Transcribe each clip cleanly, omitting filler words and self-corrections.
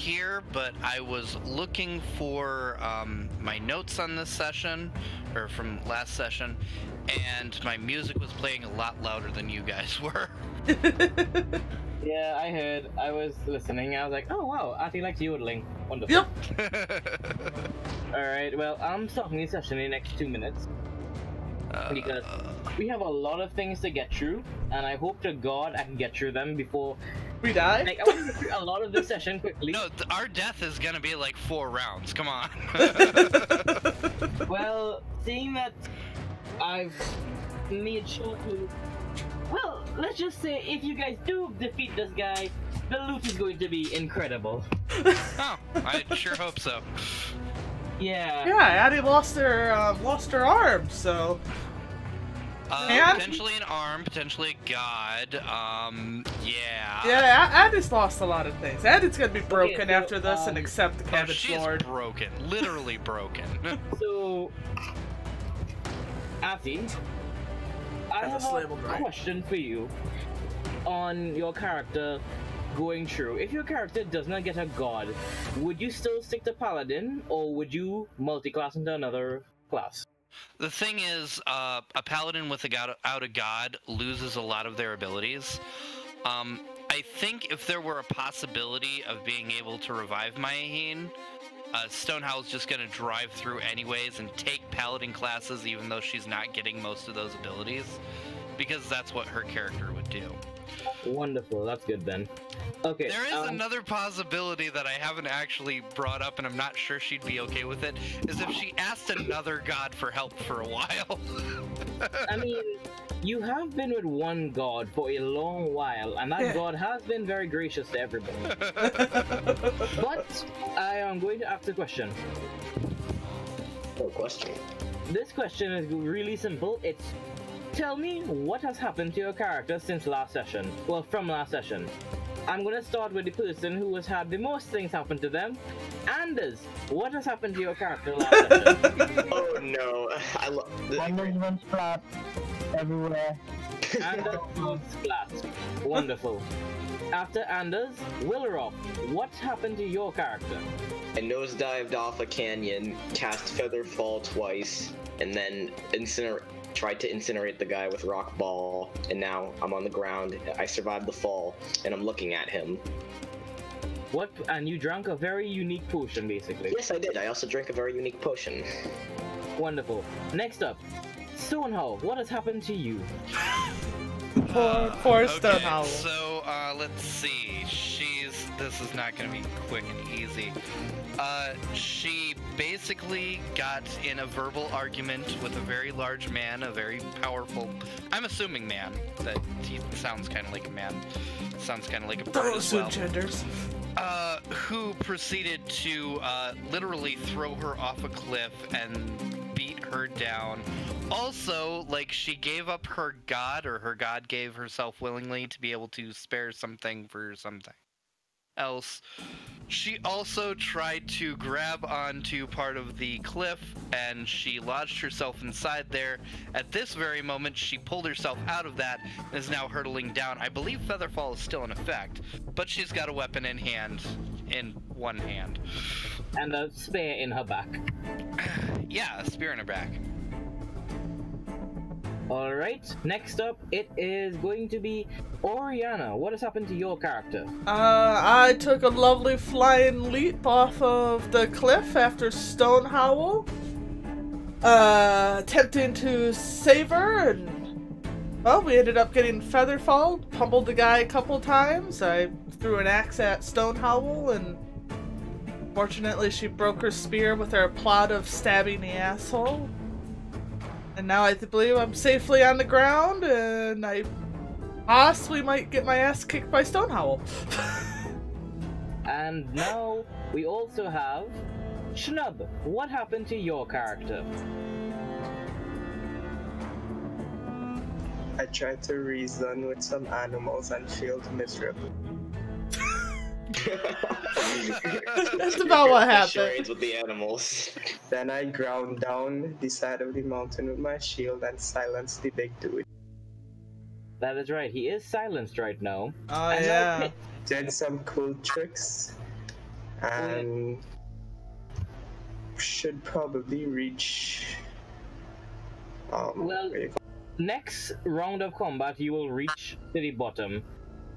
here, but I was looking for my notes on this session, or from last session, and my music was playing a lot louder than you guys were. Yeah, I heard. I was listening. I was like, oh wow, Artie likes yodeling. Wonderful. Yep. Alright, well, I'm starting this session in the next 2 minutes. Because we have a lot of things to get through, and I hope to God I can get through them before We die? like I want to get through a lot of this session quickly. No, our death is gonna be like 4 rounds. Come on. Well, seeing that I've made sure to, well, let's just say if you guys do defeat this guy, the loot is going to be incredible. Oh, I sure hope so. Yeah. Yeah, Addie lost her arm, so And- Potentially an arm, potentially a god. Yeah. yeah, Addie's lost a lot of things. Addie's gonna be broken so, after this and accept the Oh, Cabbage she's Lord. broken. Literally broken. So, Afi, I Got have this a labeled right. question for you on your character going through. If your character does not get a god, would you still stick to Paladin, or would you multi-class into another class? The thing is, a paladin without a god loses a lot of their abilities. I think if there were a possibility of being able to revive Mayaheen, Stonehowl's just going to drive through anyways and take paladin classes even though she's not getting most of those abilities, because that's what her character would do. Wonderful, that's good then. Okay. There is another possibility that I haven't actually brought up, and I'm not sure she'd be okay with it, is if she asked another god for help for a while. I mean, you have been with one god for a long while, and that god has been very gracious to everybody. But I am going to ask a question. No question. This question is really simple. It's, tell me what has happened to your character since last session. Well, from last session. I'm gonna start with the person who has had the most things happen to them. Anders, what has happened to your character last session? Oh no, Anders went splat everywhere. Anders was splat. Wonderful. After Anders, Willroth, what happened to your character? I nosedived off a canyon, cast Featherfall twice, and then tried to incinerate the guy with Rock Ball, and now I'm on the ground. I survived the fall, and I'm looking at him. What? And you drank a very unique potion, basically. Yes, I did. I also drank a very unique potion. Wonderful. Next up, Stonehowl, what has happened to you? Poor Stonehowl. Okay, so, let's see. This is not gonna be quick and easy. She basically got in a verbal argument with a very large man, a very powerful, I'm assuming man, that he sounds kind of like a man, sounds kind of like a bird Don't as assume well. genders. Who proceeded to, literally throw her off a cliff and beat her down. Also, like, she gave up her god, or her god gave herself willingly to be able to spare something for something else. She also tried to grab onto part of the cliff, and she lodged herself inside there. At this very moment, she pulled herself out of that and is now hurtling down. I believe Featherfall is still in effect, but she's got a weapon in one hand. And a spear in her back. Yeah, a spear in her back. Alright, next up, it is going to be Oriana. What has happened to your character? I took a lovely flying leap off of the cliff after Stonehowl, attempting to save her, and, well, we ended up getting Featherfall, pummeled the guy a couple times. I threw an axe at Stonehowl, and fortunately she broke her spear with her plot of stabbing the asshole. And now I believe I'm safely on the ground, and I possibly might get my ass kicked by Stonehowl. And now, we also have Schnub. What happened to your character? I tried to reason with some animals and failed miserably. That's about what happened. Charades with the animals. Then I ground down the side of the mountain with my shield and silenced the big dude. That is right, he is silenced right now. Oh And now yeah. Pit. Did some cool tricks, and should probably reach. Well, next round of combat, you will reach to the bottom.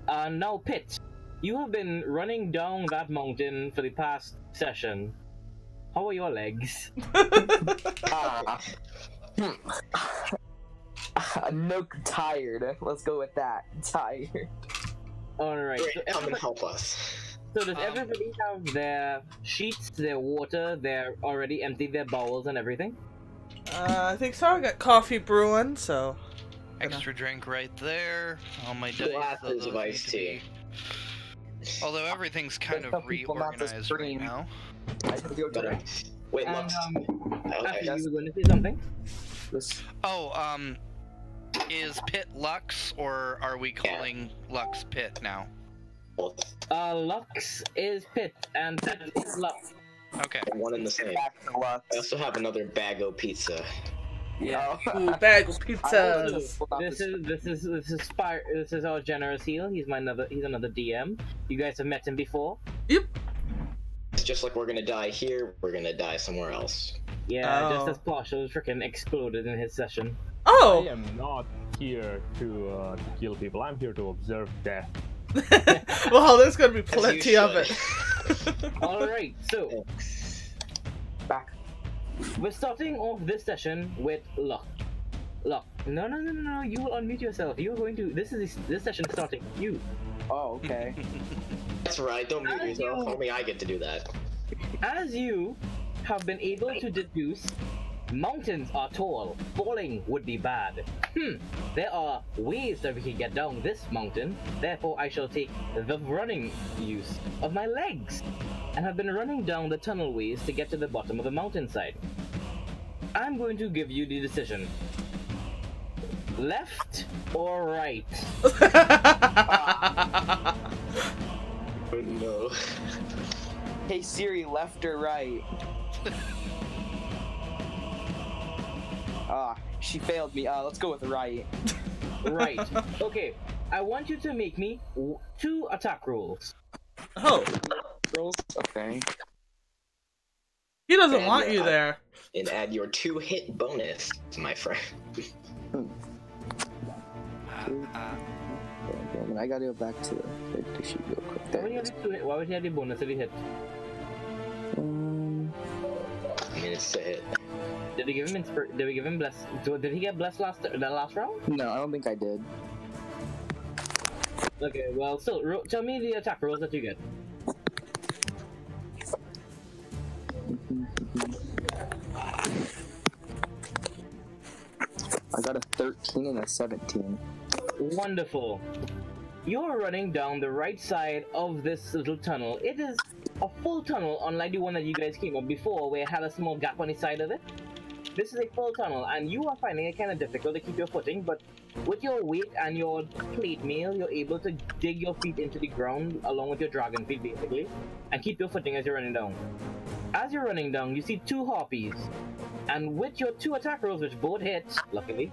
Now, Pit, you have been running down that mountain for the past session. How are your legs? No, tired. Let's go with that. Tired. Alright, Great, so come and help us. So does everybody have their sheets, their water, their already emptied their bowels and everything? I think so. I got coffee brewing, so. Extra drink right there. All my dice. Glasses so of those iced need to tea. be- Although everything's kind Tell of people not to reorganized right scream. now. I have to go Better. drink. Wait, And, Lux. Ashley, Okay. you were going to say something? This. Oh, is Pit Lux, or are we calling Lux Pit now? Lux is Pit, and Pit is Lux. Okay. One and the same. Back to Lux. I also have another Bago pizza. Yeah. Ooh, bag of So, pizzas. this is our generous heel. He's another DM. You guys have met him before. It's just like we're gonna die here, we're gonna die somewhere else. Yeah, Oh. just as Partial freaking exploded in his session. I Oh! am not here to kill people. I'm here to observe death. Well, there's gonna be As you plenty of should. it. Alright, so Back. we're starting off this session with Luck. Luck. No, you will unmute yourself. You're going to. This session is starting with you. Oh, okay. That's right, don't mute As yourself. you- Only I get to do that. As you have been able to deduce, mountains are tall. Falling would be bad. There are ways that we can get down this mountain. Therefore, I shall take the running use of my legs, and have been running down the tunnel ways to get to the bottom of the mountainside. I'm going to give you the decision. Left or right? Oh no. Hey Siri, left or right? She failed me. Let's go with right. Right. Okay. I want you to make me 2 attack rolls. Oh, Rolls. Okay. he doesn't And want yeah, you there. And add your 2-hit bonus, my friend. I gotta go back to the character sheet real quick. Why would you have the bonus if you hit? I mean, it's a hit. Did we give him Did we give him bless? Did he get blessed the last round? No, I don't think I did. Okay, well, still, tell me the attack rolls that you get. I got a 13 and a 17. Wonderful. You're running down the right side of this little tunnel. It is a full tunnel, unlike the one that you guys came up before, where it had a small gap on the side of it. This is a full tunnel, and you are finding it kind of difficult to keep your footing, but with your weight and your plate mail, you're able to dig your feet into the ground, along with your dragon feet, basically, and keep your footing as you're running down. As you're running down, you see 2 harpies, and with your 2 attack rolls, which both hit, luckily,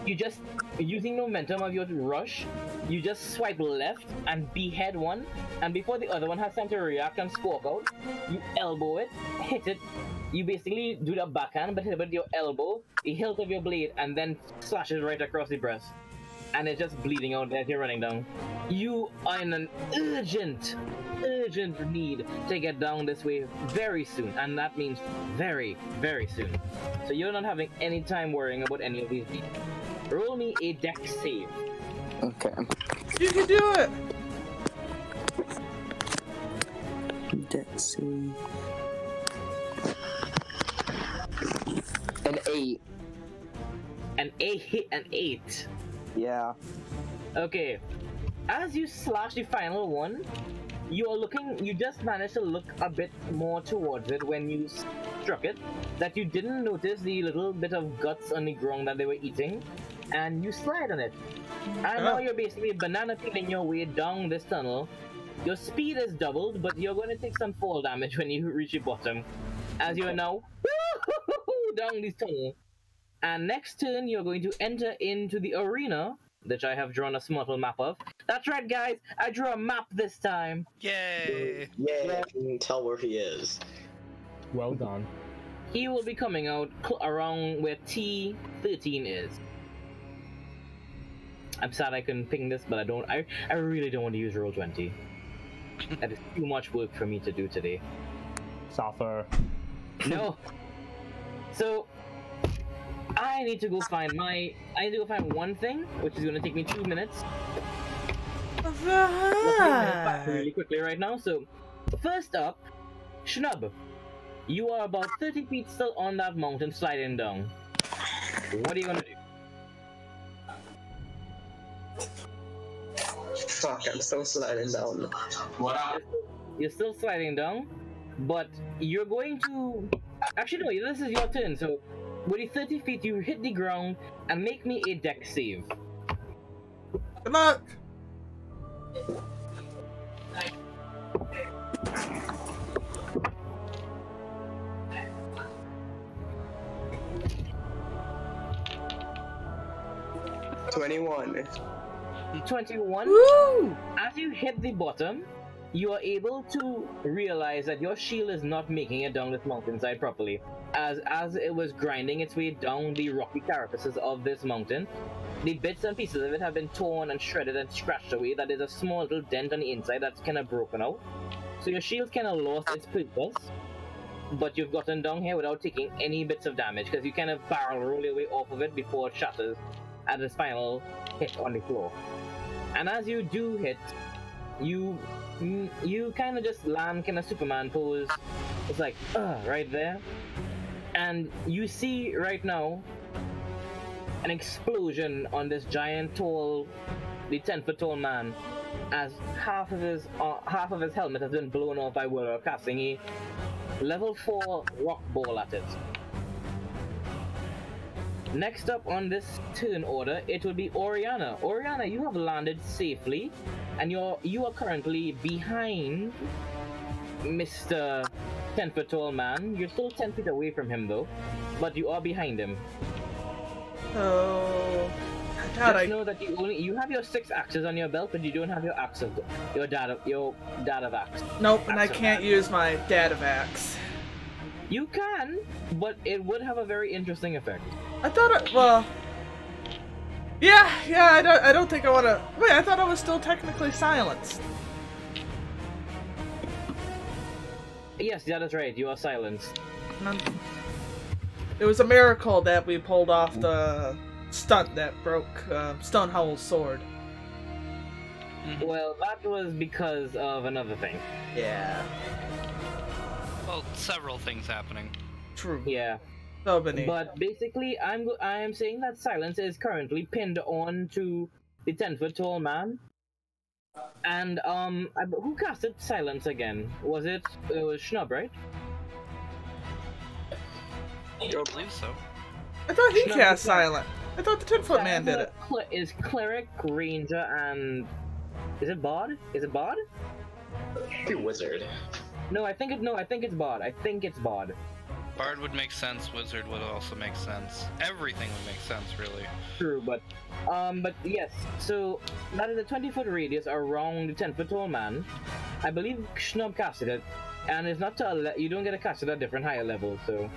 you just, using the momentum of your rush, you just swipe left and behead one, and before the other one has time to react and squawk out, you elbow it, hit it. You basically do the backhand, but hit it with your elbow, the hilt of your blade, and then slash it right across the breast. And it's just bleeding out as you're running down. You are in an urgent need to get down this way very soon, and that means very, very soon. So you're not having any time worrying about any of these beats. Roll me a dex save. Okay. You can do it. Let's see. An 8. An 8. Yeah. Okay. As you slash the final one, you just managed to look a bit more towards it when you struck it, that you didn't notice the little bit of guts on the ground that they were eating, and you slide on it. And now you're basically banana peeling your way down this tunnel. Your speed is doubled, but you're going to take some fall damage when you reach the bottom, as you are now down this tunnel. And next turn, you're going to enter into the arena, which I have drawn a small little map of, That's right, guys. I drew a map this time. Yay! Yeah, I can tell where he is. Well done. He will be coming out around where T13 is. I'm sad I couldn't ping this, but I really don't want to use Roll20. That is too much work for me to do today. Suffer. No. So I need to go find one thing, which is gonna take me 2 minutes. Let's take that back really quickly right now. So first up, Schnub. You are about 30 feet still on that mountain sliding down. What are you gonna do? Fuck, I'm still sliding down. What up? You're still sliding down, but you're going to... Actually, no, this is your turn, so with the 30 feet, you hit the ground and make me a dex save. Good luck! $21. 21. Woo! As you hit the bottom, you are able to realize that your shield is not making it down this mountainside properly. As it was grinding its way down the rocky carapaces of this mountain, the bits and pieces of it have been torn and shredded and scratched away. That is a small little dent on the inside that's kind of broken out. So your shield kind of lost its purpose, but you've gotten down here without taking any bits of damage because you kind of barrel roll your way off of it before it shatters at its final hit on the floor. And as you do hit, you kind of just land kind of Superman pose. It's like, right there. And you see right now an explosion on this giant tall, the 10-foot tall man, as half of his helmet has been blown off by Willow, casting a level 4 rock ball at it. Next up on this turn order, it will be Oriana. Oriana, you have landed safely, and you are currently behind Mr. 10-foot tall man. You're still 10 feet away from him though, but you are behind him. Oh, God, Just know that you have your 6 axes on your belt, but you don't have your axe of your dad of axe. Nope, and I Axe of can't axe. use my dad of axe. You can, but it would have a very interesting effect. I thought well... Yeah, I don't think I want to... Wait, I thought I was still technically silenced. Yes, that is right. You are silenced. It was a miracle that we pulled off the stunt that broke Stonehowl's sword. Well, that was because of another thing. Yeah. Well, several things happening. True. Yeah. So many. But basically, I am saying that silence is currently pinned on to the 10-foot tall man. And who casted silence again? It was Schnub, right? I believe so. I thought he No, cast it's not. silent. I thought the 10-foot man did it. Is cleric, ranger, and is it bard? Is it bard? You're wizard. No, I think it's bard. I think it's bard. Bard would make sense, wizard would also make sense. Everything would make sense, really. True, but yes. So that is a 20-foot radius around the 10-foot tall man. I believe Schnub casted it, and it's not to you don't get to cast it at different higher levels, so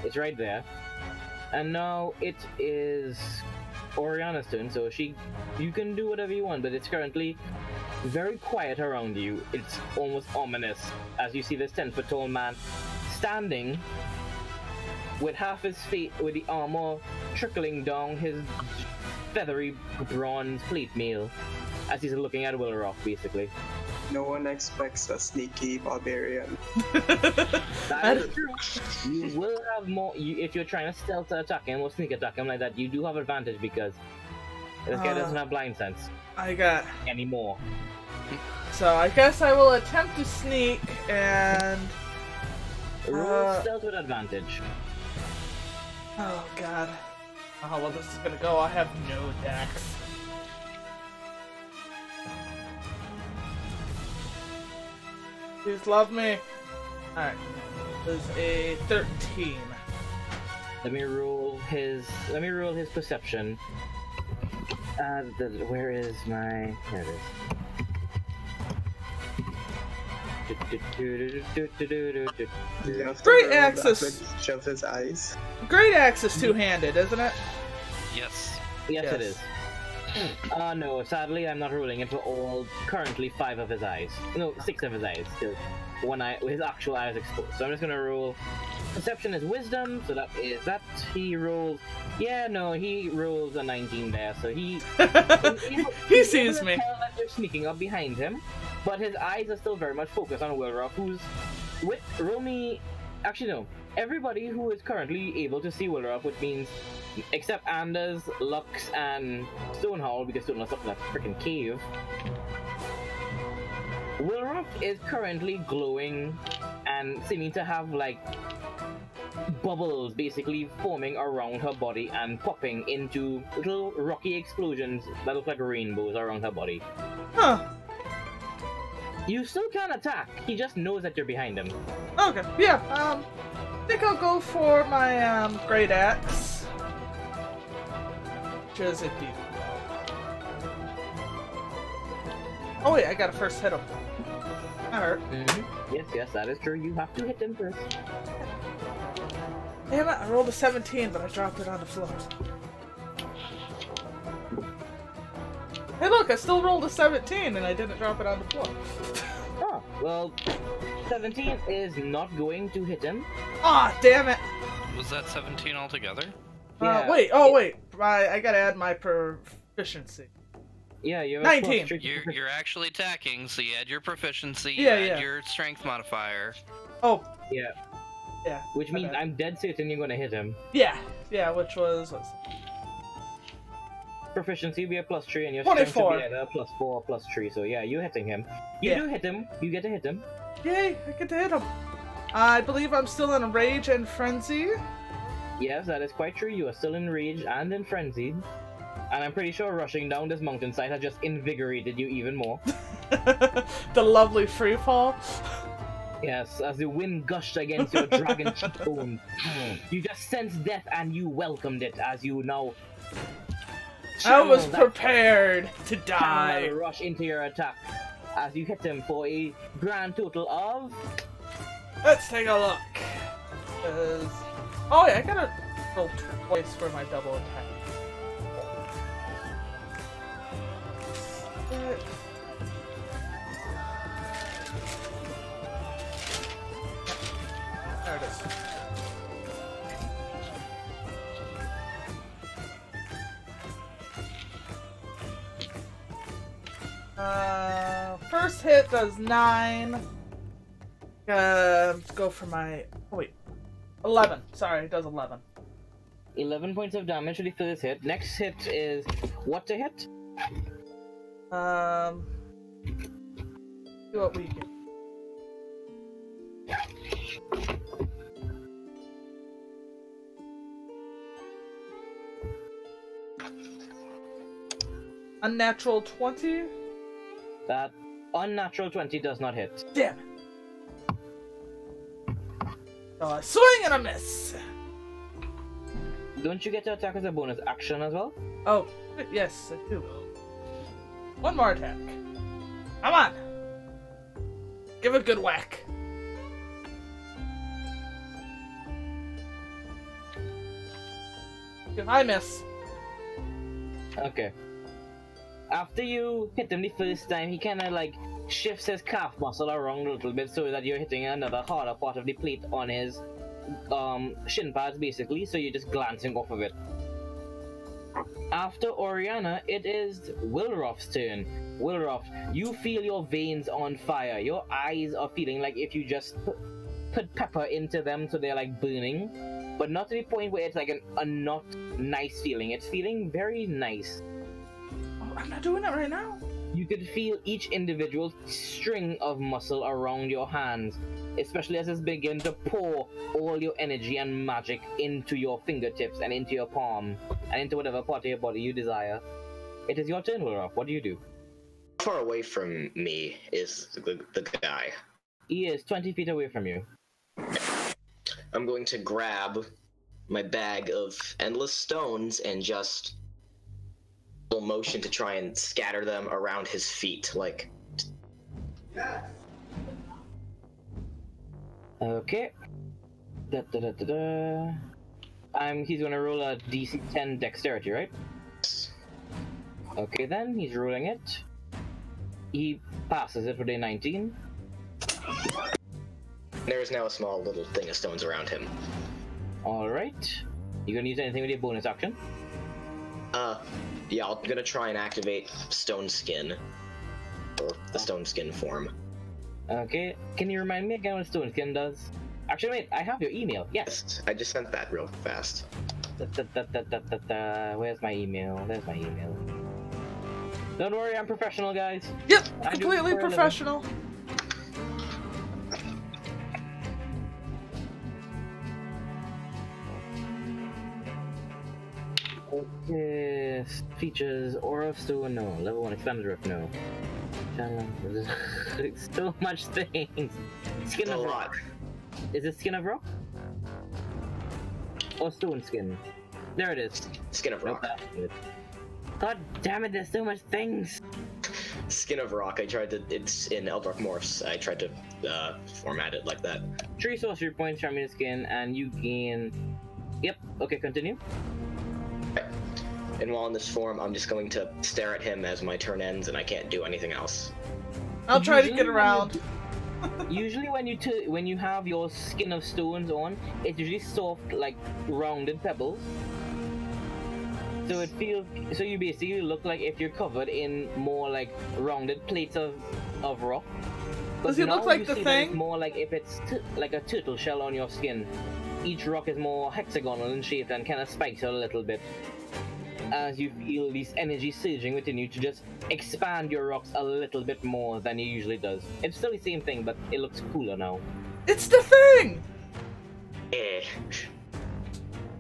it's right there. And now it is Oriana's turn, so you can do whatever you want, but it's currently very quiet around you. It's almost ominous as you see this 10-foot tall man standing with half his feet, with the armor trickling down his feathery bronze plate mail as he's looking at Willrock, basically. No one expects a sneaky barbarian. That is true. You will have more, if you're trying to stealth attack him or sneak attack him like that, you do have advantage because this guy doesn't have blind sense I got... anymore. So I guess I will attempt to sneak and... Roll stealth with advantage. Oh god. How well this is gonna go, I have no dex. Please love me. Alright. This is a 13. Let me roll his perception. Where is my... Here it is. Great access. Shove his eyes. Great axe is two-handed, isn't it? Yes. Yes, it is. No, sadly, I'm not ruling it for all, currently 5 of his eyes. No, 6 of his eyes, because one eye, his actual eye is exposed. So I'm just gonna rule. Perception is wisdom, so that is that. He rolls. Yeah, no, he rolls a 19 there, so he. He sees me. Tell that you're sneaking up behind him, but his eyes are still very much focused on Wilroff, who's with Romy. Actually, no. Everybody who is currently able to see Wilroff, which means, except Anders, Lux, and Stonehowl, because Stonehowl up in that freaking cave. Wilroff is currently glowing and seeming to have like bubbles basically forming around her body and popping into little rocky explosions that look like rainbows around her body. Huh. You still can attack, he just knows that you're behind him. Okay, yeah, I think I'll go for my, great axe. Which is a D. Oh wait, I gotta first hit him. That hurt. Yes, that is true. You have to hit him first. Damn it, I rolled a 17, but I dropped it on the floor. Hey look, I still rolled a 17 and I didn't drop it on the floor. Oh, well, 17 is not going to hit him. Ah, damn it! Was that 17 altogether? Yeah, wait, I gotta add my proficiency. Yeah, you have 19. You're actually attacking, so you add your proficiency, Yeah, you add yeah. your strength modifier. Oh, Yeah, yeah. which means Okay. I'm dead certain you're going to hit him. Yeah, which was... Proficiency will be a +3 and your 24. strength will be either a +4 or +3, so yeah, you're hitting him. You Yeah. do hit him, you get to hit him. Yay, I get to hit him. I believe I'm still in Rage and Frenzy. Yes, that is quite true, you are still in rage and in frenzy. And I'm pretty sure rushing down this mountainside has just invigorated you even more. The lovely free fall. Yes, as the wind gushed against your dragon cheekbone. You just sensed death and you welcomed it as you now... I was channel that prepared to die. camel rush into your attack as you hit him for a grand total of... Let's take a look. Oh yeah, I gotta roll twice for my double attack. There it is. First hit does 9. Go for my... Oh wait. 11. Sorry, it does 11. 11 points of damage for the first hit. Next hit is... what to hit? See what we get. Unnatural 20? That unnatural 20 does not hit. Damn it. So I swing and a miss. Don't you get to attack as a bonus action as well? Oh, yes, I do. One more attack. Come on. Give a good whack. I miss. Okay. After you hit him the first time, he kind of like shifts his calf muscle around a little bit so that you're hitting another harder part of the plate on his shin pads basically, so you're just glancing off of it. After Oriana, it is Wilroff's turn. Wilroff, you feel your veins on fire. Your eyes are feeling like if you just put pepper into them so they're like burning, but not to the point where it's like a not nice feeling. It's feeling very nice. Oh, I'm not doing it right now. You could feel each individual string of muscle around your hands, especially as it's beginning to pour all your energy and magic into your fingertips and into your palm and into whatever part of your body you desire. It is your turn, Wilroff. What do you do? How far away from me is the guy? He is 20 feet away from you. I'm going to grab my bag of endless stones and just motion to try and scatter them around his feet, like. Okay. He's gonna roll a DC 10 dexterity, right? Okay, then he's rolling it. He passes it with a 19. There is now a small little thing of stones around him. Alright. You gonna use anything with your bonus action? Yeah, I'm gonna try and activate Stone Skin. Or the Stone Skin form. Okay. Can you remind me again what Stone Skin does? Actually, wait, I have your email. Yes. I just sent that real fast. Where's my email? There's my email. Don't worry, I'm professional, guys. Yep, completely professional. Okay, features Aura of Stone, no. Level 1 Expanded Rift, no. So much things. Skin of Rock. Is it Skin of Rock? Or Stone Skin? There it is. Skin of Rock. God damn it, there's so much things! Skin of Rock, it's in Eldrock Morphs, I tried to format it like that. 3 sorcery points from your skin, and you gain... Yep, okay, continue. Okay. And while in this form, I'm just going to stare at him as my turn ends, and I can't do anything else. I'll try to get around. Usually when you have your Skin of Stones on, it's usually soft, like, rounded pebbles. So you basically look like if you're covered in more like rounded plates of rock. Does it look like the thing? It's more like if it's like a turtle shell on your skin. Each rock is more hexagonal in shape and kind of spikes out a little bit. As you feel these energies surging within you to just expand your rocks a little bit more than you usually does. It's still the same thing, but it looks cooler now. It's the thing!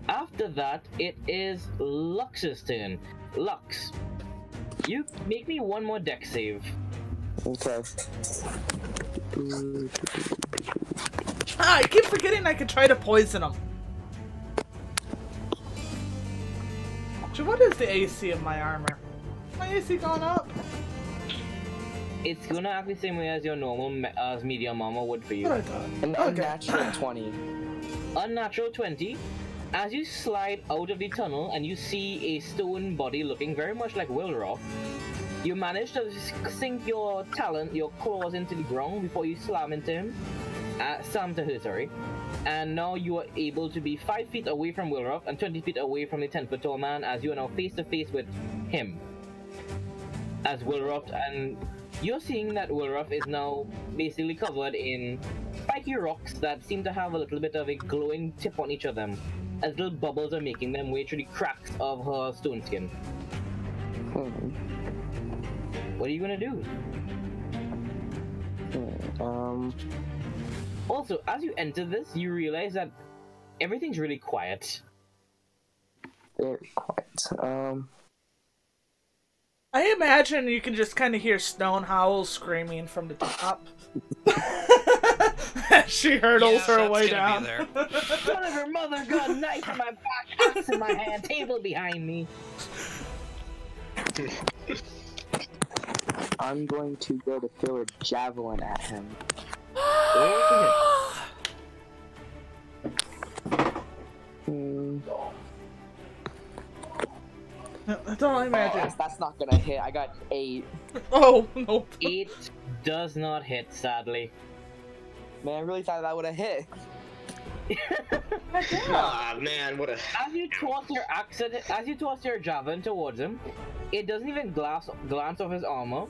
After that, it is Lux's turn. Lux, you make me one more dex save. Okay. I keep forgetting I could try to poison him. So what is the AC of my armor? My AC gone up? It's gonna act the same way as your normal as medium armor would for you. What I thought. An unnatural 20. Unnatural 20. As you slide out of the tunnel and you see a stone body looking very much like Wilroth, you manage to sink your claws into the ground before you slam into him. Slam to her, sorry. And now you are able to be 5 feet away from Wilroth and 20 feet away from the 10-foot tall man as you are now face to face with him. As Wilroth, and you're seeing that Wilroth is now basically covered in spiky rocks that seem to have a little bit of a glowing tip on each of them, as little bubbles are making them way through the cracks of her stone skin. What are you gonna do? Also, as you enter this, you realize that everything's really quiet. Very quiet. I imagine you can just kind of hear Stone Howl screaming from the top. She hurdles her way down. Son of her mother got a knife in my back, axe in my hand, table behind me. I'm going to go to throw a javelin at him. That's all I imagine. That's not gonna hit. I got 8. Oh, nope. 8 does not hit, sadly. Man, I really thought that would have hit. Ah, man, what a... As you toss your javelin towards him, it doesn't even glance off his armor.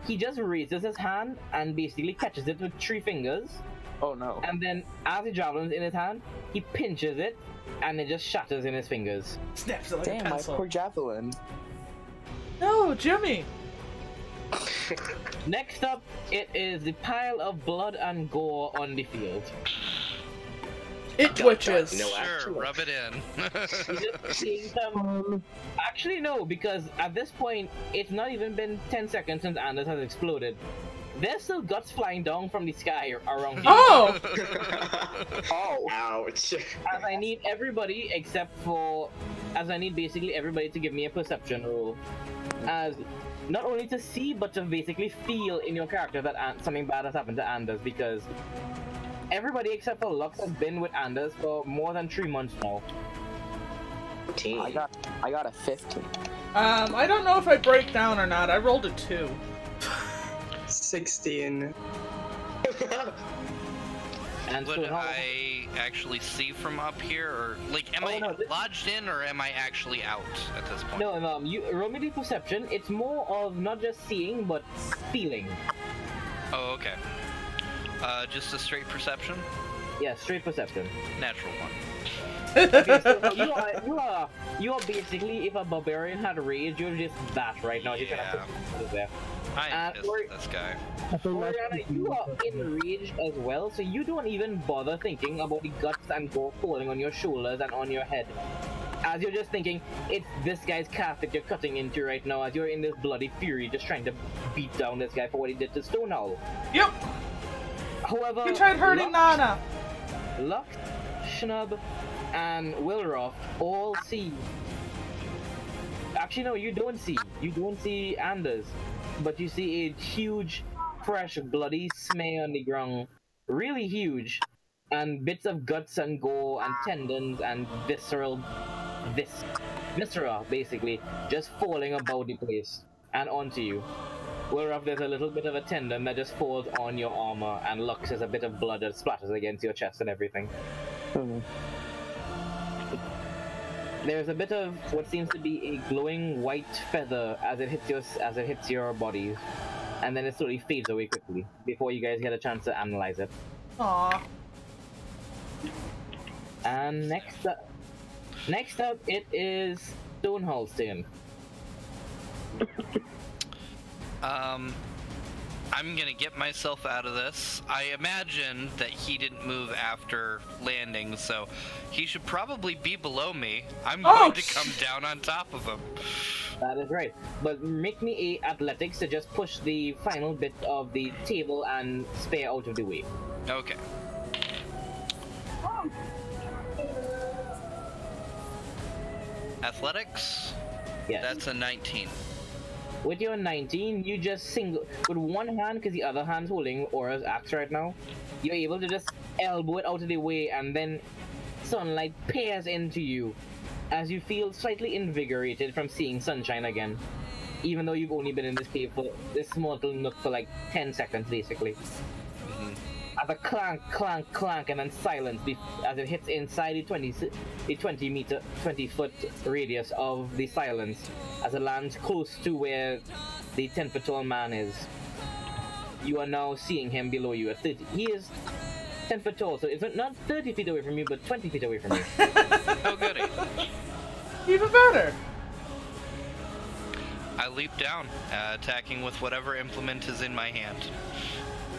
He just raises his hand and basically catches it with 3 fingers. Oh no. And then, as the javelin's in his hand, he pinches it, and it just shatters in his fingers. Snaps it like Damn, a pencil. my poor javelin. No, Jimmy! Next up, it is the pile of blood and gore on the field. It twitches. No, Sure, rub it in. You're just seeing some... Actually, no, because at this point, it's not even been 10 seconds since Anders has exploded. there's still guts flying down from the sky around you. Oh! Oh, ouch. As I need everybody as I need basically everybody to give me a perception roll. As not only to see, but to basically feel in your character that something bad has happened to Anders, because everybody except for Lux has been with Anders for more than 3 months now. 14. I got a 15. I don't know if I break down or not. I rolled a 2. 16. And Would so now, I actually see from up here, or like, am I lodged in, or am I actually out at this point? no, you roll me the perception. It's more of not just seeing, but feeling. Oh, okay. Just a straight perception? Yeah, straight perception. Natural one. Okay, so you are basically, if a barbarian had rage, you're just that right now. You're Yeah. there. I am pissed at this guy. Oriana, you are enraged as well, so you don't even bother thinking about the guts and gore falling on your shoulders and on your head. As you're just thinking, it's this guy's calf that you're cutting into right now, as you're in this bloody fury, just trying to beat down this guy for what he did to Stoneowl. Yep! However, You tried hurting Nana! Lux, Schnub, and Wilroth all see. Actually, no, you don't see. You don't see Anders, but you see a huge, fresh, bloody smear on the ground. Really huge. And bits of guts and gore and tendons and viscera, basically, just falling about the place and onto you. Whereof there's a little bit of a tendon that just falls on your armor, and Lux has a bit of blood that splatters against your chest and everything. There's a bit of what seems to be a glowing white feather as it hits your body, and then it slowly fades away quickly before you guys get a chance to analyze it. Aww. And next up, it is Stonehold's turn. I'm gonna get myself out of this. I imagine that he didn't move after landing, so he should probably be below me. I'm going to come down on top of him. That is right. But make me a athletics to just push the final bit of the table and spear out of the way. Okay. Athletics? Yes. That's a 19. With your 19, you just with one hand, because the other hand's holding Aura's axe right now, you're able to just elbow it out of the way, and then sunlight peers into you as you feel slightly invigorated from seeing sunshine again, even though you've only been in this cave for this small little nook for like 10 seconds basically. As a clank, clank, clank, and then silence as it hits inside the 20-foot radius of the silence, as it lands close to where the 10-foot tall man is. You are now seeing him below you at 30. He is 10 foot tall, so it's not 30 feet away from you, but 20 feet away from you. Oh goody. Even better. I leap down, attacking with whatever implement is in my hand.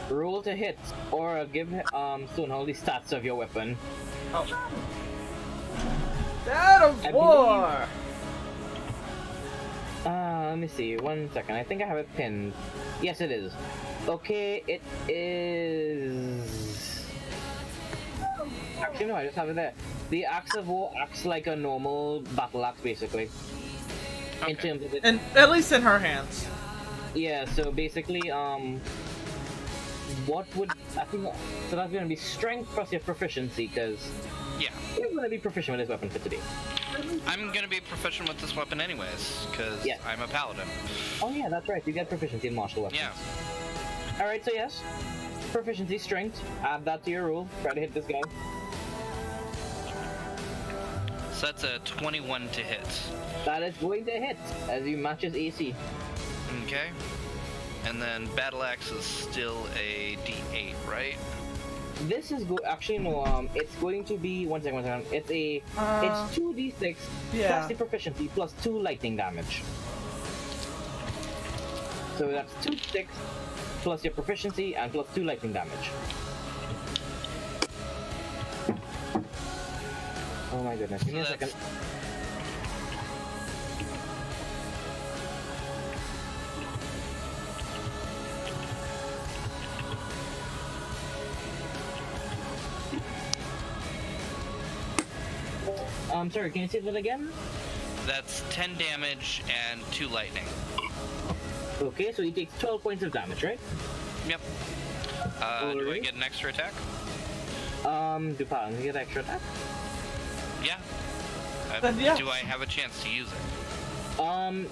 Roll to hit, or give Stonehold the stats of your weapon. Oh. Dad of War! Let me see, 1 second. I think I have it pinned. Yes, it is. Okay, it is... Actually, no, I just have it there. The Axe of War acts like a normal battle axe, basically. Okay. In terms of it. And at least in her hands. Yeah, so basically, what would... I think... So that's gonna be strength plus your proficiency, because... Yeah. You're gonna be proficient with this weapon for today. I'm gonna be proficient with this weapon anyways, because I'm a paladin. Oh yeah, that's right. You get proficiency in martial weapons. Yeah. Alright, so yes. Proficiency, strength. Add that to your roll. Try to hit this guy. So that's a 21 to hit. That is going to hit, as you match his AC. Okay. And then battle axe is still a d8, right? This is actually no. It's going to be 1 second. It's a it's 2d6 plus the proficiency plus 2 lightning damage. So that's 2d6 plus your proficiency and plus 2 lightning damage. Oh my goodness! Give me a second. Sorry, can you say that again? That's 10 damage and 2 lightning. Okay, so he takes 12 points of damage, right? Yep. Do I get an extra attack? Do Paladins get extra attack? Yeah. Yeah. Do I have a chance to use it?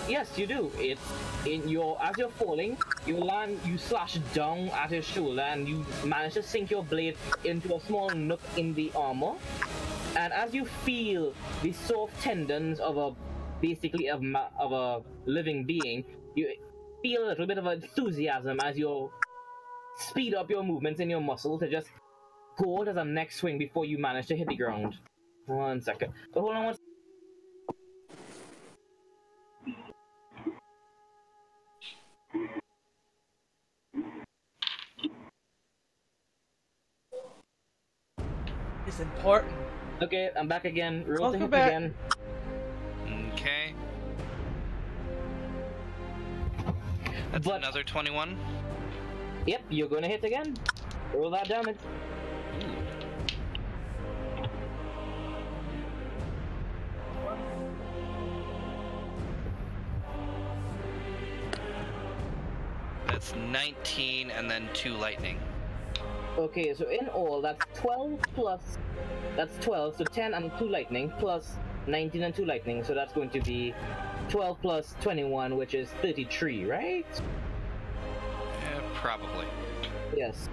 Yes, you do. It's in your as you're falling, you slash down at his shoulder, and you manage to sink your blade into a small nook in the armor. And as you feel the soft tendons of a living being, you feel a little bit of enthusiasm as you speed up your movements in your muscle to just go to the next swing before you manage to hit the ground. 1 second. But hold on one. It's important. Okay, I'm back again. Roll to Welcome hit back. again. Okay. That's But- another 21. Yep, you're gonna hit again. Roll that damage. That's 19 and then 2 lightning. Okay, so in all, that's 12 plus... That's 12, so 10 and 2 lightning, plus 19 and 2 lightning, so that's going to be 12 plus 21, which is 33, right? Probably. Yes.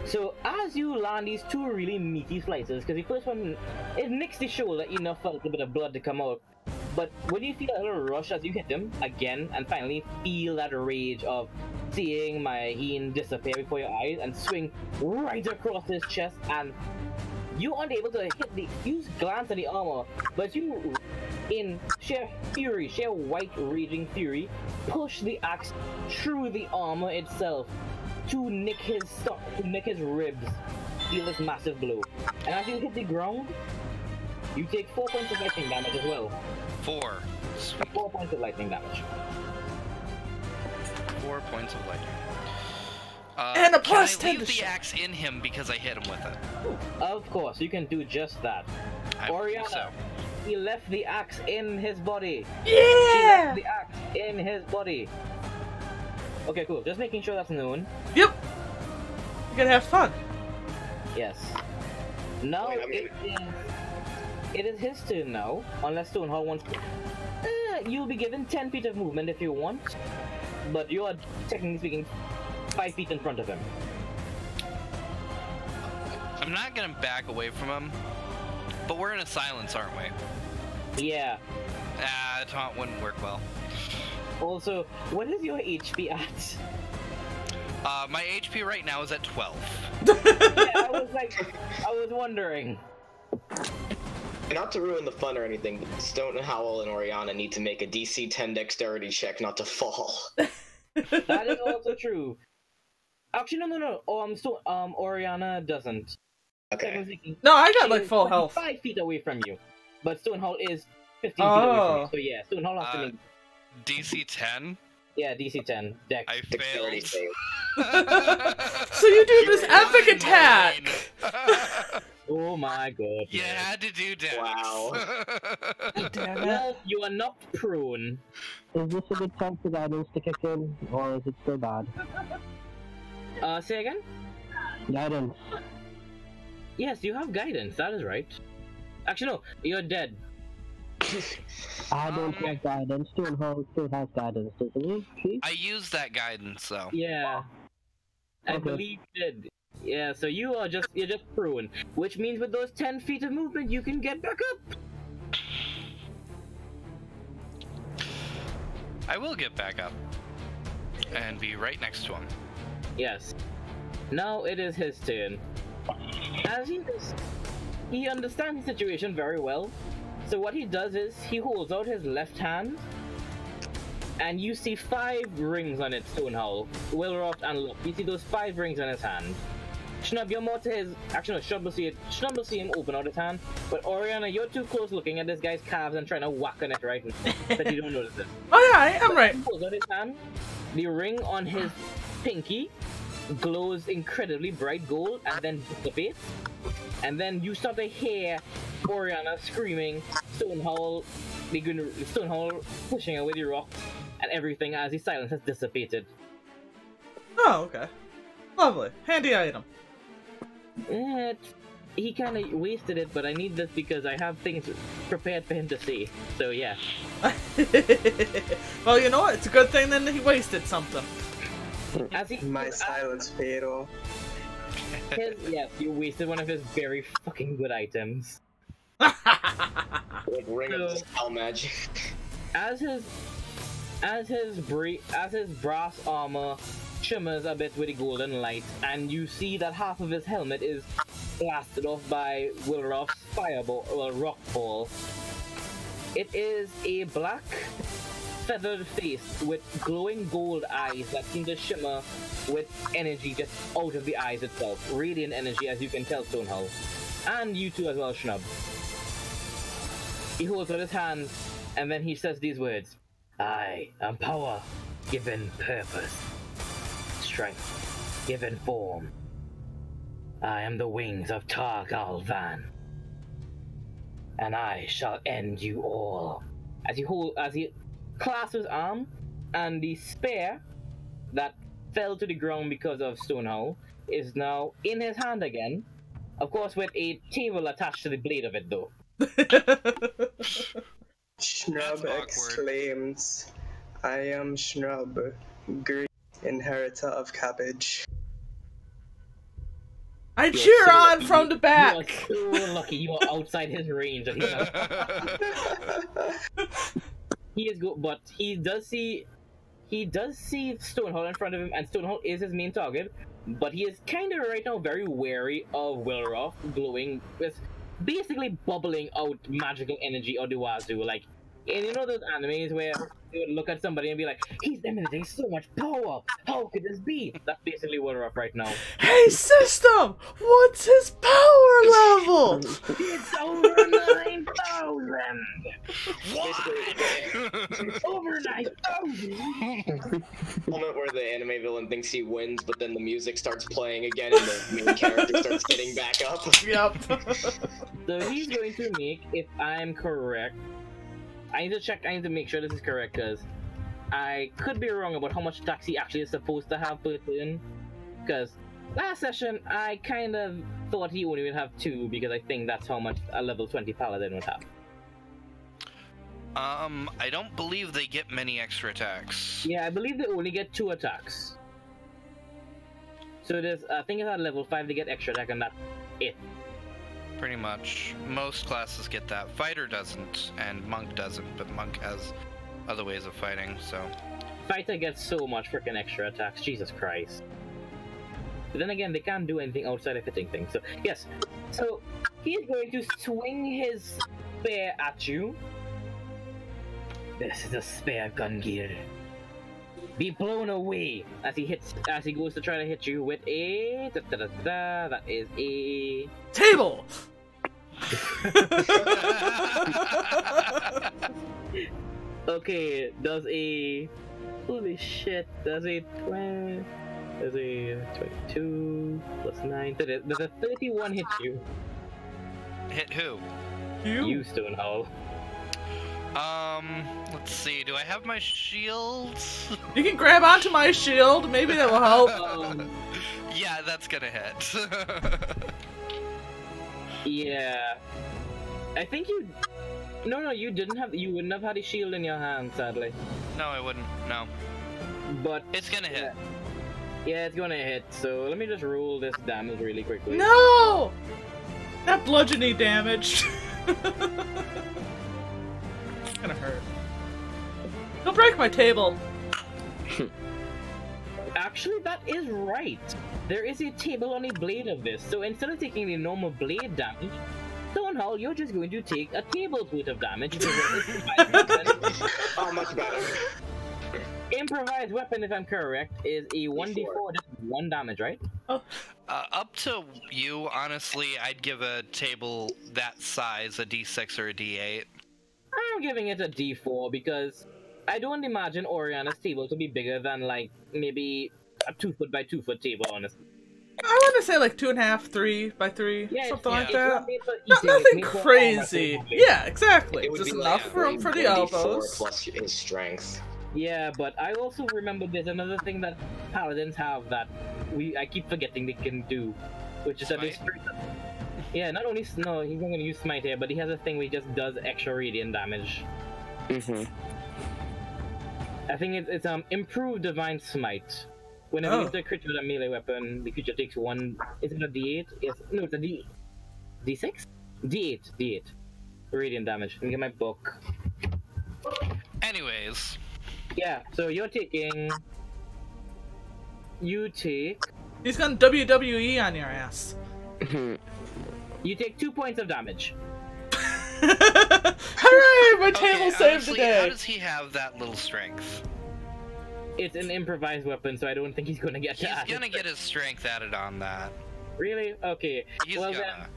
So as you land these 2 really meaty slices, because the first one, it nicks the shoulder enough for a little bit of blood to come out, but when you feel a little rush as you hit him again, and finally feel that rage of seeing Maheen disappear before your eyes and swing right across his chest, and you aren't able to hit the... You glance at the armor, but you, in sheer fury, sheer white raging fury, push the axe through the armor itself to nick his ribs, deal this massive blow. And as you hit the ground, you take 4 points of lightning damage as well. 4. Sweet. 4 points of lightning damage. 4 points of lightning. And a plus can I 10 leave to the shot. axe in him because I hit him with it? Of course, you can do just that. I think Oriana, so. he left the axe in his body. She Yeah! left the axe in his body. Okay, cool. Just making sure that's known. Yep. You're gonna have fun. Yes. Now Wait, it is his turn now, unless Stonehall wants to. You'll be given 10 feet of movement if you want, but you are technically speaking 5 feet in front of him. I'm not gonna back away from him, but we're in a silence, aren't we? Yeah. A taunt wouldn't work well. Also, what is your HP at? My HP right now is at 12. Yeah, I was wondering. Not to ruin the fun or anything, but Stone and Howl and Oriana need to make a DC 10 dexterity check not to fall. That is also true. Actually, no. Oriana doesn't. Okay. No, I got She like is full health. 5 feet away from you, but Stonehall is 15 feet away from you. So yeah, Stonehall has to make. DC 10? Yeah, DC 10. Dex. I Dexterity failed. save. So you do this epic attack! Oh my god. You had to do Dex. Wow. Damn it. Well, you are not prone. Is this a good time for guidance to kick in, or is it still bad? Say again? Guidance. Yes, you have guidance, that is right. Actually, no, you're dead. I don't have guidance. Stonehall still has guidance, doesn't he? See? I used that guidance, though. Yeah. I Okay. believe you did. Yeah, so you're just prone. Which means with those 10 feet of movement, you can get back up! I will get back up. And be right next to him. Yes. Now it is his turn. As he understands the situation very well. So what he does is he holds out his left hand, and you see 5 rings on it, Stonehowl, Willroft and Luck. You see those 5 rings on his hand. Schnub, you're more to his. Actually, no, Schnub will see him open out his hand. But Oriana, you're too close looking at this guy's calves and trying to whack on it right now, that you don't notice it. Oh yeah, I'm right. He holds out his hand. The ring on his pinky glows incredibly bright gold and then dissipates. And then you start to hear Oriana screaming, Stonehowl pushing away the rock and everything as the silence has dissipated. Oh, okay. Lovely. Handy item. He kind of wasted it, but I need this because I have things prepared for him to see. So yeah. Well, you know what? It's a good thing then he wasted something. My silence fatal. Yes, you wasted one of his very fucking good items. Like ring of dispel magic. As his brass armor shimmers a bit with the golden light, and you see that half of his helmet is blasted off by Wilroth's rock ball. It is a black feathered face with glowing gold eyes that seem to shimmer with energy just out of the eyes itself. Radiant energy, as you can tell, Stonehowl. And you too as well, Schnub. He holds out his hand, and then he says these words. I am power, given purpose. Strength, given form. I am the wings of Tar Galvan. And I shall end you all. As he clasps his arm, and the spear that fell to the ground because of Stonehowl is now in his hand again. Of course, with a table attached to the blade of it, though. Schnub exclaims, I am Schnub, great inheritor of cabbage. I cheer on from the back! You are so lucky you are outside his range. And he is good, but he does see Stonehowl in front of him, and Stonehowl is his main target, but he is kind of right now very wary of Wilroth glowing with basically bubbling out magical energy or the wazoo. Like, and you know those animes where they would look at somebody and be like, he's emanating so much power, how could this be? That's basically Wilroth right now. Hey system! What's his power level? It's over 9,000! Over 9,000! Moment where the anime villain thinks he wins, but then the music starts playing again and the main character starts getting back up. Yep. So he's going to make, if I'm correct, I need to make sure this is correct, because I could be wrong about how much attacks he actually is supposed to have put in. Because last session, I kind of thought he only would have 2, because I think that's how much a level 20 paladin would have. I don't believe they get many extra attacks. Yeah, I believe they only get 2 attacks. So there's, I think it's at level 5 they get extra attack, and that's it. Pretty much. Most classes get that. Fighter doesn't, and Monk doesn't, but Monk has other ways of fighting, so... Fighter gets so much freaking extra attacks, Jesus Christ. But then again, they can't do anything outside of hitting things, so... Yes, so he's going to swing his spear at you. This is a spear, Gungear. Be blown away as he goes to try to hit you with a that is a Table! Okay, does a holy shit, does a 22 plus 9, does a 31 hit you? Hit who? You, Stonehowl. Let's see, do I have my shields? You can grab onto my shield, maybe that will help. Yeah, that's gonna hit. Yeah. I think you... No, you wouldn't have had a shield in your hand, sadly. No, I wouldn't, no. But... It's gonna hit. Yeah, it's gonna hit, so let me just roll this damage really quickly. No! That bludgeoning damage. It's gonna hurt. Don't break my table. Actually, that is right. There is a table on a blade of this, so instead of taking the normal blade damage, Stonehowl, you're just going to take a table's worth of damage. Oh, much better. Improvised weapon, if I'm correct, is a 1d4, just 1 damage, right? Up to you, honestly, I'd give a table that size a d6 or a d8. I'm giving it a d4 because I don't imagine Oriana's table to be bigger than, like, maybe a 2 foot by 2 foot table, honestly. I want to say like 2.5, 3 by 3, Yeah, something like it's that. not made for No, eating, it's nothing made for crazy. armor, Yeah, exactly. It would Just be enough like room for the 1d4 elbows. plus his strength. Yeah, but I also remember there's another thing that paladins have that I keep forgetting they can do, which is that they Smite? yeah, not only he's not gonna use smite here, but he has a thing where he just does extra radiant damage. I think it's improved divine smite. Whenever you hit a creature with a melee weapon, the creature takes one. Is it a D8? Yes. No, it's a D6. D8 radiant damage. Let me get my book. Anyways, Yeah. So you take. He's gonna WWE on your ass. You take 2 points of damage. Hooray! My table saved the honestly, how day. does he have that little strength? It's an improvised weapon, so I don't think he's gonna get He's that. gonna get his strength added on that. Really? Okay. He's well gonna.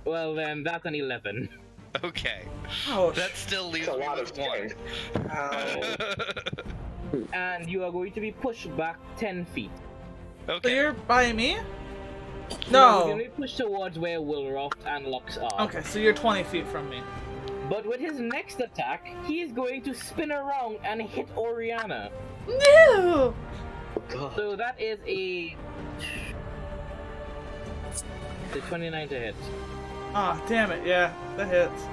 well then, that's an 11. Okay. Ouch. That still leaves That's a me lot of with one. strength. And you are going to be pushed back 10 feet. So Okay. you're by me? You're No. going to be pushed towards where Wilroft and Lux are. Okay, so you're 20 feet from me. But with his next attack, he is going to spin around and hit Oriana. No! Oh, God. So that is a 29 to hit. Ah, damn it, yeah, that hits.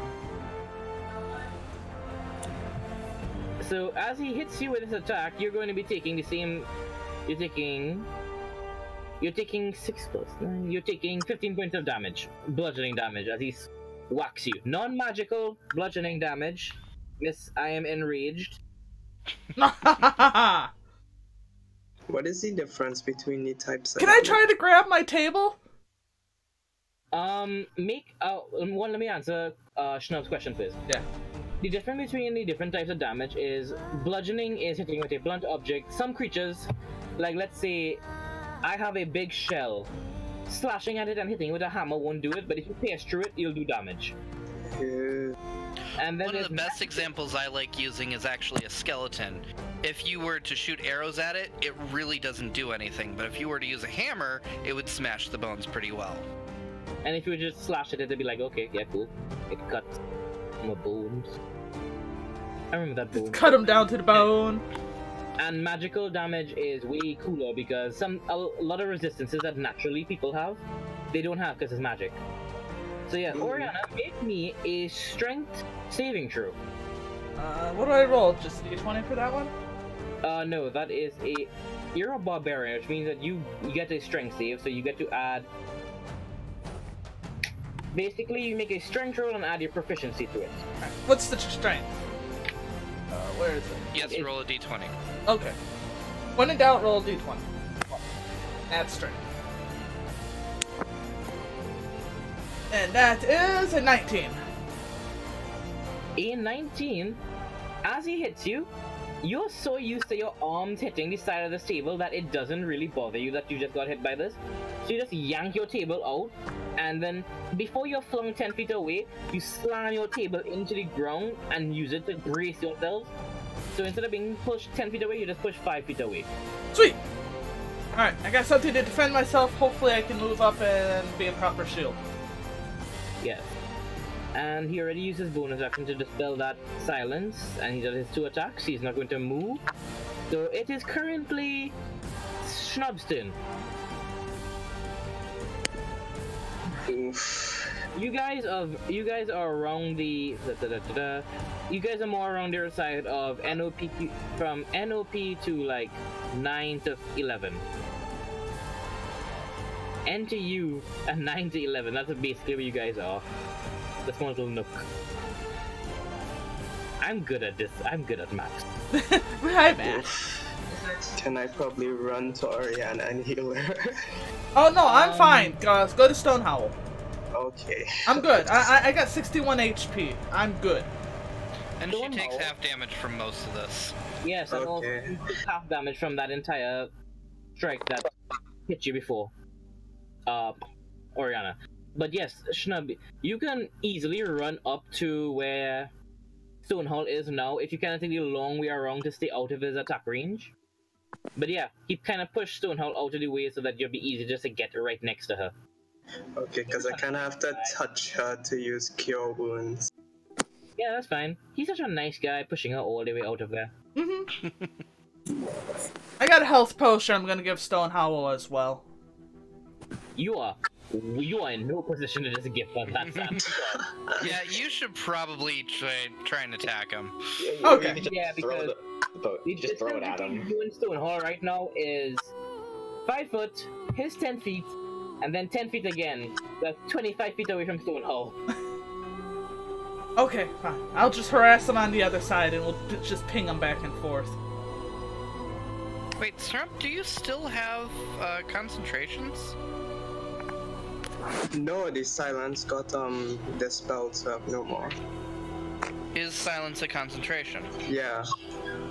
So as he hits you with his attack, you're going to be taking the same. You're taking 6 plus 9. You're taking 15 points of damage, bludgeoning damage, as he whacks you. Non-magical bludgeoning damage. Yes, I am enraged. What is the difference between the types? Can I try to grab my table? Let me answer Schnub's question first. Yeah. The difference between the different types of damage is bludgeoning is hitting with a blunt object. Some creatures, like let's say, I have a big shell. Slashing at it and hitting with a hammer won't do it, but if you pierce through it, you'll do damage. And then One of the there's best examples I like using is actually a skeleton. If you were to shoot arrows at it, it really doesn't do anything, but if you were to use a hammer, it would smash the bones pretty well. And if you just slash at it, it'd be like, okay, yeah, cool. It cuts my bones. I remember that bone. Cut him down to the bone. And magical damage is way cooler because a lot of resistances that naturally people have, they don't have because it's magic. So yeah, Oriana, make me a strength saving throw. What do I roll? Just D20 for that one? No, that is you're a barbarian, which means that you get a strength save, so you get to add. Basically, you make a strength roll and add your proficiency to it. What's the strength? Where is it? Yes, roll a d20. Okay. When in doubt, roll a D20. Add strength. And that is a 19. A 19, as he hits you, you're so used to your arms hitting the side of this table that it doesn't really bother you that you just got hit by this. So you just yank your table out, and then before you're flung 10 feet away, you slam your table into the ground and use it to brace yourself. So instead of being pushed 10 feet away, you just push 5 feet away. Sweet! Alright, I got something to defend myself. Hopefully I can move up and be a proper shield. Yes. And he already used his bonus action to dispel that silence, and he does his 2 attacks. He's not going to move. So it is currently Schnub's turn. Oof. You guys are around the you guys are more around their side of NOP from NOP to like 9 to 11. N to you and 9 to 11. That's basically where you guys are. The small little nook. I'm good at this. I'm good at maps. Hi, Matt. Can I probably run to Oriana and heal her? Oh no, I'm fine, guys. Go to Stonehowl. Okay. I'm good. I got 61 HP. I'm good. And Don't she takes know. half damage from most of this. Yes, and also Okay. you took half damage from that entire strike that hit you before. Oriana. But yes, Schnub, you can easily run up to where Stonehowl is now if you can take the long way around to stay out of his attack range. But yeah, he kind of pushed Stonehowl out of the way so that you'll be easy just to get right next to her. Okay, because I kind of have to touch her to use Cure Wounds. Yeah, that's fine. He's such a nice guy, pushing her all the way out of there. I got a health potion I'm gonna give Stonehowl as well. You are in no position to just gift on that, Sam. Yeah, you should probably try and attack him. Okay. Yeah, because just throw it at him. You and Stonehowl right now is 5 foot, his 10 feet, and then 10 feet again. That's 25 feet away from Stonehowl. Okay, fine. I'll just harass him on the other side and we'll just ping him back and forth. Wait, Strump, do you still have concentrations? No, the silence got dispelled, so no more. Is silence a concentration? Yeah.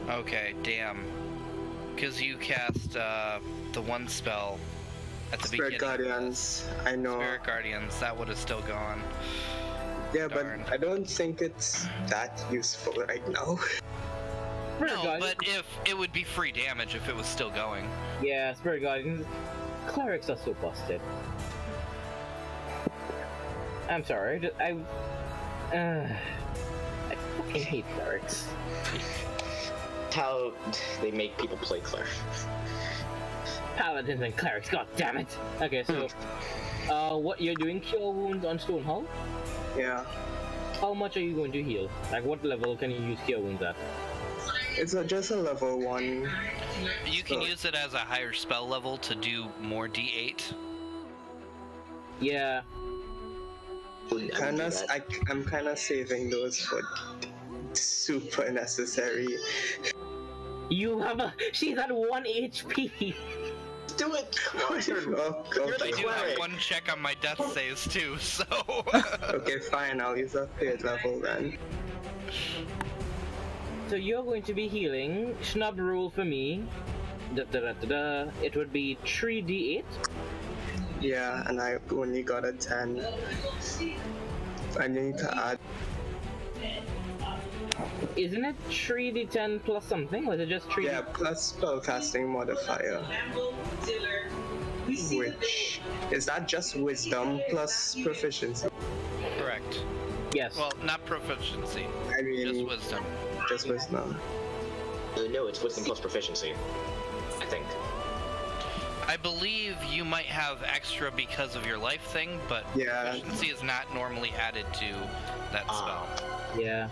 Okay, damn. Because you cast the one spell at the Spirit beginning. Guardians, I know. Spirit Guardians, that would have still gone. Yeah, Darn. but I don't think it's that useful right now. No, but if it would be free damage if it was still going. Yeah, Spirit Guardians. Clerics are so busted. I'm sorry, I fucking hate clerics. How they make people play cleric. Paladins and clerics, god damn it! Okay, so, what, you're doing Cure Wounds on Stonehowl? Yeah. How much are you going to heal? Like, what level can you use Cure Wounds at? It's just a level 1. You can use it as a higher spell level to do more D8. Yeah. I'm kind of saving those for super necessary. You have she's at 1 HP! Do it! Oh, I do have one check on my death saves too, so... Okay, fine, I'll use a 3rd level then. So you're going to be healing. Schnub rule for me. It would be 3d8. Yeah, and I only got a 10. I need to add. Isn't it 3d10 plus something? Or is it just 3d10? Yeah, plus spellcasting modifier. Which is that just wisdom plus proficiency? Correct. Yes. Well, not proficiency. I mean, just wisdom. Just wisdom. No, it's wisdom plus proficiency. I think. I believe you might have extra because of your life thing, but yeah, proficiency is not normally added to that spell. Yeah.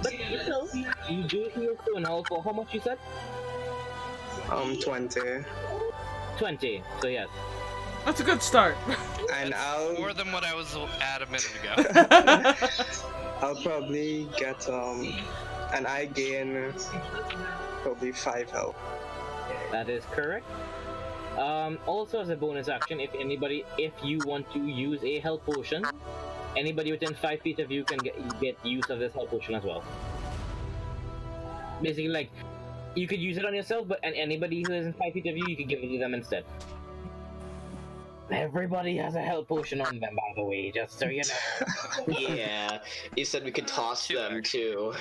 But still, you do heal Stonehowl for how much you said? 20. 20, so yes. That's a good start. And I'll more than what I was at a minute ago. I'll probably get and I gain probably 5 health. That is correct. Also as a bonus action, if you want to use a health potion, anybody within 5 feet of you can get use of this health potion as well. Basically, like, you could use it on yourself, but anybody who is in 5 feet of you, you could give it to them instead. Everybody has a health potion on them, by the way, just so you know. Yeah, you said we could toss them too.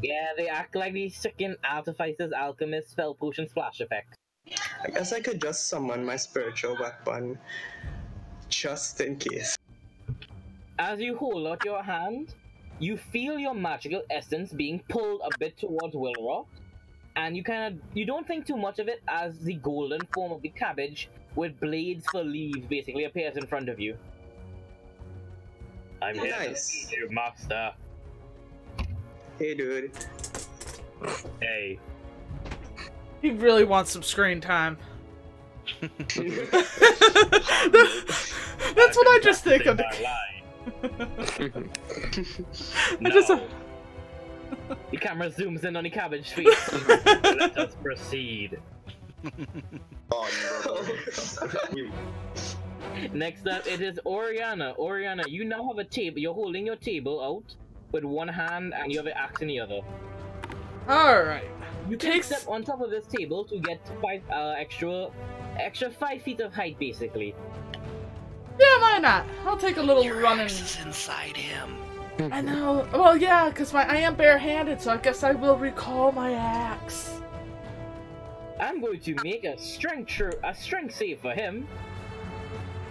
Yeah, they act like these freaking artificers, alchemists, spell potion splash effects. I guess I could just summon my spiritual weapon, just in case. As you hold out your hand, you feel your magical essence being pulled a bit towards Wilrock, and you don't think too much of it as the golden form of the cabbage with blades for leaves basically appears in front of you. I'm here to see you, master. Hey, dude. Hey. He really wants some screen time. That's what I just think of. No. The camera zooms in on the cabbage face. Let us proceed. Next up, it is Oriana. Oriana, you now have a table. You're holding your table out with one hand and you have an axe in the other. Alright. You can step on top of this table to get extra 5 feet of height, basically. Yeah, why not? I'll take a little Your running. axe is inside him. I know. Well, yeah, because I am barehanded, so I guess I will recall my axe. I'm going to make a strength save for him.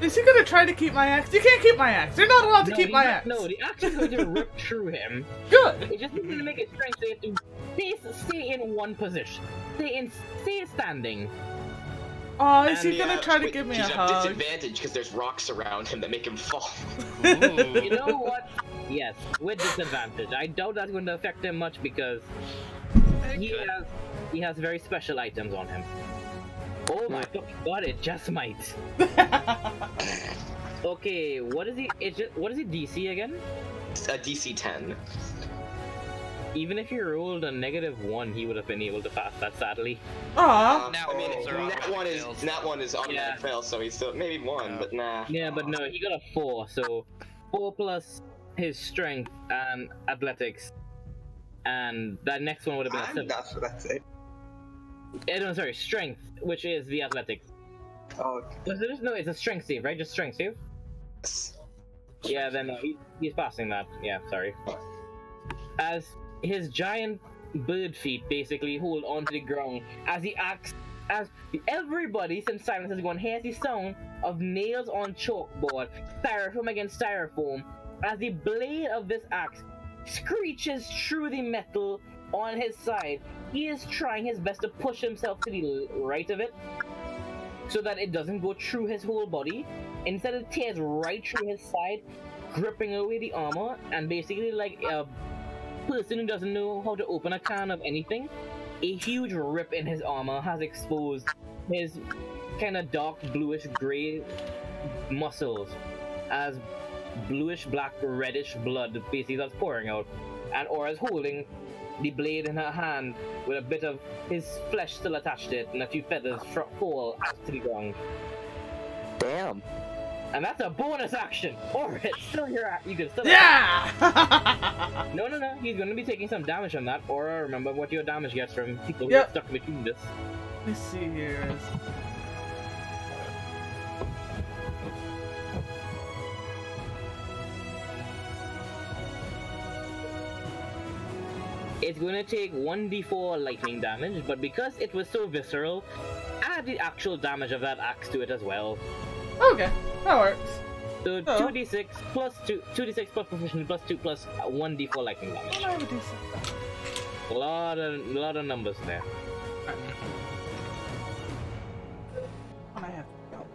Is he gonna try to keep my axe? You can't keep my axe. You're not allowed to keep my axe. No, the axe is going to rip through him. Good. It just needs to make a strength save to stay in one position. Stay standing. Oh, is he gonna try to give me a he's hug? at disadvantage because there's rocks around him that make him fall. You know what? Yes, with disadvantage. I doubt that's going to affect him much because he has very special items on him. Oh my god, it just might. Okay, what is he DC again? A DC 10. Even if he rolled a -1, he would have been able to pass that, sadly. Aw. I mean, that one is automatic fail, so he's still maybe 1, but nah. Yeah, but no, he got a 4, so 4 plus his strength and athletics, and that next one would have been a 7. That's what I say. No, sorry, strength, which is the athletics. Oh. No, it's a strength save, right? Just strength save? Yeah, then no, he's passing that. Yeah, sorry. As his giant bird feet basically hold onto the ground as everybody, since silence has gone, hears the sound of nails on chalkboard, styrofoam against styrofoam, as the blade of this axe screeches through the metal on his side. He is trying his best to push himself to the right of it so that it doesn't go through his whole body. Instead, it tears right through his side, gripping away the armor, and basically like a person who doesn't know how to open a can of anything, a huge rip in his armor has exposed his kind of dark bluish gray muscles as bluish black reddish blood basically that's pouring out, and Aura's holding the blade in her hand with a bit of his flesh still attached to it and a few feathers fall out to the ground. Damn. And that's a bonus action! Or it's still your you can still Yeah! No, he's gonna be taking some damage from that. Or remember what your damage gets from people who Yep. get stuck between this. Let me see here. It's gonna take 1d4 lightning damage, but because it was so visceral, add the actual damage of that axe to it as well. Okay, that works. So 2d6 plus 2d6 plus proficiency plus 2 plus 1d4 lightning damage. I have a decent. A lot of numbers there. I have to go.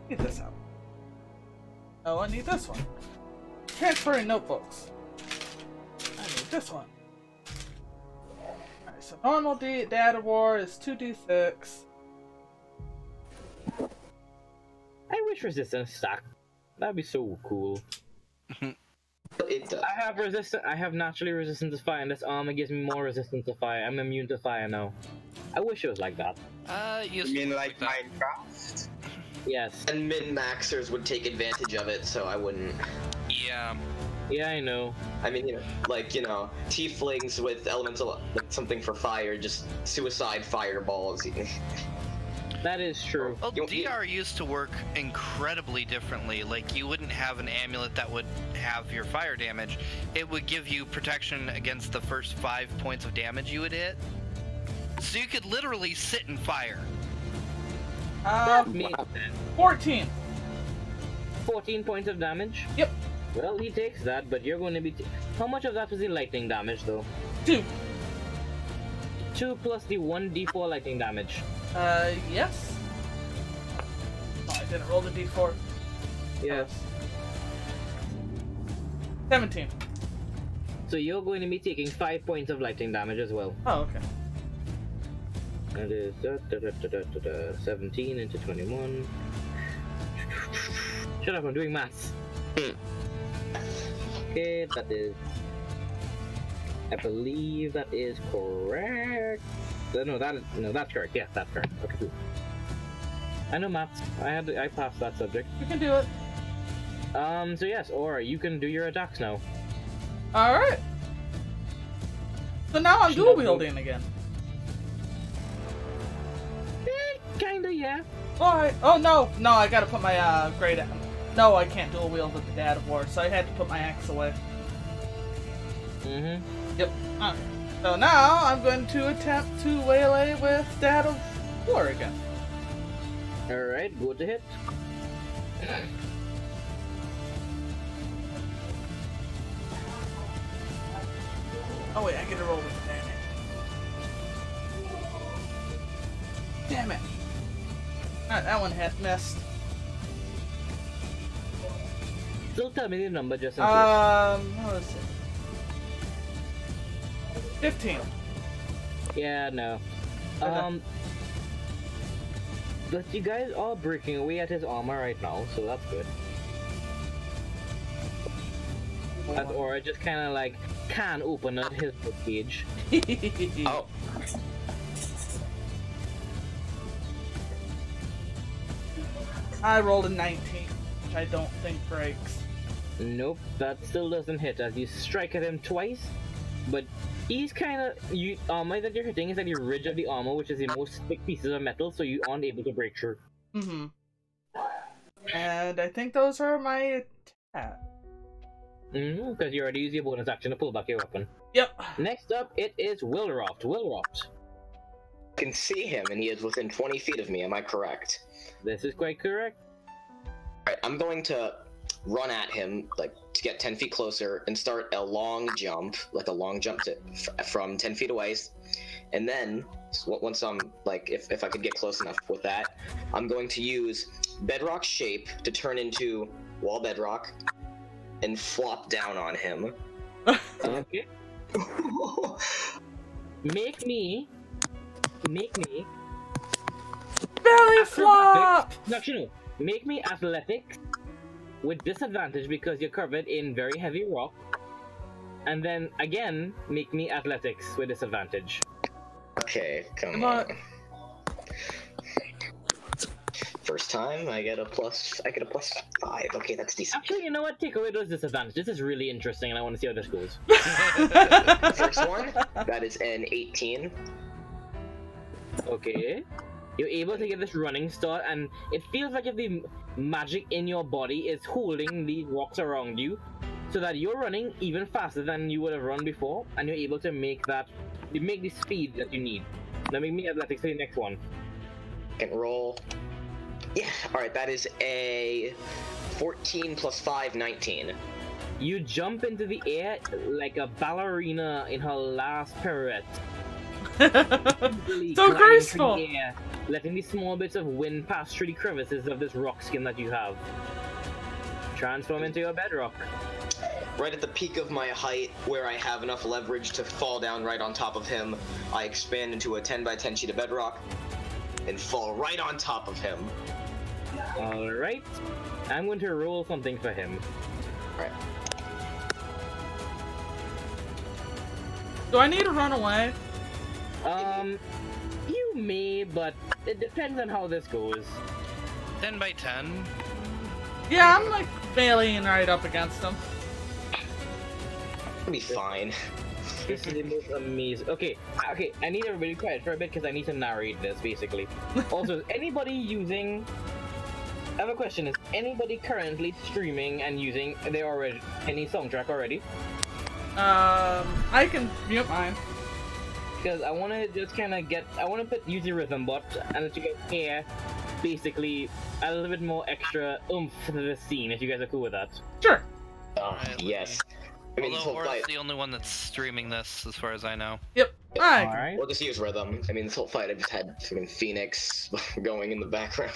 Get this out. Oh, I need this one. Transferring notebooks. I need this one. Alright, so normal data war is 2d6. I wish resistance stacked. That'd be so cool. It does. I have naturally resistance to fire, and this armor gives me more resistance to fire. I'm immune to fire now. I wish it was like that. You mean like Minecraft? Yes. And min-maxers would take advantage of it, so I wouldn't. Yeah. Yeah, I know. I mean, tieflings with elemental, like something for fire, just suicide fireballs. That is true. Well, DR used to work incredibly differently. Like, you wouldn't have an amulet that would have your fire damage. It would give you protection against the first 5 points of damage you would hit. So you could literally sit in fire. 14. 14 points of damage? Yep. Well, he takes that, but you're going to be... How much of that was the lightning damage, though? 2. 2 plus the 1d4 lightning damage. Yes. Oh, I didn't roll the d4. Yes. 17. So you're going to be taking 5 points of lightning damage as well. Oh, okay. That is 17 into 21. Shut up, I'm doing maths. Okay, that is... I believe that is correct. No, that's correct. Yes, that's correct. Okay, cool. I know maths. I passed that subject. You can do it. So yes, Aura, you can do your attacks now. Alright. So now I'm dual wielding again. Kinda, yeah. Alright. Oh no, I gotta put my great. No, I can't dual wield with the Dad of War, so I had to put my axe away. Mm-hmm. Yep. Alright. So now I'm going to attempt to waylay with Dad of War again. Alright, go to hit. Oh wait, I get to roll with advantage. Damn it. Alright, that one missed. Still tell me the number just in case. What was it? 15. Yeah, no. But you guys are breaking away at his armor right now, so that's good. That aura just kind of like can open up his cage. Oh. I rolled a 19, which I don't think breaks. Nope, that still doesn't hit as you strike at him twice. But he's kind of armor that you're hitting is at the ridge of the armor, which is the most thick pieces of metal, so you aren't able to break through. Mm-hmm. And I think those are my attacks. Mm-hmm, because you already used your bonus action to pull back your weapon. Yep. Next up, it is Wilroft. Wilroft. I can see him, and he is within 20 feet of me. Am I correct? This is quite correct. Alright, I'm going to run at him, like, to get 10 feet closer, and start a long jump, from 10 feet away. And then, once I'm, like, if I could get close enough with that, I'm going to use Bedrock Shape to turn into Wall Bedrock, and flop down on him. Okay. Make me Belly flop! No, actually, no. Make me athletics with disadvantage because you're covered in very heavy rock. And then again, make me athletics with disadvantage. Okay, come on. First time, I get a plus 5. Okay, that's decent. Actually, you know what? Take away those disadvantages. This is really interesting, and I want to see how this goes. First one, that is an 18. Okay. You're able to get this running start, and it feels like if the magic in your body is holding these rocks around you, so that you're running even faster than you would have run before, and you're able to make the speed that you need. Now make me athletics for the next one. Second roll. Yeah, alright, that is a 14 plus 5, 19. You jump into the air like a ballerina in her last pirouette. So graceful! The air, letting the small bits of wind pass through the crevices of this rock skin that you have. Transform into your bedrock. Right at the peak of my height, where I have enough leverage to fall down right on top of him, I expand into a 10 by 10 sheet of bedrock and fall right on top of him. Alright. I'm going to roll something for him. Alright. Do I need to run away? You may, but it depends on how this goes. 10 by 10. Yeah, I'm like bailing right up against him. It'll be fine. This is the most amazing. Okay, I need everybody to quiet for a bit because I need to narrate this, basically. Also, is anybody using... I have a question. Is anybody currently streaming and using any soundtrack already? I can mute mine. Because I want to just kind of use the rhythm bot and let you guys hear, basically, a little bit more extra oomph to the scene, if you guys are cool with that. Sure. Alright, Yes. I mean, this Although whole Aura's fight. the only one that's streaming this, as far as I know. Yep. Alright. Alright. We'll just use rhythm. I mean, this whole fight, I just had fucking Phoenix going in the background.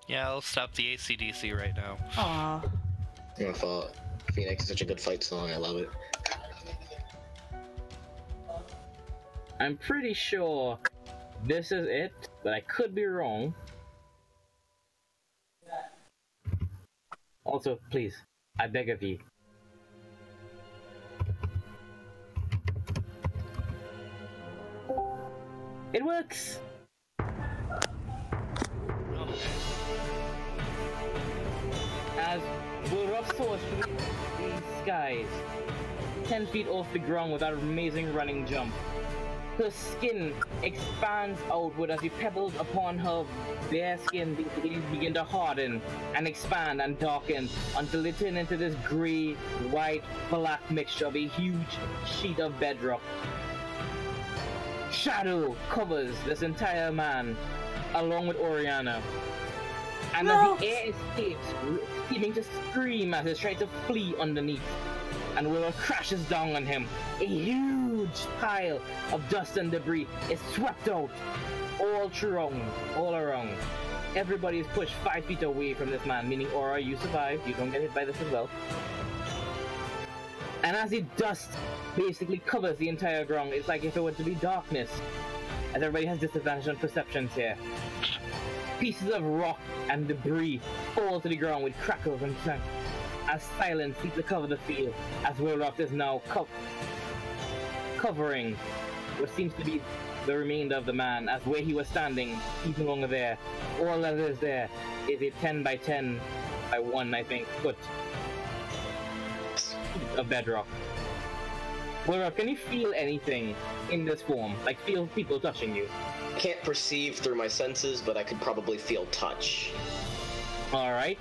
Yeah, I'll stop the AC/DC right now. Aw. I thought Phoenix is such a good fight song. I love it. I'm pretty sure this is it, but I could be wrong. Also, please, I beg of you. It works! As Wilroff soars through the skies, 10 feet off the ground with that amazing running jump. Her skin expands outward as the pebbles upon her bare skin begin to harden and expand and darken until they turn into this grey, white, black mixture of a huge sheet of bedrock. Shadow covers this entire man, along with Oriana. And as the air escapes, seeming to scream as it tries to flee underneath, and Willow crashes down on him. A huge pile of dust and debris is swept out all around. Everybody is pushed 5 feet away from this man, meaning Aura, you survive, you don't get hit by this as well. And as the dust basically covers the entire ground, it's like if it were to be darkness, as everybody has disadvantage on perceptions here. Pieces of rock and debris fall to the ground with crackles and clanks, as silence seems to cover the field, as Wilroth is now covering what seems to be the remainder of the man, as where he was standing, he's no longer there. All that is there is a 10 by 10 by 1, I think, foot of bedrock. Wilroth, can you feel anything in this form? Like, feel people touching you? I can't perceive through my senses, but I could probably feel touch. Alright.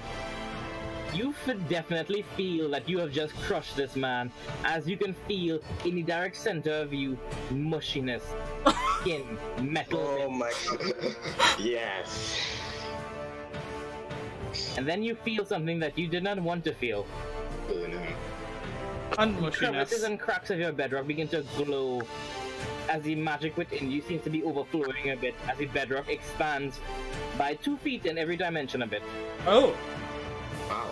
You definitely feel that you have just crushed this man, as you can feel in the direct center of you, mushiness, skin, metal. Oh my god. Yes. And then you feel something that you did not want to feel. Oh no. Crevices and cracks of your bedrock begin to glow as the magic within you seems to be overflowing a bit as the bedrock expands by 2 feet in every dimension a bit. Oh. Wow.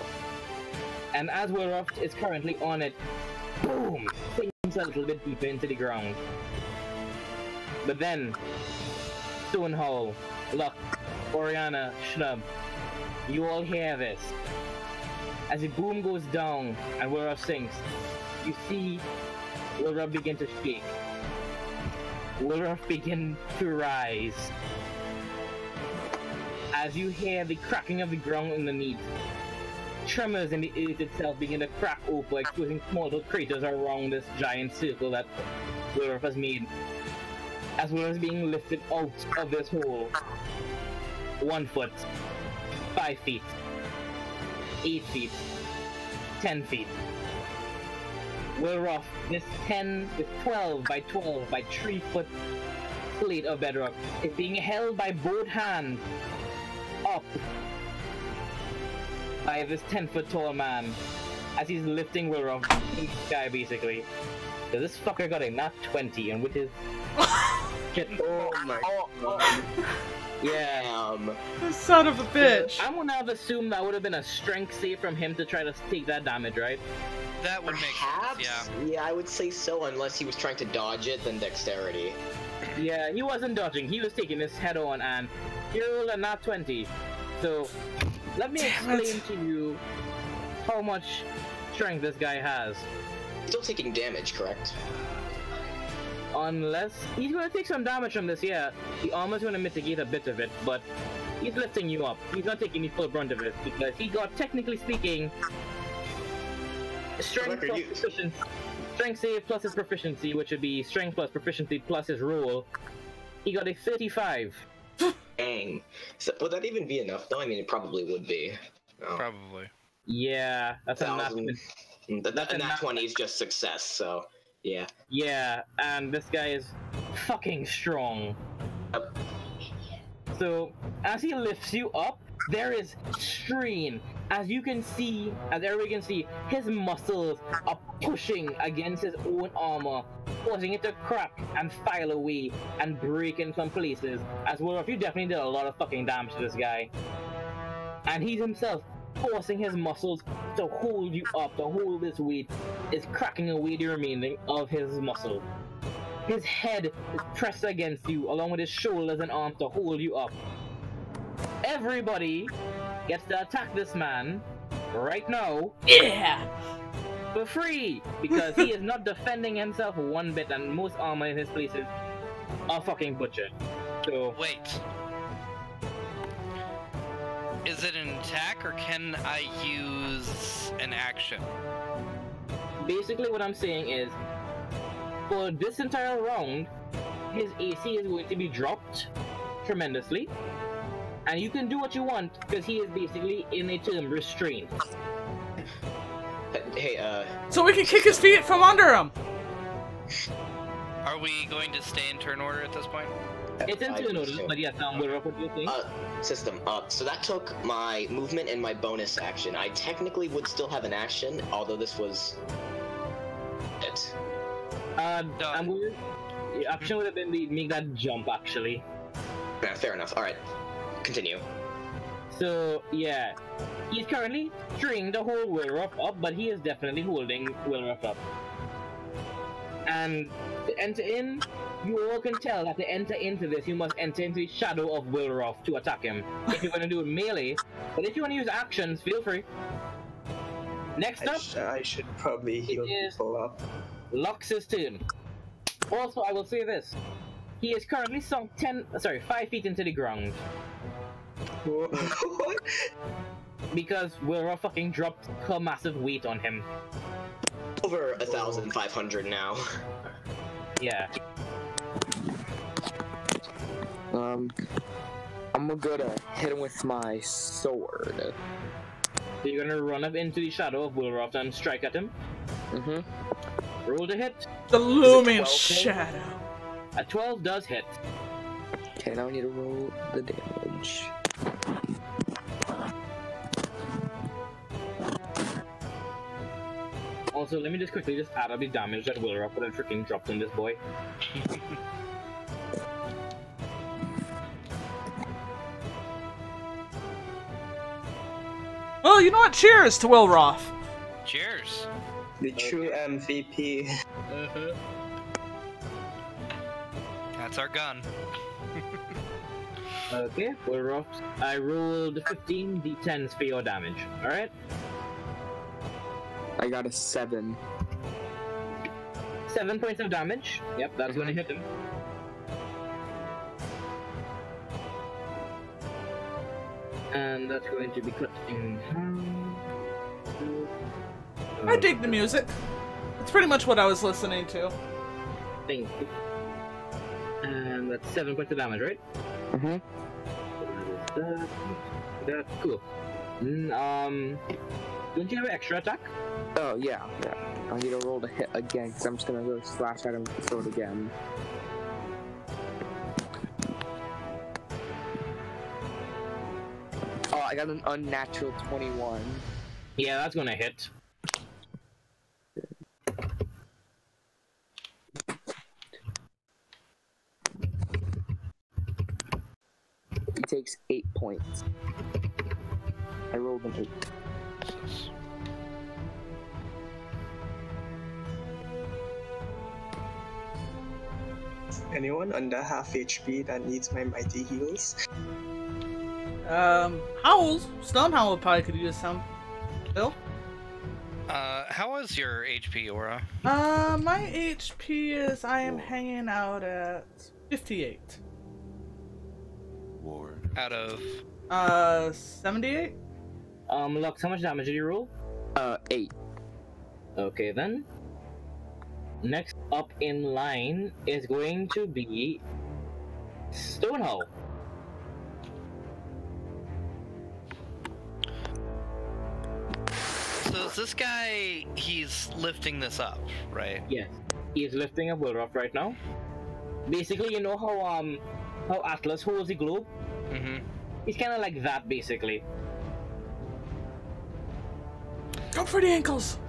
And as Wilroth is currently on it, boom, sinks a little bit deeper into the ground. But then, Stonehowl, Luck, Oriana, Shnub, you all hear this. As the boom goes down and Wilroth sinks, you see Wilroth begin to shake. Wilroth begin to rise. As you hear the cracking of the ground underneath, tremors in the earth itself begin to crack open, exposing small little craters around this giant circle that Wilroth has made. As Wilroth is being lifted out of this hole. 1 foot, 5 feet, 8 feet, 10 feet. Wilroth, this 12 by 12 by 3 foot plate of bedrock is being held by both hands up by this 10-foot tall man as he's lifting Wilroth in the sky, basically. So this fucker got a nat 20, and with his shit. Oh my god. Yeah. Son of a bitch. I'm gonna have assumed that would have been a strength save from him to try to take that damage, right? That would Perhaps? make sense, Yeah, I would say so, unless he was trying to dodge it, then dexterity. Yeah, he wasn't dodging. He was taking this head on, and he rolled a nat 20. So, let me explain to you how much strength this guy has. Still taking damage, correct? Unless he's gonna take some damage from this, yeah. The armor's gonna mitigate a bit of it, but he's lifting you up. He's not taking the full brunt of it because he got, technically speaking, strength plus proficiency. Strength save plus his proficiency, which would be strength plus proficiency plus his roll. He got a 35. Dang. So, would that even be enough, though? I mean, it probably would be. Oh. Probably. Yeah, that's a nat. That nat 20 is just success, so yeah. Yeah, and this guy is fucking strong. So, as he lifts you up, there is strain. As you can see, as everybody can see, his muscles are pushing against his own armor, causing it to crack and file away and break in some places. As well, if you definitely did a lot of fucking damage to this guy. And he's himself forcing his muscles to hold you up, to hold this weight, is cracking away the remaining of his muscle. His head is pressed against you, along with his shoulders and arms to hold you up. Everybody gets to attack this man right now. Yeah! For free! Because he is not defending himself one bit, and most armor in his places are fucking butchered. So Wait. Is it an attack, or can I use an action? basically what I'm saying is, for this entire round, his AC is going to be dropped tremendously. And you can do what you want, because he is basically in a term restraint. Hey, So we can kick his feet from under him! Are we going to stay in turn order at this point? It's in turn order, but yes, Will Ruff, what do you think? System. So that took my movement and my bonus action. I technically would still have an action, although this was it. I'm going. The action would have been the make that jump, actually. Yeah, fair enough. All right, continue. So yeah, he's currently trying to hold Will Ruff up, but he is definitely holding Will Ruff up. And to enter in, you all can tell that to enter into this, you must enter into the shadow of Will Ruff to attack him. If you're going to do it melee, but if you want to use actions, feel free. Next up, I should probably heal people up. Lux's turn. Also, I will say this: he is currently sunk 5 feet into the ground. What? Because Will Ruff fucking dropped her massive weight on him. Over 1,500 now. Yeah. I'm gonna hit him with my sword. So you're gonna run up into the shadow of Will Ruff and strike at him? Mm-hmm. Roll to hit. The looming shadow. A 12 does hit. Okay, now I need to roll the damage. Also, let me just quickly add up the damage that Will Ruff would have freaking dropped on this boy. Well, you know what? Cheers to Will Ruff. Cheers. The true MVP. That's our gun. Okay, Will Ruff. I rolled 15 d10s for your damage. Alright? I got a 7. 7 points of damage. Yep, that's gonna hit him. And that's going to be cut in half. I dig the music. It's pretty much what I was listening to. Thank you. And that's 7 points of damage, right? Mm-hmm. That cool. Don't you have an extra attack? Oh, yeah. I need to roll to hit again, because I'm just gonna go slash at him with the sword again. Oh, I got an unnatural 21. Yeah, that's gonna hit. He takes 8 points. I rolled an 8. Anyone under half HP that needs my mighty heals? Howls. Stone Howl probably could use some. Bill? How is your HP, Aura? My HP is I am hanging out at 58. Out of 78? Lux, how much damage did you roll? 8. Okay then. Next up in line is going to be Stonehowl. So is this guy, he's lifting this up, right? Yes. He is lifting up Will Ruff right now. Basically, you know how Atlas holds the globe? Mm-hmm. He's kinda like that, basically. Go for the ankles!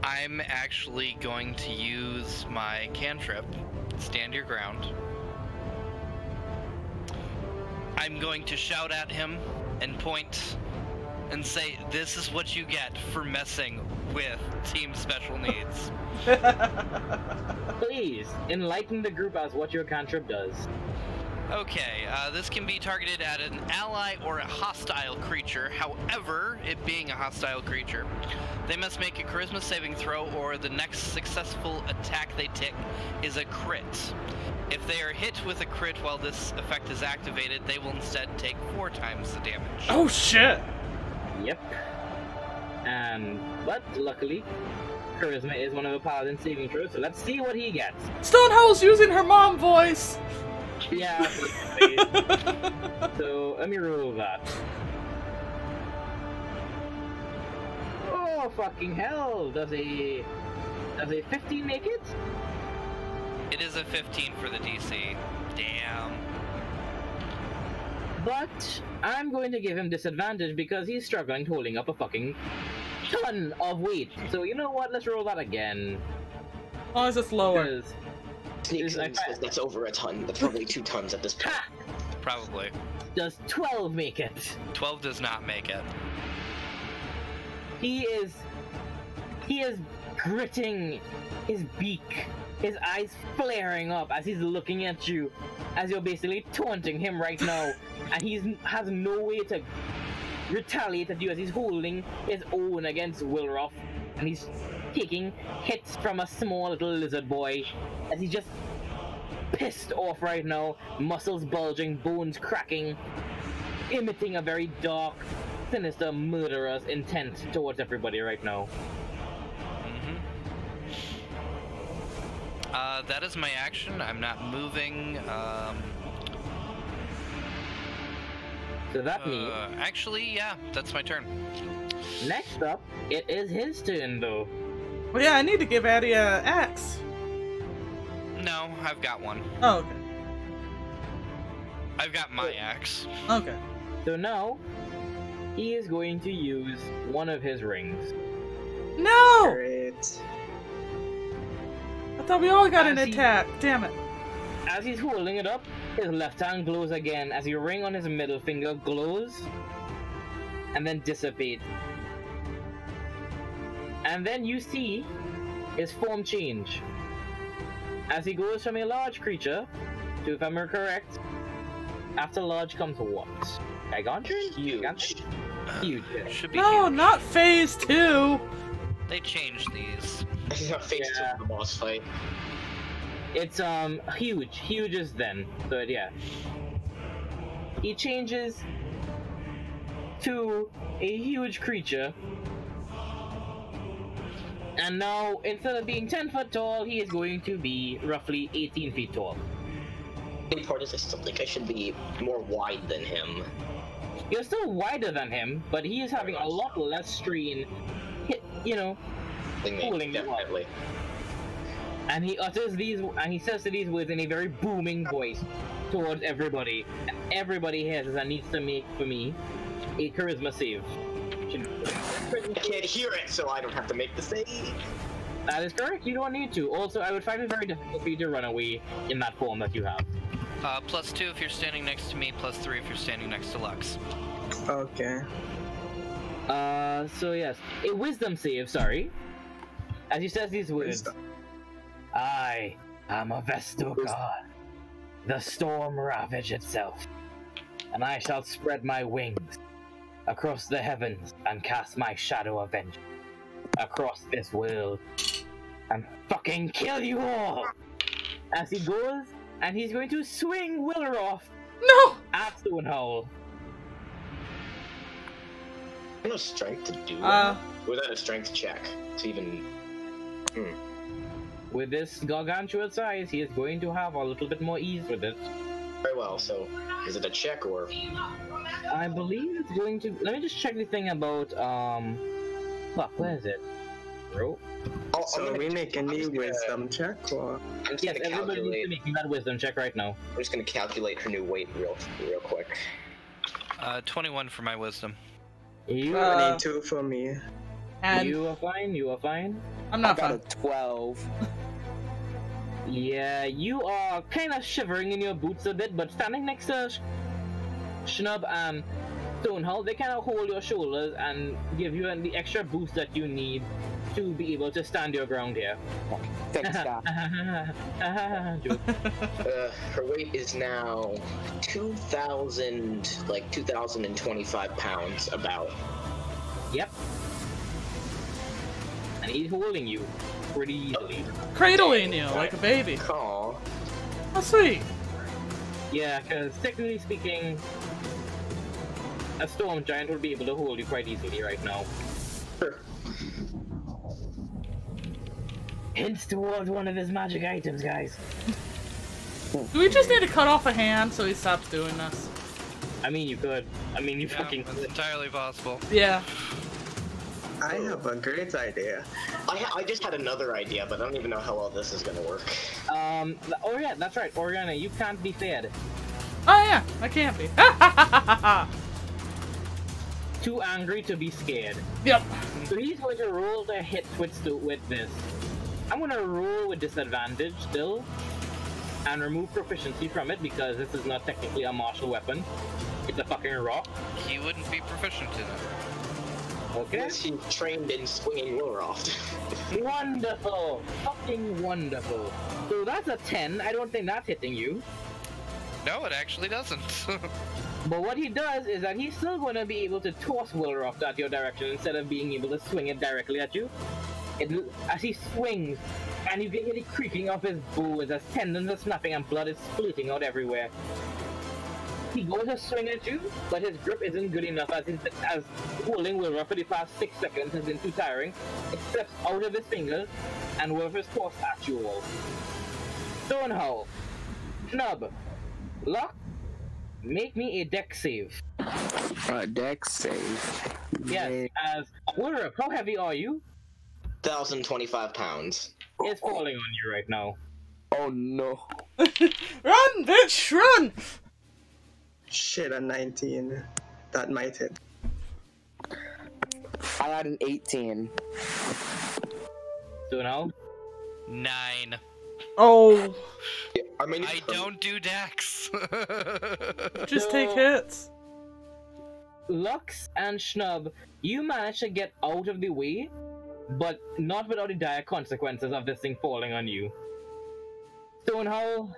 I'm actually going to use my cantrip, Stand Your Ground. I'm going to shout at him and point and say, this is what you get for messing with Team Special Needs. Please, enlighten the group as what your cantrip does. Okay, this can be targeted at an ally or a hostile creature. However, it being a hostile creature, they must make a charisma saving throw or the next successful attack they take is a crit. If they are hit with a crit while this effect is activated, they will instead take 4 times the damage. Oh shit! Yep. But luckily, charisma is one of the paladin's saving throws, so let's see what he gets. Stonehowl's using her mom voice. Yeah, basically. So let me roll that. Oh fucking hell! Does a 15 make it? It is a 15 for the DC. Damn. But I'm going to give him disadvantage because he's struggling holding up a fucking ton of weight. So you know what? Let's roll that again. As long as it's lower. 'Cause- Sneaks Is- says that's over a ton. That's probably 2 tons at this point. Ha! Probably. Does 12 make it? 12 does not make it. He is gritting his beak, his eyes flaring up as he's looking at you, as you're basically taunting him right now, and he has no way to retaliate at you as he's holding his own against Wilroth, and he's taking hits from a small little lizard boy, as he's just pissed off right now, muscles bulging, bones cracking, emitting a very dark, sinister, murderous intent towards everybody right now. That is my action. I'm not moving. So that means, Actually, yeah, that's my turn. next up, it is his turn though. Well, yeah, I need to give Addie a axe. No, I've got one. Oh, okay. I've got my axe. Okay. So now, he is going to use one of his rings. No! Great. I thought we all got an As he- attack. Damn it. As he's holding it up, his left hand glows again as the ring on his middle finger glows and then dissipates. And then you see his form change as he goes from a large creature to, if I'm correct, after large comes what? Gigantic? Huge. Huge. Should be No, huge. not phase 2. They changed these. He's not faced Yeah. the boss fight. It's huge. Huge is then. So yeah. He changes to a huge creature. And now, instead of being 10 foot tall, he is going to be roughly 18 feet tall. The main part is I still think I should be more wide than him. You're still wider than him, but he is having a lot less strain, you know, Pulling you up. Definitely. and he utters these, and he says to these words in a very booming voice towards everybody. And everybody hears as I needs to make, for me, a charisma save. I can't hear it, so I don't have to make the save. That is correct, you don't need to. Also, I would find it very difficult for you to run away in that form that you have. +2 if you're standing next to me, +3 if you're standing next to Lux. Okay. So yes, a wisdom save, sorry. As he says these words, Wisdom. I am a Vestal god, the storm ravage itself, and I shall spread my wings across the heavens and cast my shadow of vengeance across this world and fucking kill you all! As he goes, and he's going to swing Wilroth No! at Stonehowl. I have no strength to do Uh. that. Without a strength check to even. With this gargantuan size, he is going to have a little bit more ease with it. Very well, so is it a check or. I believe it's going to. Let me just check the thing about. Fuck, where is it? Bro. So we make a new wisdom check, or I'm just Yes, gonna everybody needs to calculate. make that wisdom check right now. I'm just gonna calculate her new weight real quick. 21 for my wisdom. You, Uh, 22 for me. And you are fine. You are fine. I'm I not got fine. a 12. Yeah, you are kind of shivering in your boots a bit, but standing next to Schnub and Stonehowl, they kind of hold your shoulders and give you the extra boost that you need to be able to stand your ground here. Thanks, Scott. Joke. Her weight is now 2,025 pounds, about. Yep. And he's holding you pretty easily. Cradling you like a baby. Aw. Oh, sweet. Yeah, because technically speaking, a storm giant would be able to hold you quite easily right now. Hints towards one of his magic items, guys. Do we just need to cut off a hand so he stops doing this? I mean, you could. I mean, you Yeah, fucking that's could. entirely possible. Yeah. I have a great idea. I just had another idea, but I don't even know how well this is gonna work. Oh yeah, that's right, Oriana, you can't be fed. Oh yeah, I can't be. Too angry to be scared. Yep. So he's going to roll the hit with this. I'm gonna roll with disadvantage still, and remove proficiency from it because this is not technically a martial weapon. It's a fucking rock. He wouldn't be proficient in it. Okay. Unless he's trained in swinging Willroft. Wonderful. Fucking wonderful. So that's a 10. I don't think that's hitting you. No, it actually doesn't. But what he does is that he's still going to be able to toss Willroft at your direction instead of being able to swing it directly at you. As he swings, and you can hear the creaking of his bow as his tendons are snapping and blood is splitting out everywhere. He goes to swing at you, but his grip isn't good enough as holding Willroft for the past 6 seconds has been too tiring. It slips out of his fingers, and Willroft is tossed at you all. Stonehowl, Snub, Lock, make me a dex save. Dex save. Yes, as Willroft, how heavy are you? 1,025 pounds. It's falling on you right now. Oh no. Run, bitch, run! Shit, a 19. That might hit. I had an 18. Stonehowl? 9. Oh, Yeah, I mean, I don't do dex. just So- take hits. Lux and Schnub, you manage to get out of the way, but not without the dire consequences of this thing falling on you. Stonehowl,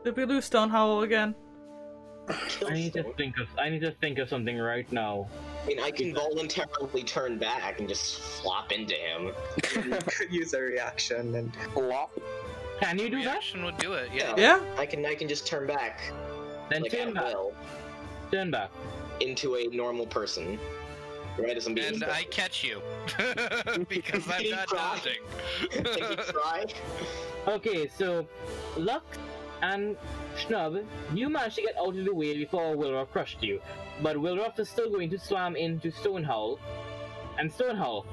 Did we lose Stonehowl again? I need to think of something right now. I mean, I can voluntarily turn back and just flop into him. Could use a reaction and Flop. Can you do that? Reaction would do it, yeah. Yeah? I can just turn back, Then like turn at back. will, Turn back. into a normal person. Right as I'm being And I catch you. Because I'm Did he not try? dodging. Did he try? Okay, so Lux and Schnub, you managed to get out of the way before Willroft crushed you, but Willroft is still going to slam into Stonehowl. And Stonehowl,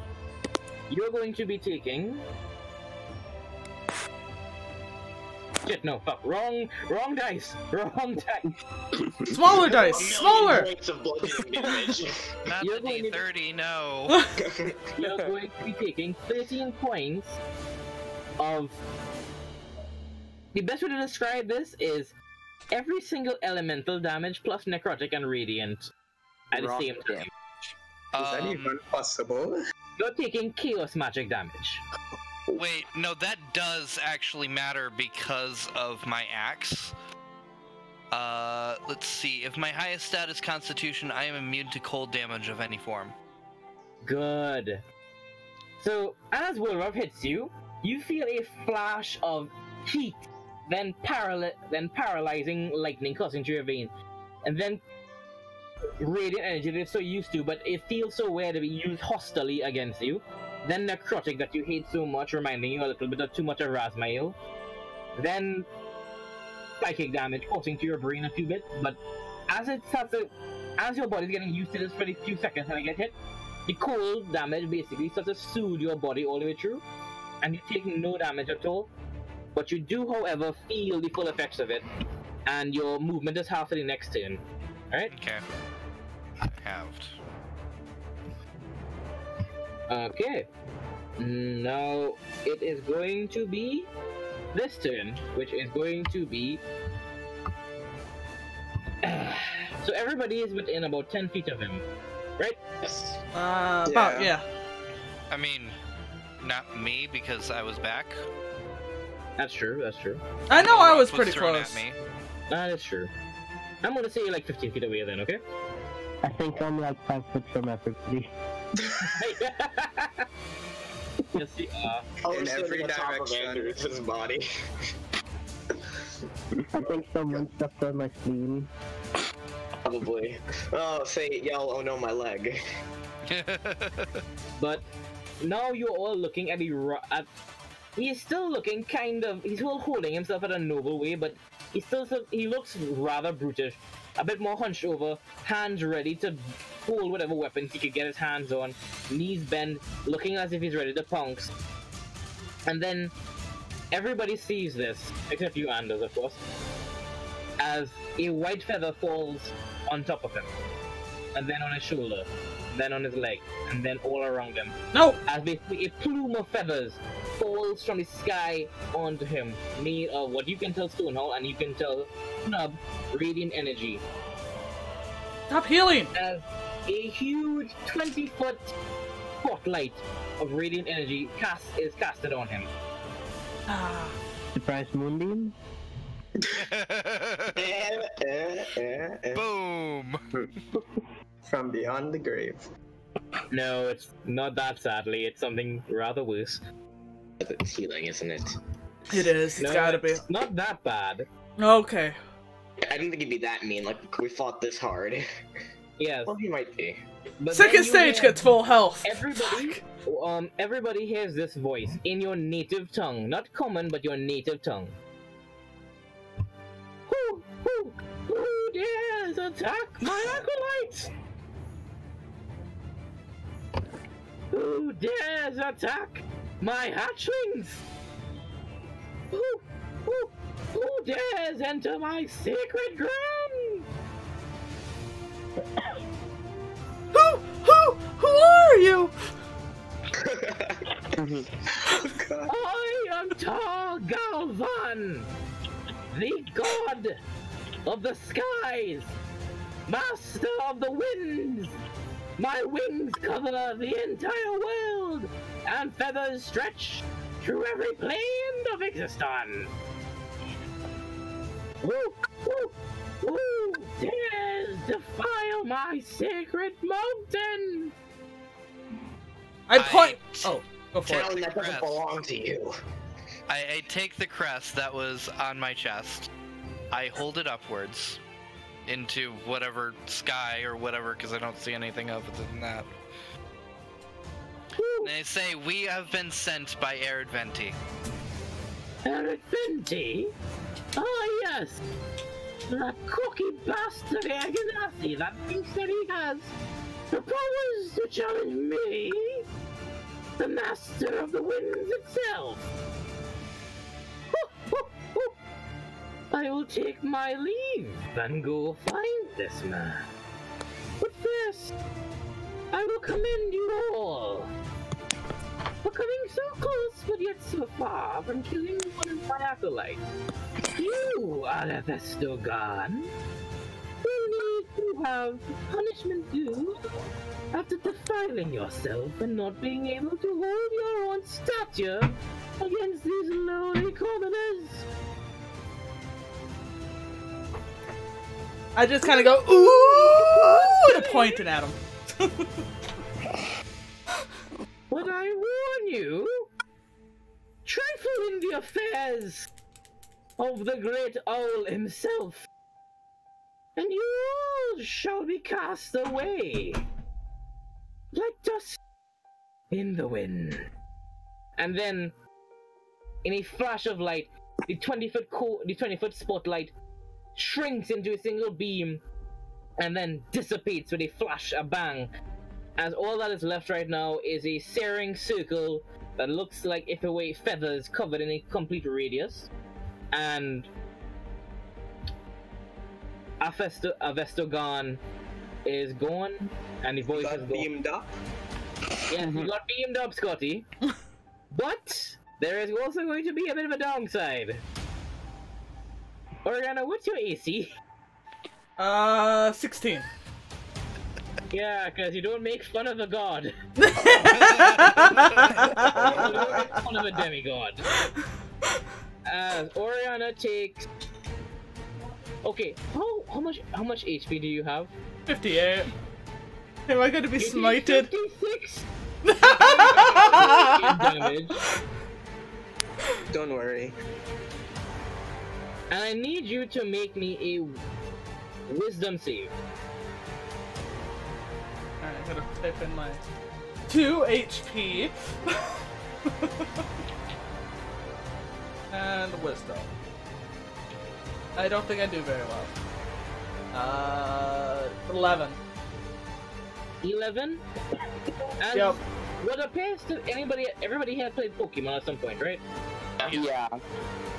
you're going to be taking... Shit, no, fuck, wrong dice, wrong dice. Smaller dice, smaller! Points of bludgeoning damage. Not You're the going to- D30, no. You're going to be taking 13 points of... The best way to describe this is every single elemental damage plus necrotic and radiant at the Rock same time. damage. is that even possible? You're taking chaos magic damage. Wait, no, that does actually matter because of my axe. Let's see. If my highest stat is Constitution, I am immune to cold damage of any form. Good. So, as Willroft hits you, you feel a flash of heat, then paralyzing lightning coursing through your veins, and then radiant energy that you're so used to, but it feels so weird to be used hostilely against you. Then necrotic that you hate so much, reminding you a little bit of too much of Razmael. Then psychic damage coursing to your brain a few bits, but as your body's getting used to this for a few seconds and I get hit, the cold damage basically starts to soothe your body all the way through, and you take no damage at all. But you do, however, feel the full effects of it, and your movement is half for the next turn. Alright? Okay. Halved. Okay. Now, it is going to be this turn, which is going to be... So everybody is within about 10 feet of him, right? Yes. About, yeah. I mean, not me because I was back. That's true, that's true. I know I Rock was pretty thrown close. At me. That is true. I'm gonna say you're like 15 feet away then, okay? I think I'm like 5 foot from everybody. Yes, you are. I was In sitting every on top of direction. Andrew's body. I think someone stepped on my spleen. Probably. Oh, yell, oh no, my leg. But now you're all looking at he's still looking he's still holding himself at a noble way, but he looks rather brutish, a bit more hunched over, hands ready to hold whatever weapons he could get his hands on, knees bent, looking as if he's ready to pounce. And then everybody sees this, except you, Anders, of course, as a white feather falls on top of him, and then on his shoulder, then on his leg, and then all around him. No! As basically a plume of feathers falls from the sky onto him, made of what you can tell Stonehold and you can tell Snub radiant energy. Stop healing! As a huge 20-foot spotlight of radiant energy is casted on him. Surprise moonbeam? Boom! From beyond the grave. No, it's not that, sadly. It's something rather worse. It's healing, isn't it? It is. It's gotta be. It's not that bad. Okay. I didn't think he'd be that mean, like, we fought this hard. Yes. Well, he might be. But Second stage gets full health. Everybody hears this voice in your native tongue. Not common, but your native tongue. Who dares attack my acolytes? Who dares attack my hatchlings? Who dares enter my sacred ground? Who are you? God. I am Tar Galvan, the god of the skies, master of the winds. My wings cover the entire world, and feathers stretch through every plane of existence. Who dares defile my sacred mountain? I point. Oh, go for Tell it. him that doesn't Crest. belong to you. I take the crest that was on my chest. I hold it upwards into whatever sky or whatever, because I don't see anything other than that. And I say, we have been sent by Arid Venti. Arid Venti? Oh yes! That cocky bastard Agenasi that thinks that he has proposed to challenge me, the master of the winds itself. I will take my leave and go find this man. But first, I will commend you all for coming so close but yet so far from killing one of my acolytes. You, Alavestogan, will need to have punishment due after defiling yourself and not being able to hold your own stature against these lowly commoners. I just kind of go, ooh, and pointing at him. But I warn you, trifle in the affairs of the great owl himself, and you all shall be cast away like dust in the wind. And then, in a flash of light, the 20-foot spotlight shrinks into a single beam and then dissipates with a flash, a bang, as all that is left right now is a searing circle that looks like if it were feathers covered in a complete radius, and Avestogan is gone, and the voice is gone. Beamed up. Yes, you got beamed up, Scotty. But there is also going to be a bit of a downside. Oriana, what's your AC? 16. Yeah, because you don't make fun of a god. You don't make fun of a demigod. As Oriana takes... Okay, how much HP do you have? 58. Am I going to be You smited? take 56 damage. Don't worry. And I need you to make me a Wisdom save. Alright, I'm gonna type in my 2 HP. And wisdom. I don't think I do very well. 11. 11? And Yep. what appears to everybody here played Pokemon at some point, right? Yeah.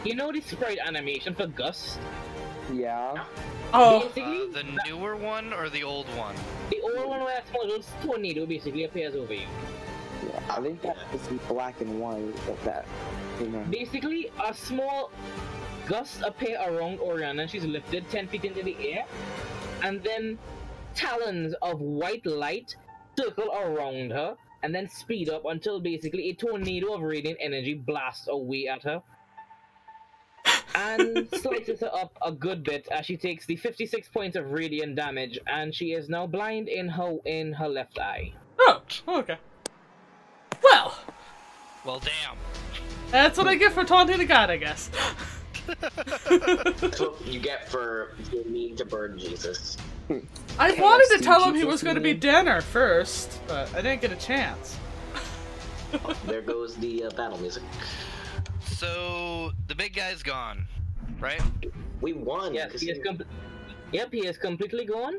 You know the sprite animation for Gust? Yeah. Oh, Basically, The newer one or the old one? the old one where a small little tornado basically appears over you. Yeah. I think that is black and white. That. You know. Basically, a small gust appear around Oriana and she's lifted 10 feet into the air, and then talons of white light circle around her and then speed up until basically a tornado of radiant energy blasts away at her and slices her up a good bit as she takes the 56 points of radiant damage, and she is now blind in her left eye. oh, okay. Well, Well, damn. that's what I get for taunting a god, I guess. That's what you get for being mean to Bird Jesus. I wanted to tell him he was going to be dinner first, but I didn't get a chance. There goes the battle music. So the big guy's gone, right? We won. Yes, 'cause he is he is completely gone.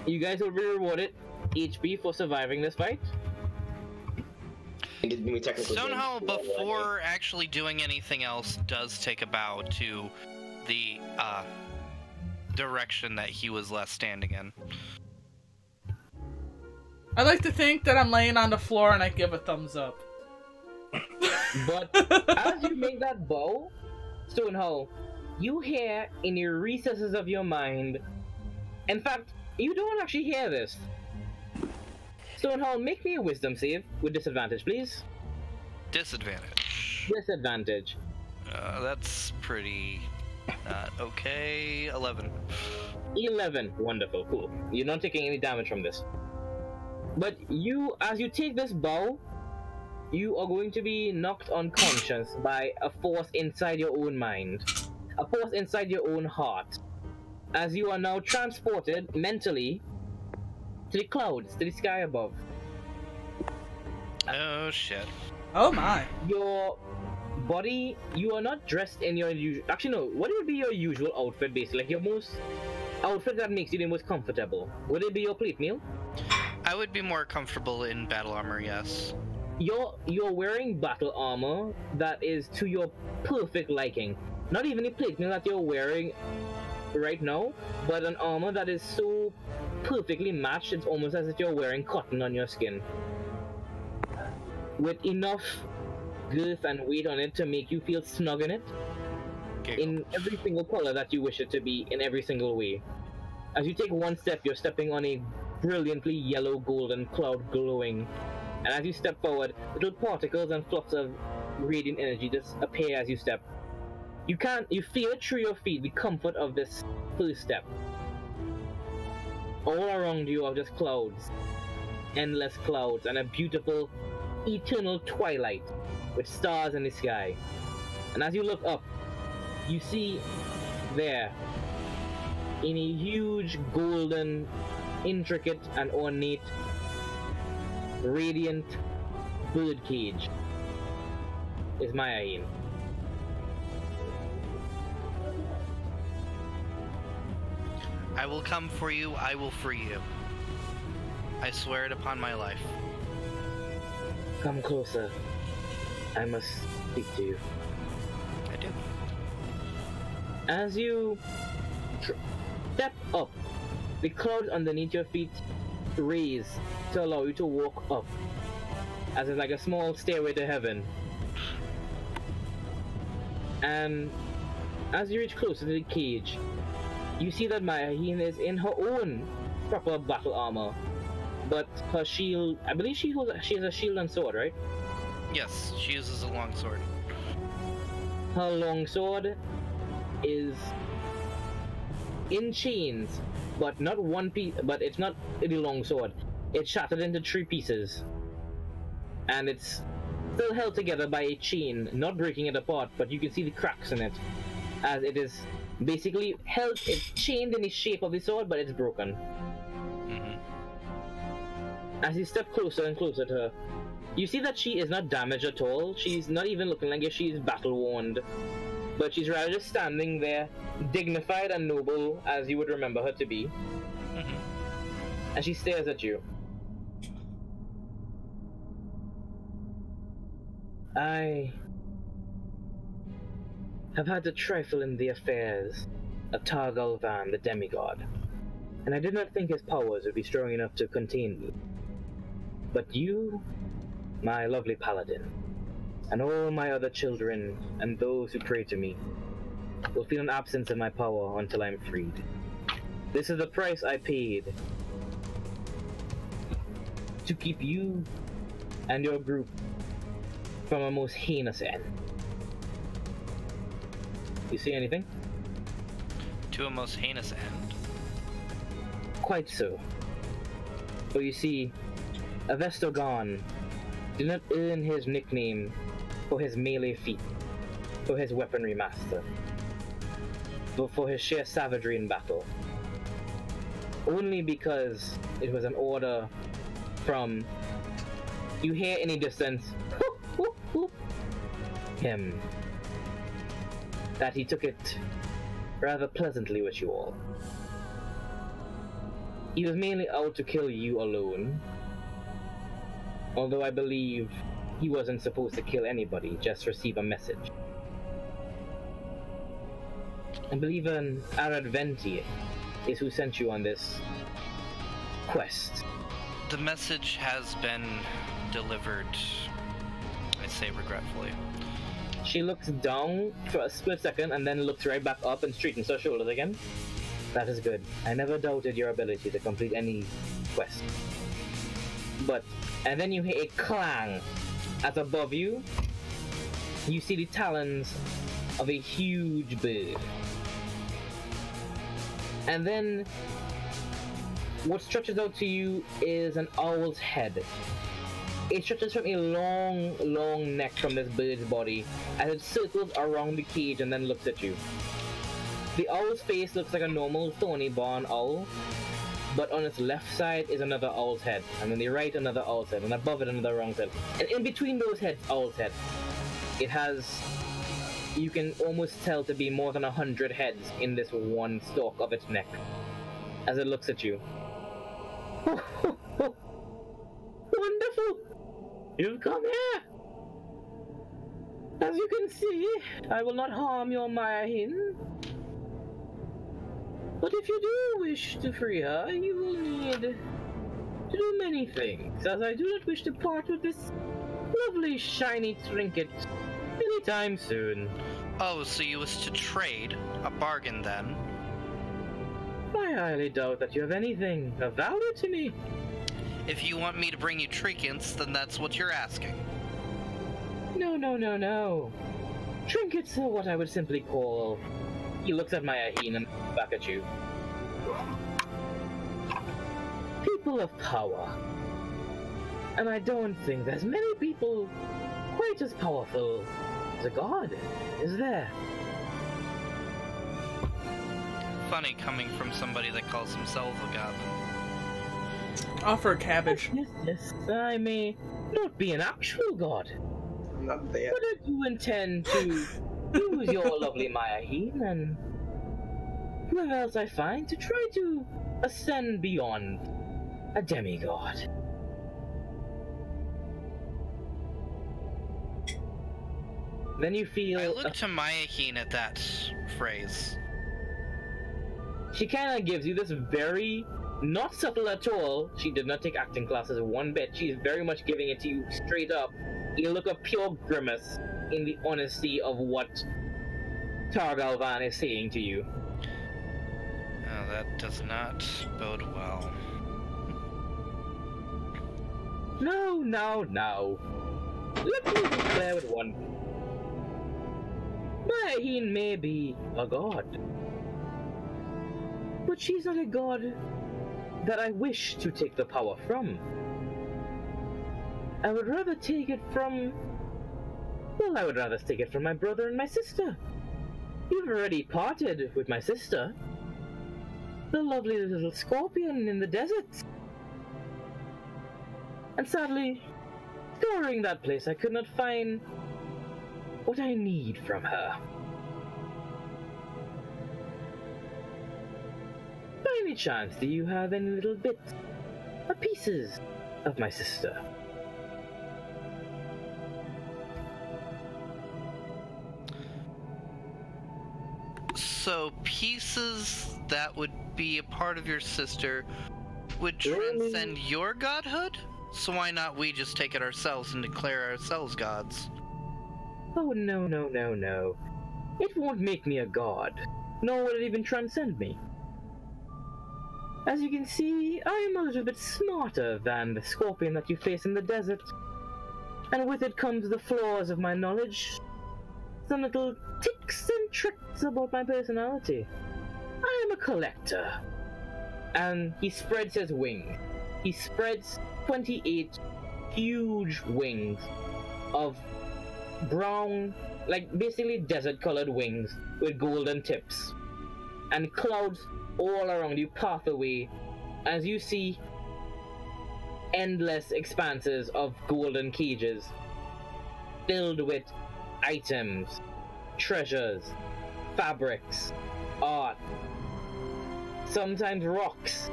You guys will be rewarded HP for surviving this fight. we technically win. Stonehowl, before actually doing anything else, does take a bow to the direction that he was left standing in. I like to think that I'm laying on the floor and I give a thumbs up. But as you make that bow, Stonehowl, you hear in the recesses of your mind. In fact, you don't actually hear this. Stonehowl, make me a wisdom save with disadvantage, please. Disadvantage. Disadvantage. That's pretty okay. 11. 11. Wonderful. Cool. You're not taking any damage from this. But as you take this bow, you are going to be knocked unconscious by a force inside your own mind. A force inside your own heart. As you are now transported mentally to the clouds, to the sky above. Oh shit. Oh my. Your body, you are not dressed in your usual... Actually, no. What would be your usual outfit, basically? Like your most... outfit that makes you the most comfortable? Would it be your plate meal? I would be more comfortable in battle armor, yes. You're wearing battle armor that is to your perfect liking. Not even a plate meal that you're wearing right now, but an armor that is so perfectly matched, it's almost as if you're wearing cotton on your skin. With enough girth and weight on it to make you feel snug in it. Giggle. In every single color that you wish it to be, in every single way. As you take one step, you're stepping on a brilliantly yellow golden cloud glowing. And as you step forward, little particles and fluffs of radiant energy just appear as you step. You feel it through your feet, the comfort of this first step. All around you are just clouds. Endless clouds and a beautiful, eternal twilight with stars in the sky. And as you look up, you see there, in a huge, golden, intricate and ornate, radiant birdcage, is Maya. I will come for you, I will free you. I swear it upon my life. Come closer. I must speak to you. I do. As you step up, the clouds underneath your feet raise to allow you to walk up, as it's like a small stairway to heaven. And as you reach closer to the cage, you see that Mayaheen is in her own proper battle armor, but her shield, I believe she has a shield and sword, right? Yes, she uses a long sword. Her long sword is in chains, but not one piece. But it's not a long sword. It's shattered into 3 pieces, and it's still held together by a chain, not breaking it apart. But you can see the cracks in it, as it is basically held, it's chained in the shape of the sword, but it's broken. As you step closer and closer to her, you see that she is not damaged at all. She's not even looking like if she's battle-worn. But she's rather just standing there, dignified and noble as you would remember her to be. And she stares at you. I have had to trifle in the affairs of Tar Galvan, the demigod, and I did not think his powers would be strong enough to contain me. But you, my lovely paladin, and all my other children and those who pray to me, will feel an absence of my power until I am freed. This is the price I paid to keep you and your group from a most heinous end. You see anything? To a most heinous end? Quite so. For you see, Avestogon did not earn his nickname for his melee feat, for his weaponry master, but for his sheer savagery in battle. Only because it was an order from, you hear in the distance, whoop, whoop, whoop, him, that he took it rather pleasantly with you all. He was mainly out to kill you alone, although I believe he wasn't supposed to kill anybody, just receive a message. I believe an Aradventi is who sent you on this quest. The message has been delivered, I say regretfully. She looks down for a split second and then looks right back up and straightens her shoulders again. That is good. I never doubted your ability to complete any quest. But, and then you hear a clang as above you, you see the talons of a huge bird. And then, what stretches out to you is an owl's head. It stretches from a long, long neck from this bird's body as it circles around the cage and then looks at you. The owl's face looks like a normal thorny barn owl, but on its left side is another owl's head, and on the right another owl's head, and above it another owl's head. And in between those heads, owl's head, it has, you can almost tell to be more than 100 heads in this one stalk of its neck, as it looks at you. Wonderful! You've come here! As you can see, I will not harm your Mayahin. But if you do wish to free her, you will need to do many things, as I do not wish to part with this lovely shiny trinket anytime soon. Oh, so you was to trade? A bargain then? I highly doubt that you have anything of value to me. If you want me to bring you trinkets, then that's what you're asking. No, no, no, no. Trinkets are what I would simply call... He looks at Mayahin and back at you. People of power. And I don't think there's many people quite as powerful as a god, is there? Funny coming from somebody that calls himself a god. Offer cabbage. Yes, yes, I may not be an actual god. I'm not there. But I do intend to use your lovely Mayahin and whoever else I find to try to ascend beyond a demigod. Then you feel... I look to Mayahin at that phrase. She kind of gives you this very... not subtle at all. She did not take acting classes one bit. She's very much giving it to you straight up. You look of pure grimace in the honesty of what Tar Galvan is saying to you. Oh, that does not bode well. No, no, no. Let me be clear with one. Mayahin may be a god, but she's not a god that I wish to take the power from. I would rather take it from... well, I would rather take it from my brother and my sister. You've already parted with my sister, the lovely little scorpion in the desert. And sadly, scouring that place, I could not find what I need from her. By any chance, do you have any little bits or pieces of my sister? So pieces that would be a part of your sister would transcend your godhood? So why not we just take it ourselves and declare ourselves gods? Oh, no, no, no, no. It won't make me a god, nor will it even transcend me. As you can see, I am a little bit smarter than the scorpion that you face in the desert. And with it comes the flaws of my knowledge, some little tics and tricks about my personality. I am a collector. And he spreads his wings. He spreads 28 huge wings of brown, like basically desert-colored wings with golden tips. And clouds all around you path away as you see endless expanses of golden cages filled with items, treasures, fabrics, art, sometimes rocks,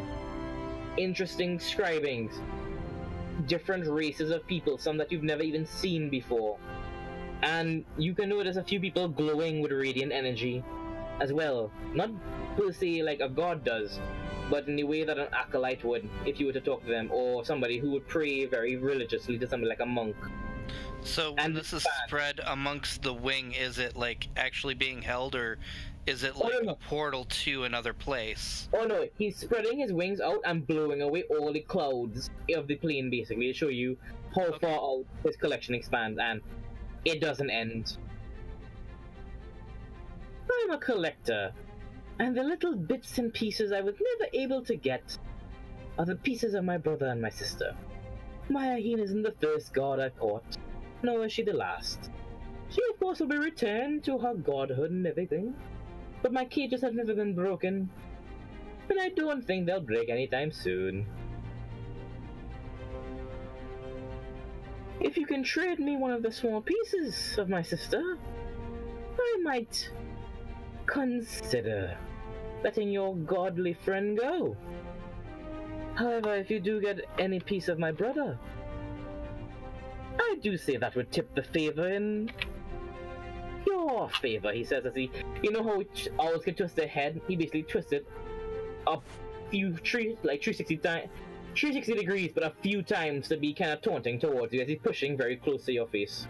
interesting scribings, different races of people, some that you've never even seen before. And you can notice a few people glowing with radiant energy as well. Not per se like a god does, but in the way that an acolyte would if you were to talk to them, or somebody who would pray very religiously to somebody like a monk. So when this is spread amongst the wing, is it like actually being held, or is it like a portal to another place? Oh no, he's spreading his wings out and blowing away all the clouds of the plane basically to show you how far out his collection expands, and it doesn't end. I'm a collector, and the little bits and pieces I was never able to get are the pieces of my brother and my sister. Mayaheen isn't the first god I caught, nor is she the last. She of course will be returned to her godhood and everything, but my cages have never been broken, and I don't think they'll break anytime soon. If you can trade me one of the small pieces of my sister, I might consider letting your godly friend go. However, if you do get any piece of my brother, I do say that would tip the favor in your favor, he says as he, you know how owls can twist their head? He basically twisted a few 360 degrees, but a few times to be kind of taunting towards you as he's pushing very close to your face.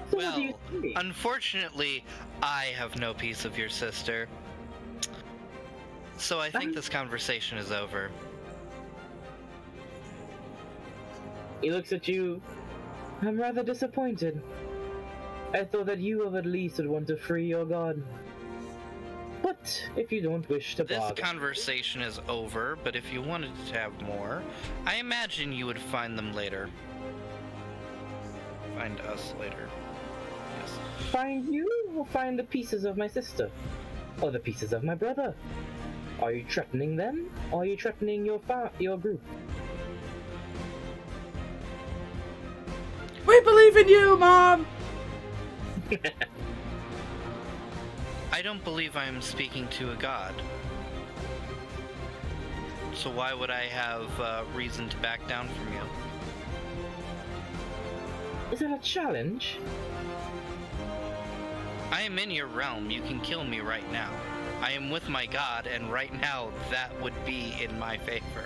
So well, unfortunately, I have no piece of your sister. So I think this conversation is over. He looks at you. I'm rather disappointed. I thought that you at least would want to free your god. But if you don't wish to bother... This conversation is over, but if you wanted to have more, I imagine you would find them later. Find us later. Yes. Find you, or find the pieces of my sister? Or the pieces of my brother? Are you threatening them, or are you threatening your group? We believe in you, Mom! I don't believe I am speaking to a god. So why would I have reason to back down from you? Is that a challenge? I am in your realm. You can kill me right now. I am with my god, and right now that would be in my favor.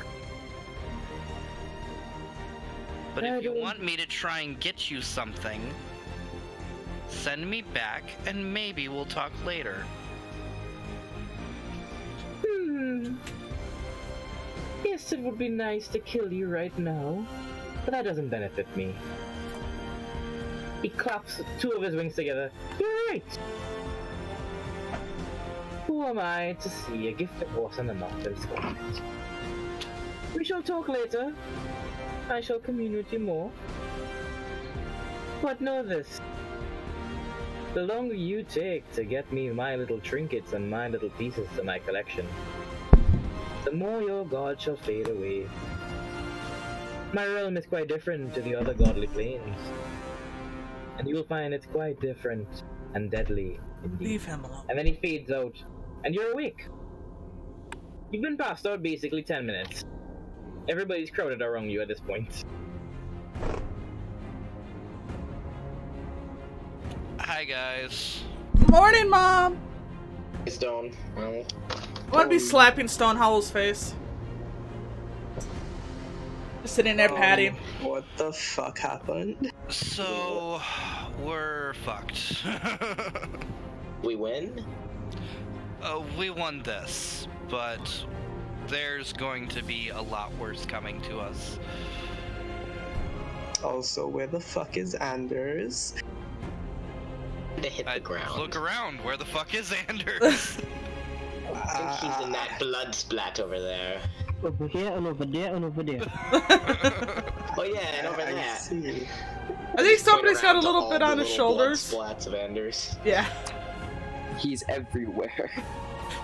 But if you want me to try and get you something, send me back, and maybe we'll talk later. Yes, it would be nice to kill you right now, but that doesn't benefit me. He claps two of his wings together. You're right! Who am I to see a gifted horse on the mountain scorpion? We shall talk later. I shall commune with you more. But know this. the longer you take to get me my little trinkets and my little pieces to my collection, the more your god shall fade away. My realm is quite different to the other godly planes, and you will find it's quite different and deadly indeed. Leave him alone. And then he fades out, and you're awake. You've been passed out basically 10 minutes. Everybody's crowded around you at this point. Hi guys. Morning, Mom! Stone. Well, I want to be slapping Stonehowl's face. Just sitting there patting. What the fuck happened? So, we're fucked. we win? We won this, but there's going to be a lot worse coming to us. Also, where the fuck is Anders? They hit the ground. Look around. Where the fuck is Anders? I think he's in that blood splat over there. Over here and over there and over there. Oh yeah, and over I there. see. I think somebody's Point got a around to little all bit the on his little blood shoulders. splats of Anders. Yeah. He's everywhere.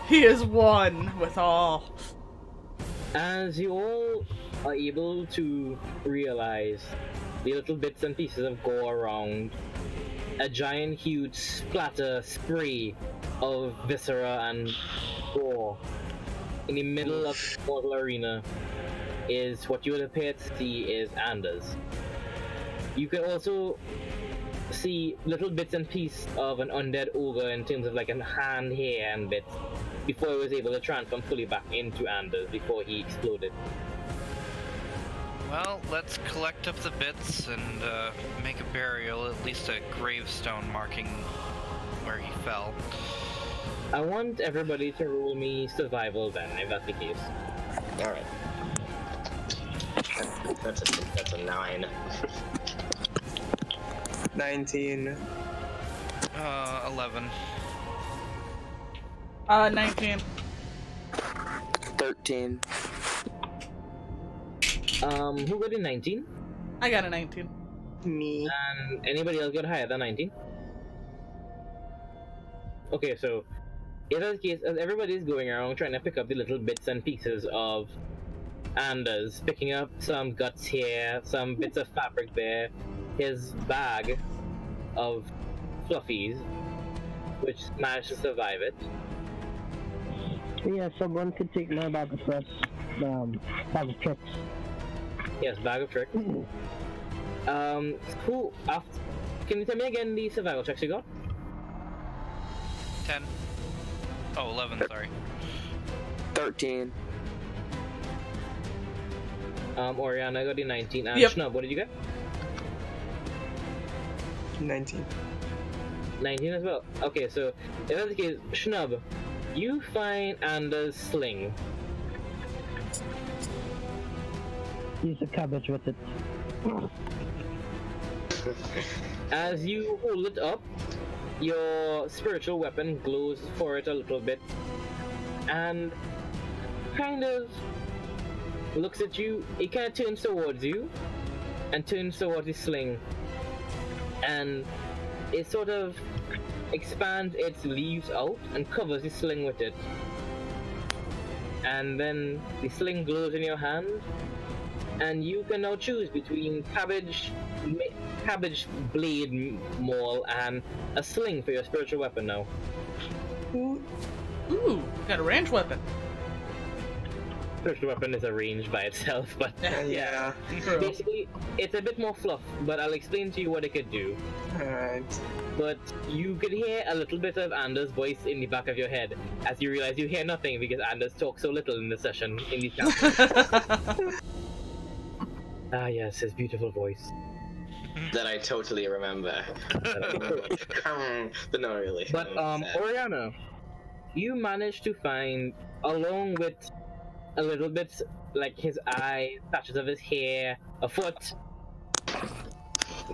He is one with all. As you all are able to realize the little bits and pieces of gore around, a giant huge splatter spray of viscera and gore in the middle of the mortal arena is what you would appear to see is Anders. You can also see little bits and pieces of an undead ogre in terms of like a hand, hair, and bits before he was able to transform fully back into Anders before he exploded. Well, let's collect up the bits and make a burial, at least a gravestone marking where he fell. I want everybody to roll me survival then, if that's the case. Alright. That's a 9. 19. 11. 19. 13. Who got a 19? I got a 19. Me. And anybody else got higher than 19? Okay, so in that case, as everybody's going around trying to pick up the little bits and pieces of Anders, picking up some guts here, some bits of fabric there, his bag of fluffies, which managed to survive it. Yeah, someone could take my bag of tricks. Bag of tricks. Yes, bag of tricks. Who after? Can you tell me again the survival checks you got? 10. Oh, 11, sorry. 13. Oriana got the 19, and Yep. Schnub, what did you get? 19. 19 as well. Okay, so if that's the case, Schnub, you find Anders' sling. Use a cabbage with it. As you hold it up, your spiritual weapon glows for it a little bit, and kind of looks at you. It kind of turns towards you, and turns towards the sling, and it sort of expands its leaves out and covers the sling with it. And then the sling glows in your hand, and you can now choose between cabbage blade maul and a sling for your spiritual weapon now. Ooh, got a ranged weapon. Spiritual weapon is a range by itself, but Yeah. basically it's a bit more fluff, but I'll explain to you what it could do. Alright. But you could hear a little bit of Anders' voice in the back of your head as you realize you hear nothing because Anders talks so little in the session, in the chapter. Ah yes, his beautiful voice. That I totally remember. But not really. But Oriana, you managed to find, along with a little bit like his eyes, patches of his hair, a foot,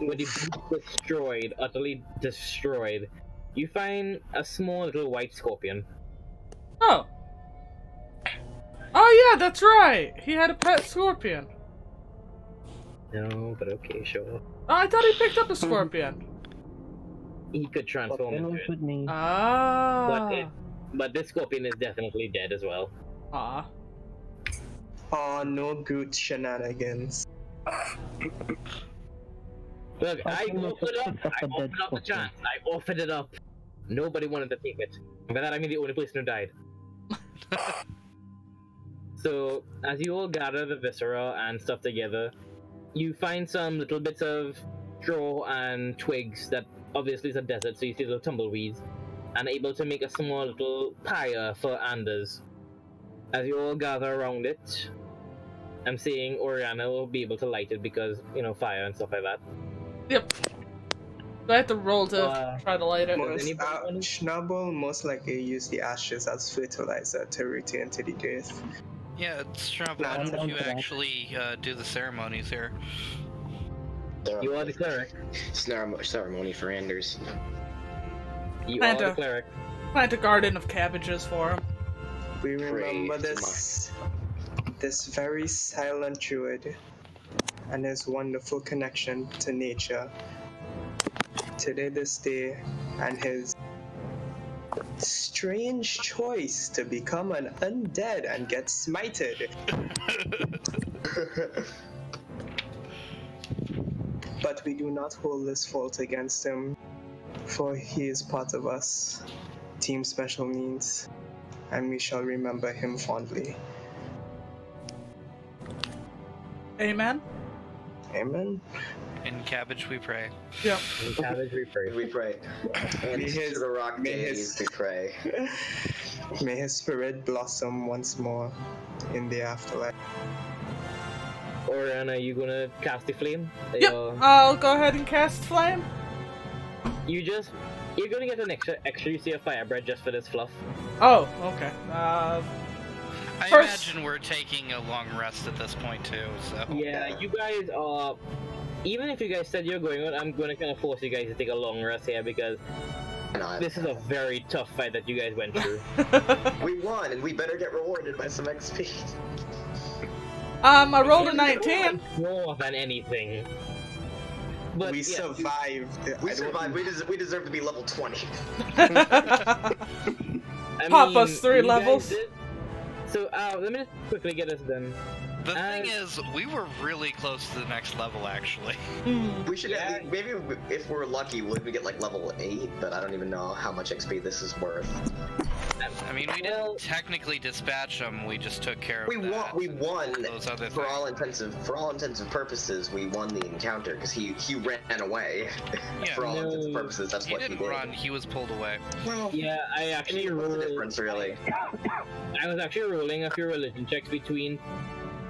with the boot destroyed, utterly destroyed, you find a small little white scorpion. Oh. Oh yeah, that's right. He had a pet scorpion. No, but okay, sure. Oh, I thought he picked up a scorpion. he could transform Scorpion into was it. with me. Ah. But this scorpion is definitely dead as well. Ah. Oh, no Groot shenanigans. Look, I Scorpion was offered up. picked up I a dead offered up the scorpion. chance. I offered it up. Nobody wanted to take it. By that I mean the only person who died. So, as you all gather the viscera and stuff together, you find some little bits of straw and twigs that obviously is a desert, so you see little tumbleweeds, and able to make a small little pyre for Anders. As you all gather around it, I'm seeing Oriana will be able to light it because, you know, fire and stuff like that. Yep. Do I have to roll to try to light it? Schnabel most likely use the ashes as fertilizer to return to the earth. Yeah, it's Schnabel. Nah, I don't know I'm if you down for that. actually do the ceremonies here. You are the cleric. Ceremony for Anders. You Plant are the a- cleric. Plant a garden of cabbages for him. We remember Pray this very silent druid and his wonderful connection to nature. Today, this day, and his strange choice to become an undead and get smited. But we do not hold this fault against him, for he is part of us, Team Special Needs, and we shall remember him fondly. Amen? Amen. In cabbage we pray. Yep. In cabbage we pray. We pray. And May his- to the rock may deities his- we pray. May his spirit blossom once more in the afterlife. Oriana, you gonna cast the flame? Yep. I'll go ahead and cast flame. You're gonna get an extra you see a fire bread just for this fluff. Oh, okay. I First- imagine we're taking a long rest at this point too, so. Yeah, you guys are. Even if you guys said you're going out, I'm gonna kind of force you guys to take a long rest here because this is a very tough fight that you guys went through. We won, and we better get rewarded by some XP. I rolled a 19. More than anything. But We yeah, survived. We survived. We deserve to be level 20. I Pop mean, us 3 you guys levels. did- So let me just quickly get this done. The thing is, we were really close to the next level, actually. We should maybe if we're lucky, we'll even get like level 8, but I don't even know how much XP this is worth. I mean, we didn't technically dispatch him. We just took care of We that. won. Those other For things. all intents and purposes, we won the encounter because he ran away. Yeah. For all intents and No. purposes, that's He what he didn't did. run. He was pulled away. Yeah, I actually What's the rolled. difference, really? I was actually rolling a few religion checks between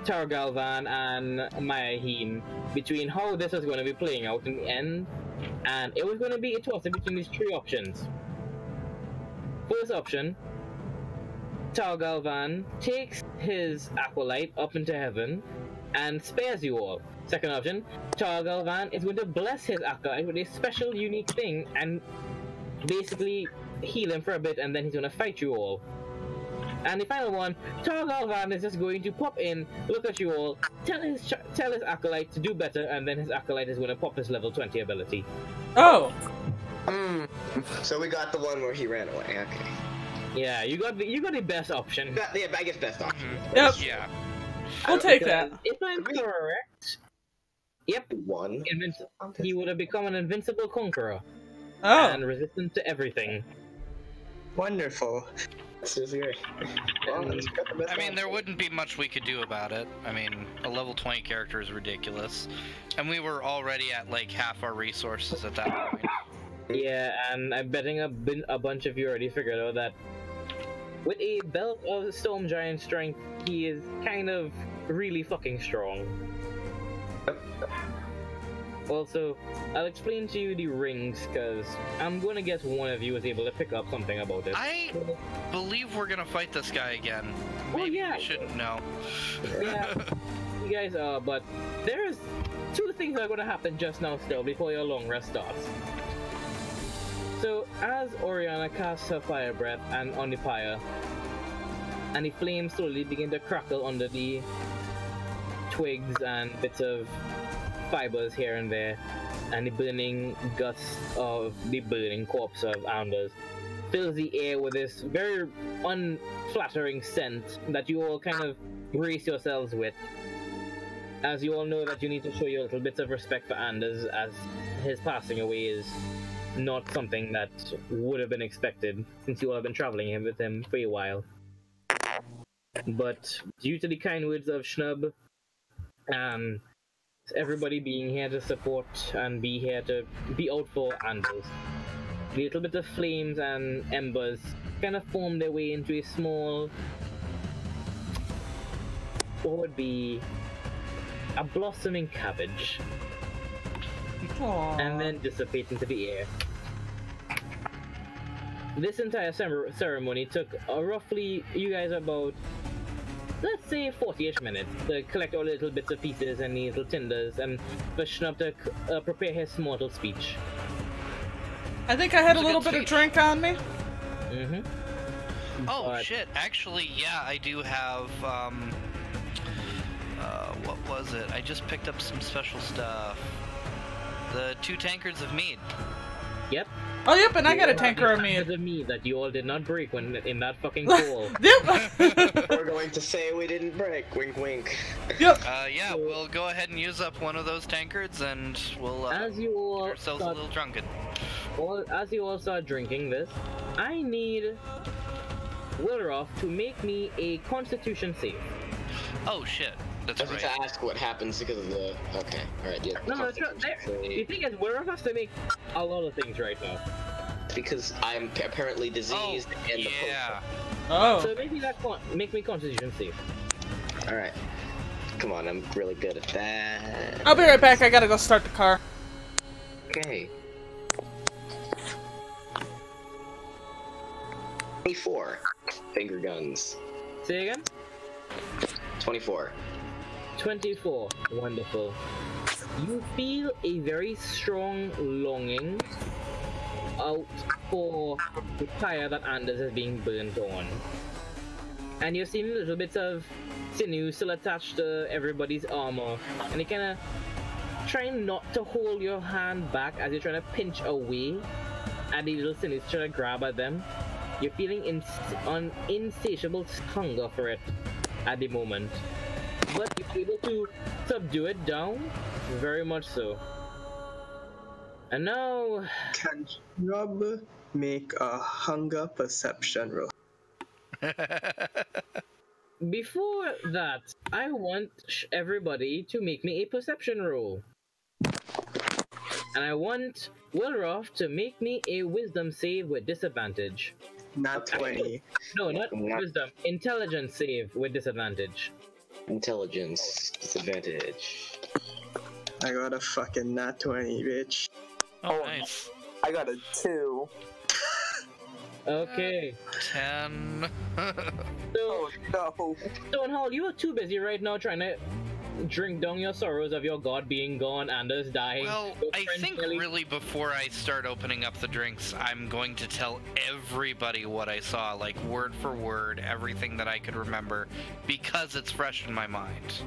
Targalvan and Mayaheen between how this was going to be playing out in the end, and it was going to be a toss between these 3 options. First option, Targalvan takes his acolyte up into heaven and spares you all. Second option, Targalvan is going to bless his acolyte with a special unique thing and basically heal him for a bit, and then he's going to fight you all. And the final one, Targalvan is just going to pop in, look at you all, tell his acolyte to do better, and then his acolyte is going to pop his level 20 ability. Oh. So we got the one where he ran away. Okay. Yeah, you got the best option. Yeah, I guess best option. Yep. Yeah. We'll take that. If I'm correct, yep, One. he would have become an invincible conqueror Oh. and resistant to everything. Wonderful. This is great. Well, we got the best I mean, there option. wouldn't be much we could do about it. I mean, a level 20 character is ridiculous. And we were already at like half our resources at that point. Yeah, and I'm betting a bunch of you already figured out that with a belt of Storm Giant strength, he is kind of really fucking strong. Also, I'll explain to you the rings, because I'm gonna guess one of you is able to pick up something about it. I believe we're gonna fight this guy again. Oh, Maybe yeah. we shouldn't know. Yeah, you guys are, but there's 2 things that are gonna happen just now still, before your long rest starts. So, as Oriana casts her fire breath and on the pyre, and the flames slowly begin to crackle under the twigs and bits of fibers here and there, and the burning gust of the burning corpse of Anders fills the air with this very unflattering scent that you all kind of brace yourselves with. As you all know that you need to show your little bits of respect for Anders, as his passing away is not something that would have been expected, since you all have been traveling with him for a while. But due to the kind words of Schnub, and everybody being here to support and be here to be out for Anders, the little bit of flames and embers kind of form their way into a small, what would be a blossoming cabbage. Aww. And then dissipate into the air. This entire ceremony took roughly, you guys, about, let's say, 40-ish minutes to collect all the little bits of pieces and the little tinders, and for Schnub to prepare his mortal speech. I think I had a It's a little good bit of speech. drink on me. Oh But- shit! Actually, yeah, I do have. What was it? I just picked up some special stuff. The 2 tankards of mead. Yep. Oh, yep, and I got a You all tanker have of the mead. tankers of mead that you all did not break when in that fucking pool. Yep. We're going to say we didn't break. Wink, wink. Yep. Yeah, we'll go ahead and use up one of those tankards, and we'll As you all get ourselves a start, little drunken. as you all start drinking this, I need Wilroth to make me a Constitution save. Oh shit! That's I was right. to ask what happens because of the. Okay, alright, yeah. No, the thing is, Wilroth has to make a lot of things right now. Because I'm apparently diseased and the Yeah. Oh. So make me Constitution save. Alright. Come on, I'm really good at that. I'll be right back. I gotta go start the car. Okay. 24. Finger guns. Say again? 24. 24. Wonderful. You feel a very strong longing out for the fire that Anders is being burnt on. And you're seeing little bits of sinew still attached to everybody's armor. And you kind of trying not to hold your hand back as you're trying to pinch away at the little sinews, trying to grab at them. You're feeling an insatiable hunger for it at the moment. But you're able to subdue it down, very much so. And now... Can Rob make a hunger perception roll? Before that, I want everybody to make me a perception roll. And I want Wilroth to make me a wisdom save with disadvantage. Not 20. No, not wisdom. Intelligence save with disadvantage. Intelligence. Disadvantage. I got a fucking nat 20, bitch. Oh, nice. I got a 2. Okay. 10. So, No. Stonehall, you are too busy right now trying to drink down your sorrows of your god being gone, Anders dying. Well, your I friend think Kelly- really before I start opening up the drinks, I'm going to tell everybody what I saw, like word for word, everything that I could remember, because it's fresh in my mind.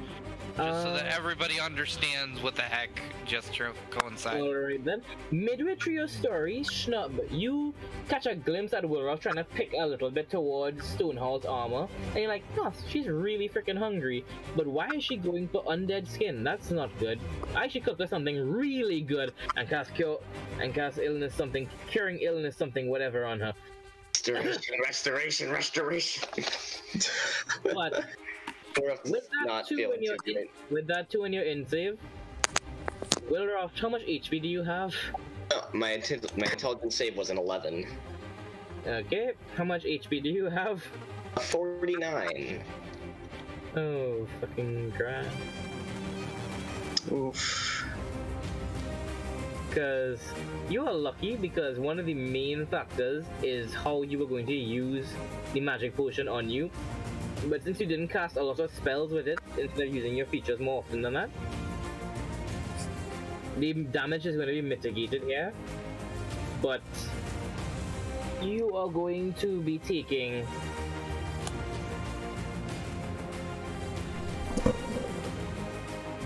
Just so that everybody understands what the heck just coincided. Alright then. Midway through your story, Schnub, you catch a glimpse at Wilroth trying to pick a little bit towards Stonehall's armor, and you're like, oh, she's really freaking hungry. But why is she going for undead skin? That's not good. I should cook her something really good and cast illness something, curing illness something, whatever on her. Restoration. But with that, with that 2 in your in save, Wilroth, how much HP do you have? Oh, my intelligence save was an 11. Okay, how much HP do you have? 49. Oh, fucking crap. Oof. Because you are lucky because one of the main factors is how you were going to use the magic potion on you. But since you didn't cast a lot of spells with it, instead of using your features more often than that, the damage is going to be mitigated here. But you are going to be taking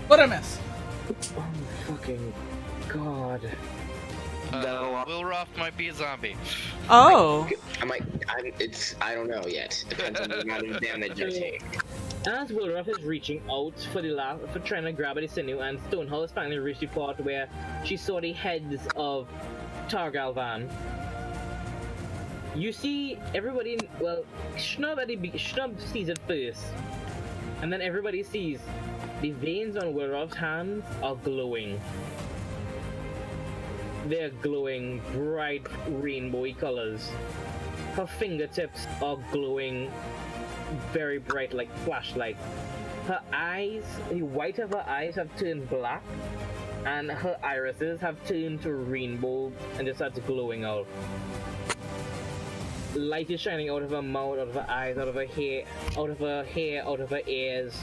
What'd I miss? fucking God. Wilroth might be a zombie. Oh. I don't know yet. Depends on the amount of damage I take. As Wilroth is reaching out for trying to grab at the sinew, and Stonehull has finally reached the part where she saw the heads of Targalvan. You see everybody, well, Schnub sees it first, and then everybody sees the veins on Wilroth's hands are glowing. They're glowing bright rainbowy colors. Her fingertips are glowing very bright like flashlights. Her eyes, the white of her eyes have turned black, and her irises have turned to rainbow and just starts glowing out. Light is shining out of her mouth, out of her eyes, out of her hair, out of her ears.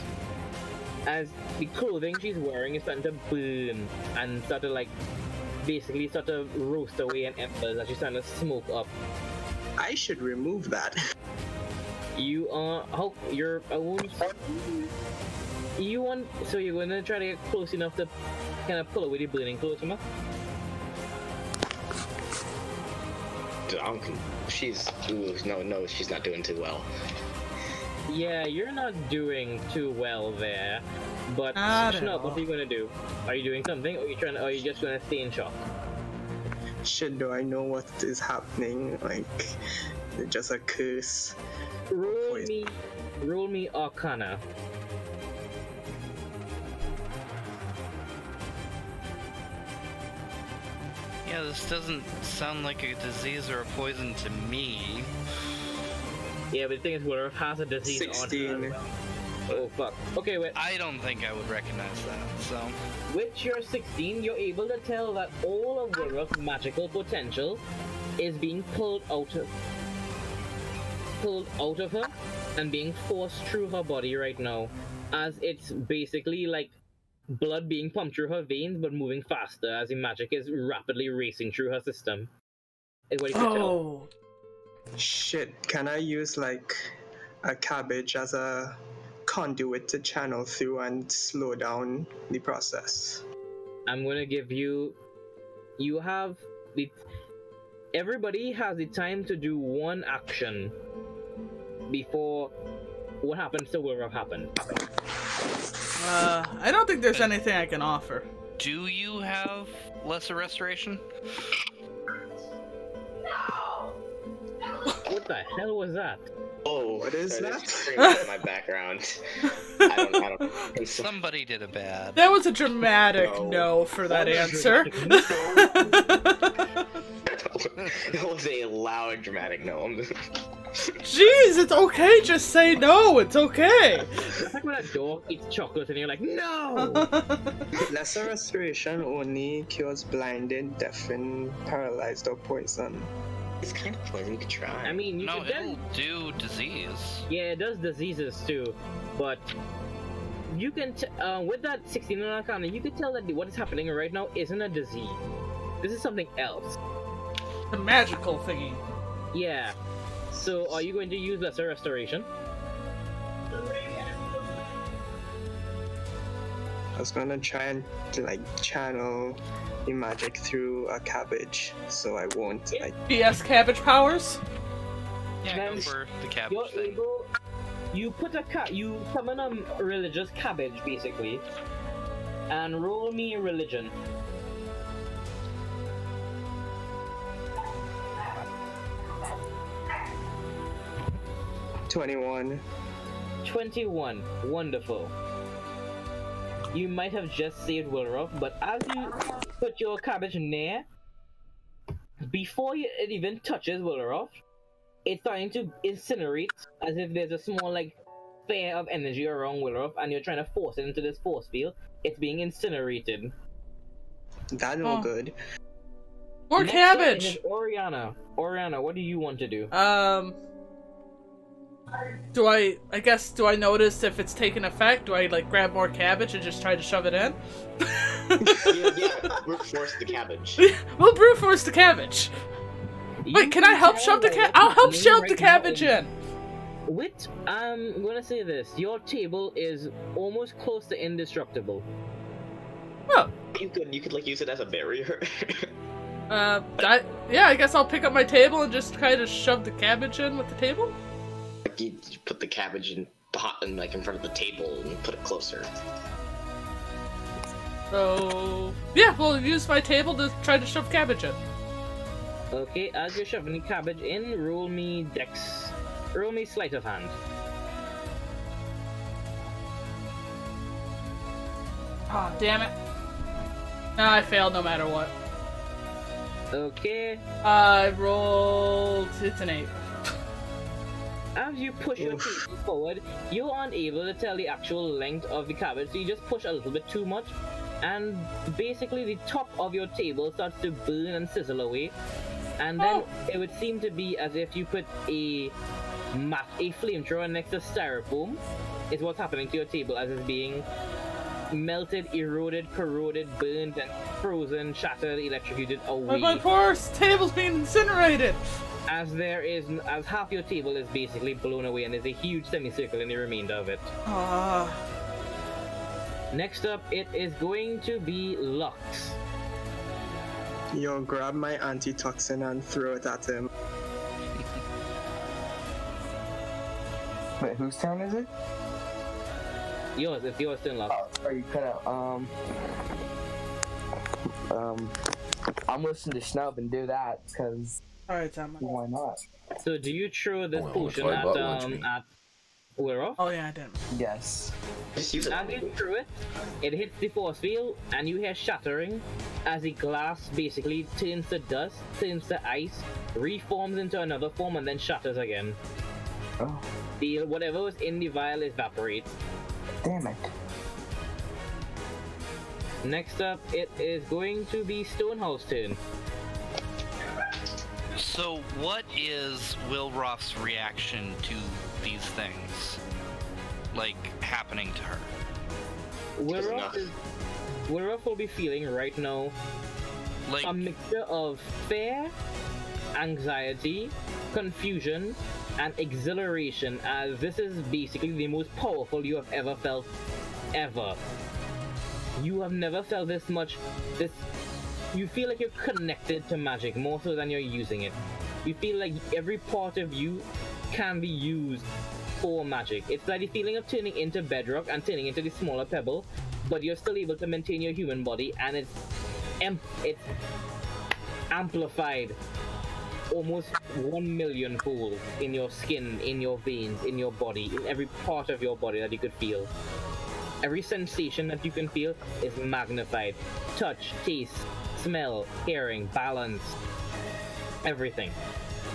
As the clothing she's wearing is starting to burn and start to basically start to roast away in embers as she's starting to smoke up. I should remove that. You are you're so you're gonna try to get close enough to kind of pull away the burning clothes from her? No, she's not doing too well. Yeah, you're not doing too well there. But Schnub, what are you gonna do? Are you doing something, or are you just gonna stay in shock? Shit, do I know what is happening? Like, just a curse. Roll me Arcana. Yeah, this doesn't sound like a disease or a poison to me. Yeah, but the thing is, Wilroth has a disease 16. on her. Oh fuck. Okay, wait. I don't think I would recognize that, so... With your 16, you're able to tell that all of Wilroth's magical potential is being pulled out of her and being forced through her body right now, as it's basically like blood being pumped through her veins but moving faster as the magic is rapidly racing through her system. Is what you can tell. Shit, can I use like a cabbage as a conduit to channel through and slow down the process? I'm gonna give you have the everybody has the time to do one action before what happens to Wilroth happen. I don't think there's anything I can offer. Do you have lesser restoration? What the hell was that? Oh, what is that? In my background. I don't know. Somebody did a bad. That was a dramatic no for that answer. It was a loud, dramatic no. Jeez, it's okay. Just say no. It's okay. It's like when a dog eats chocolate and you're like, no. Lesser restoration only cures blinded, deafened, paralyzed, or poisoned. It's kind of poison. You could try. I mean, it'll do disease. Yeah, it does diseases too, but you can with that 16 on Arcana, you can tell that what is happening right now isn't a disease. This is something else. A magical thingy. Yeah. So, are you going to use lesser restoration? I was gonna try and channel the magic through a cabbage, so I won't BS cabbage powers. Yeah, go for the cabbage thing. You put you summon a religious cabbage basically, and roll me religion. $21. 21. Wonderful. You might have just saved Wilroth, but as you put your cabbage in there, before it even touches Wilroth, it's starting to incinerate as if there's a small sphere of energy around Wilroth and you're trying to force it into this force field. It's being incinerated. That's no good. More Next cabbage! Is Oriana. Oriana, what do you want to do? Do I notice if it's taking effect? Do I grab more cabbage and just try to shove it in? yeah, brute force the cabbage. We'll brute force the cabbage. Wait, can I help shove the cabbage? I'll help shove the cabbage in. I'm gonna say this. Your table is almost close to indestructible. Oh. You could like use it as a barrier. Yeah, I guess I'll pick up my table and just try to shove the cabbage in with the table. Like you put the cabbage in like in front of the table and put it closer. So yeah, we'll use my table to try to shove cabbage in. Okay, as you're shoving the cabbage in, roll me sleight of hand. Oh, damn it. Nah, I failed no matter what. Okay. I rolled... It's an 8. As you push your table forward, you're unable to tell the actual length of the cabbage, so you just push a little bit too much, and basically the top of your table starts to burn and sizzle away, and then it would seem to be as if you put a flamethrower next to styrofoam, is what's happening to your table as it's being melted, eroded, corroded, burned, and frozen, shattered, electrocuted away. My poor table's being incinerated! As half your table is basically blown away, and there's a huge semicircle in the remainder of it. Next up, it is going to be Lux. Yo, grab my antitoxin and throw it at him. Wait, whose turn is it? Yours, it's yours turn, Lux. Oh, sorry, you cut out. I'm listening to Snub and do that, because... Alright, Tom. Why not? So do you throw this potion at Wilroff? Oh yeah, I didn't. Yes. Just use it. As you throw it, it hits the force field, and you hear shattering as the glass basically turns to dust, turns to ice, reforms into another form, and then shatters again. Oh. Whatever was in the vial evaporates. Damn it. Next up, it is going to be Stonehouse turn. So, what is Wilroff's reaction to these things, like, happening to her? Wilroff will be feeling right now Like, a mixture of fear, anxiety, confusion, and exhilaration, as this is basically the most powerful you have ever felt, ever. You have never felt this much. You feel like you're connected to magic more so than you're using it. You feel like every part of you can be used for magic. It's like the feeling of turning into bedrock and turning into the smaller pebble, but you're still able to maintain your human body, and it's amplified almost 1 million fold in your skin, in your veins, in your body, in every part of your body that you could feel. Every sensation that you can feel is magnified. Touch, taste, smell, hearing, balance, everything.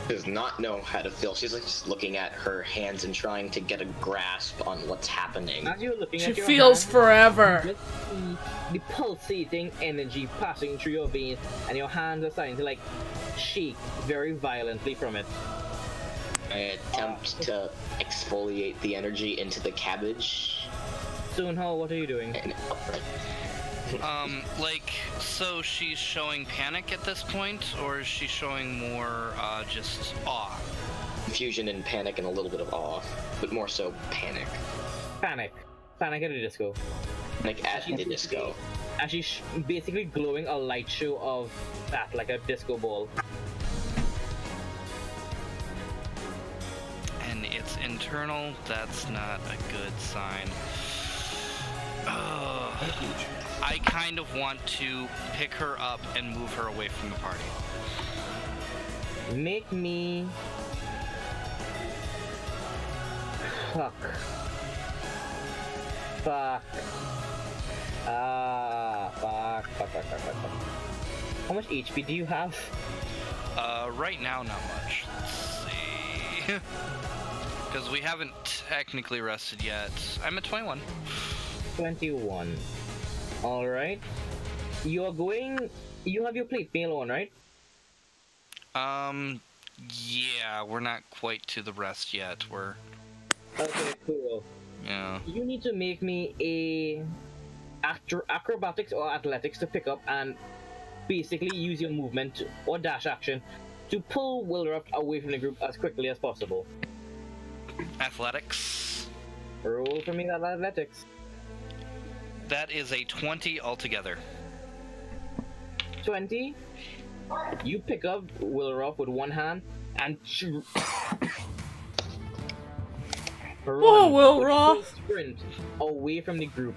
Does not know how to feel. She's like just looking at her hands and trying to get a grasp on what's happening. As you're looking She at your feels hand, forever. you see the pulsating energy passing through your veins, and your hands are starting to like shake very violently from it. I attempt to exfoliate the energy into the cabbage. Stonehouse, what are you doing? And upright. so she's showing panic at this point, or is she showing more, just awe? Confusion and panic and a little bit of awe, but more so panic. Panic at the disco. Like at the disco. And she's basically glowing a light show of that, like a disco ball. And it's internal, that's not a good sign. I kind of want to pick her up and move her away from the party. Make me... Fuck. Fuck. How much HP do you have? Right now, not much. Let's see. Because we haven't technically rested yet. I'm at 21. 21. Alright. You have your plate mail on, right? Yeah, we're not quite to the rest yet. Okay, cool. Yeah. You need to make me a acrobatics or athletics to pick up and basically use your movement or dash action to pull Wilroff away from the group as quickly as possible. Athletics. Roll for me that athletics. That is a 20 altogether. 20, you pick up Wilroff with one hand and Whoa, Will with Roth! full sprint away from the group.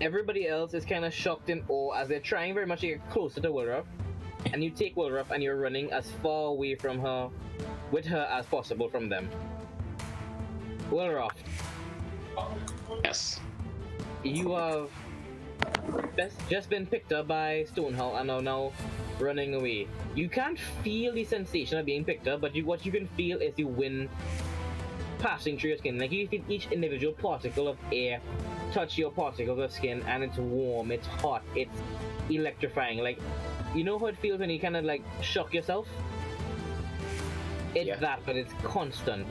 Everybody else is kind of shocked in awe as they're trying very much to get closer to Wilroff. And you take Wilroff and you're running as far away from her, with her as possible from them. Wilroff, Yes. you have just been picked up by Stonehull and are now running away. You can't feel the sensation of being picked up, but what you can feel is the wind passing through your skin. Like you feel each individual particle of air touch your particles of skin, and it's warm, it's hot, it's electrifying. Like, you know how it feels when you kind of like shock yourself? It's Yeah. that, but it's constant.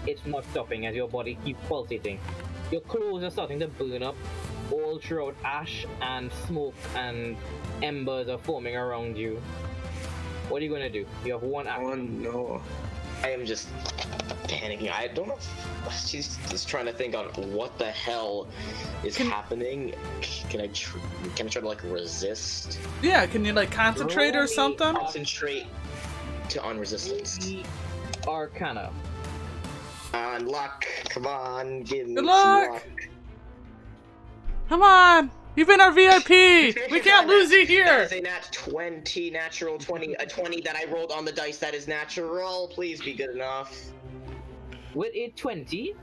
It's not stopping as your body keeps pulsating. Your clothes are starting to burn up all throughout. Ash and smoke and embers are forming around you. What are you gonna do? You have one Oh action. no. I am just panicking. I don't know if she's just trying to think on what the hell is happening. Can I try to like resist? Yeah, can you like concentrate Roll or me something? Concentrate on resistance. The Arcana. On luck. Come on, give me Good some luck. Come on! You've been our VIP! We can't lose you That here! is a nat 20, natural 20, a 20 that I rolled on the dice that is natural. Please be good enough. With a 20,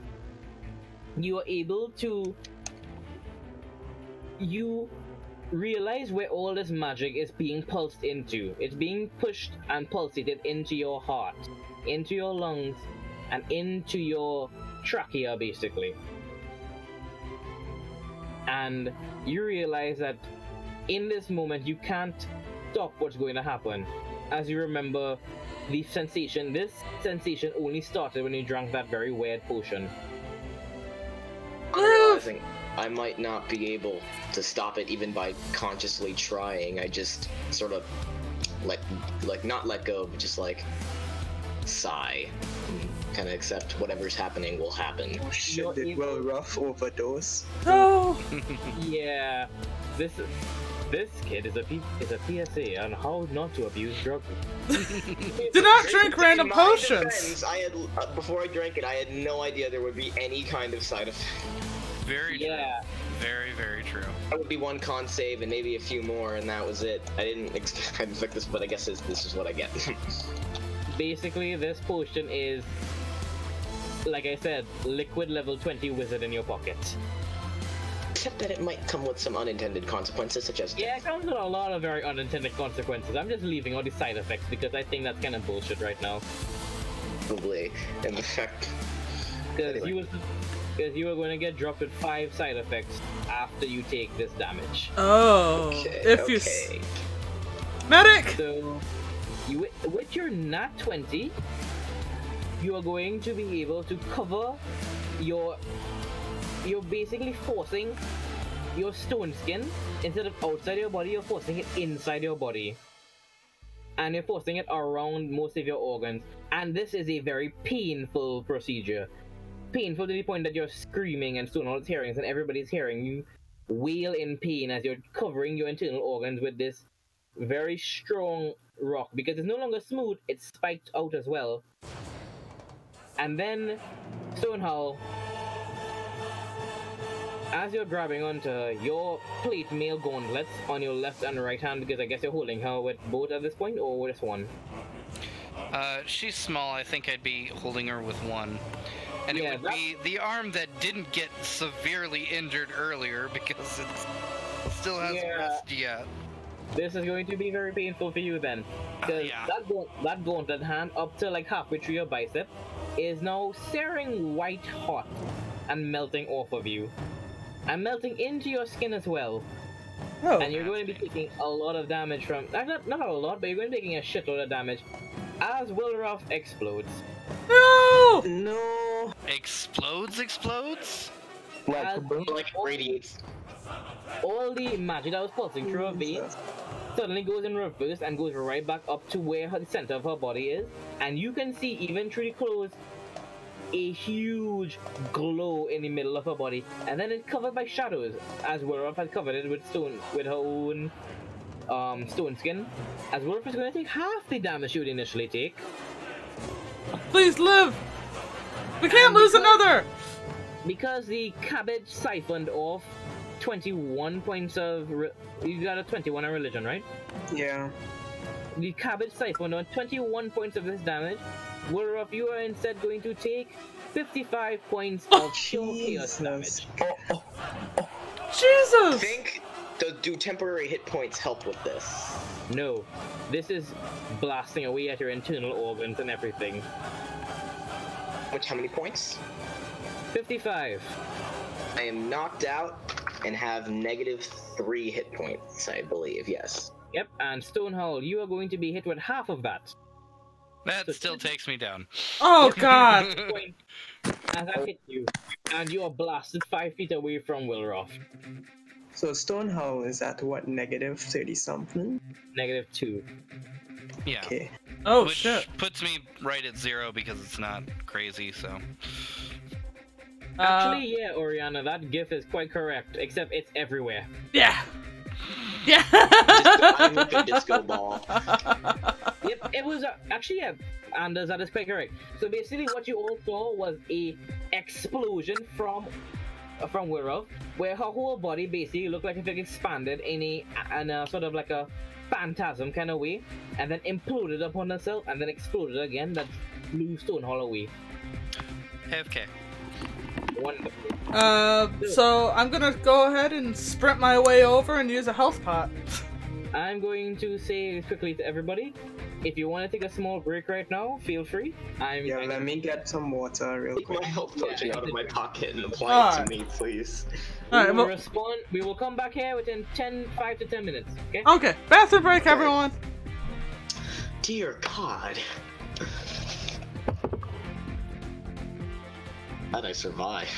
you are able to... You realize where all this magic is being pulsed into. It's being pushed and pulsated into your heart, into your lungs, and into your trachea, basically. And you realize that in this moment you can't stop what's going to happen. As you remember, this sensation only started when you drank that very weird potion. I'm realizing I might not be able to stop it even by consciously trying. I just sort of not let go, but just like sigh. Kind of accept whatever's happening will happen. Shit, did Will Ruff overdose? No! Yeah, this kid is a PSA on how not to abuse drugs. Do not drink In random my potions! defense, I had before I drank it, I had no idea there would be any kind of side effect. Very true. Yeah, Very, very true. That would be one con save and maybe a few more, and that was it. I didn't expect this, but I guess this is what I get. basically this potion is, like I said, liquid level 20 wizard in your pocket. Except that it might come with some unintended consequences, such as Yeah, it comes with a lot of very unintended consequences. I'm just leaving all the side effects because I think that's kind of bullshit right now. probably, and the fact. Because Anyway. you are going to get dropped with 5 side effects after you take this damage. Oh, Okay, if you okay. medic. So, with your nat 20, you are going to be able to cover you're basically forcing your stone skin, instead of outside your body, you're forcing it inside your body. And you're forcing it around most of your organs. And this is a very painful procedure. Painful to the point that you're screaming and Stonehull is hearing, and everybody's hearing you wail in pain as you're covering your internal organs with this very strong rock, because it's no longer smooth, it's spiked out as well. And then Stonehull, as you're grabbing onto her, your plate mail gauntlets on your left and right hand, because I guess you're holding her with both at this point, or with just one? She's small. I think I'd be holding her with one. And Yeah, it would be the arm that didn't get severely injured earlier because it still hasn't Yeah. rested yet. This is going to be very painful for you then. Because Yeah. that gauntlet hand up to like halfway through your bicep is now searing white hot and melting off of you. And melting into your skin as well. Oh, And you're going to be taking a lot of damage from... Not a lot, but you're going to be taking a shitload of damage as Wilroff explodes. no! No. Explodes? As Like radiates. all the magic that was pulsing through her veins suddenly goes in reverse and goes right back up to where the center of her body is. And you can see, even through the clothes, a huge glow in the middle of her body. And then it's covered by shadows, as Wilroff had covered it with stone, with her own Stone Skin, as Wolf is going to take half the damage you would initially take. Please live! We can't lose another! Because the cabbage siphoned off 21 points of... You got a 21 on religion, right? Yeah. The cabbage siphoned on 21 points of this damage. Wolf, you are instead going to take 55 points of pure chaos damage. Jesus! Do temporary hit points help with this? No. This is blasting away at your internal organs and everything. How many points? 55. I am knocked out and have -3 hit points, I believe, yes. Yep, and Stonehull, you are going to be hit with half of that. That still takes me down. Oh god! As I hit you, and you are blasted 5 feet away from Wilroth. So Stonehull is at what, -30 something? -2. Yeah. Okay. Oh Which shit. puts me right at 0 because it's not crazy, so. Actually, yeah, Oriana, that gif is quite correct, except it's everywhere. Yeah. Yeah. I'm like a disco ball. Yep, it was actually, yeah, Anders, that is quite correct. So basically, what you all saw was a explosion from Wilroth, where her whole body basically looked like if it expanded in a sort of like a phantasm kind of way, and then imploded upon herself, and then exploded again. That blew Stonehull away. AFK. Wonderful. So I'm gonna go ahead and sprint my way over and use a health pot. I'm going to say quickly to everybody, if you want to take a small break right now, feel free. Let me get some water real Take quick. my health potion out of my pocket and apply it to me, please. Alright, well, respond. We will come back here within 5 to 10 minutes. Okay. okay, bathroom break, everyone. Dear God. How'd I survive?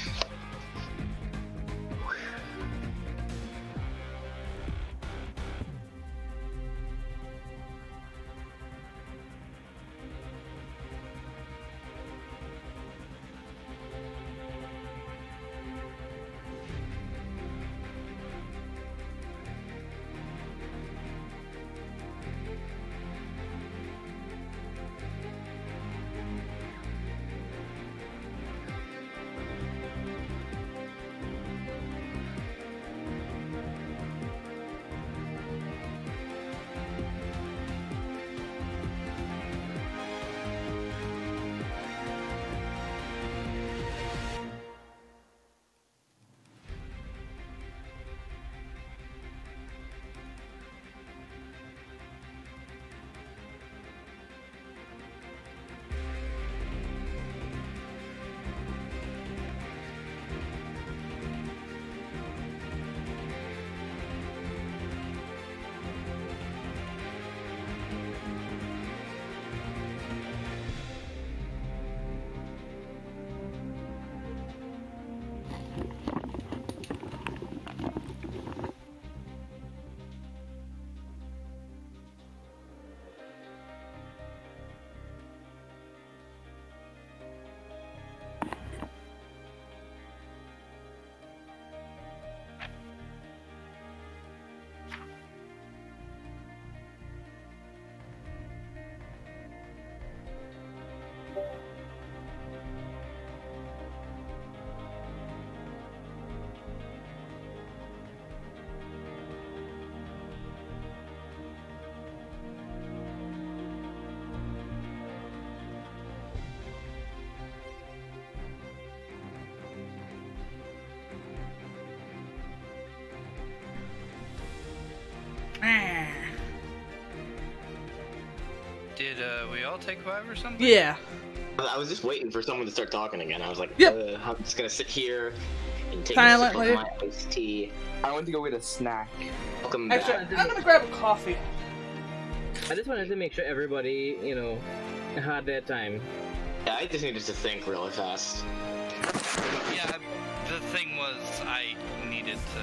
Did we all take 5 or something? Yeah. I was just waiting for someone to start talking again. I was like, Yep. I'm just gonna sit here and take Silently. a sip of my iced tea. I went to go get a snack. Welcome back. Actually, I'm gonna grab a coffee. I just wanted to make sure everybody, had their time. Yeah, I just needed to think really fast. Yeah, the thing was, I needed to,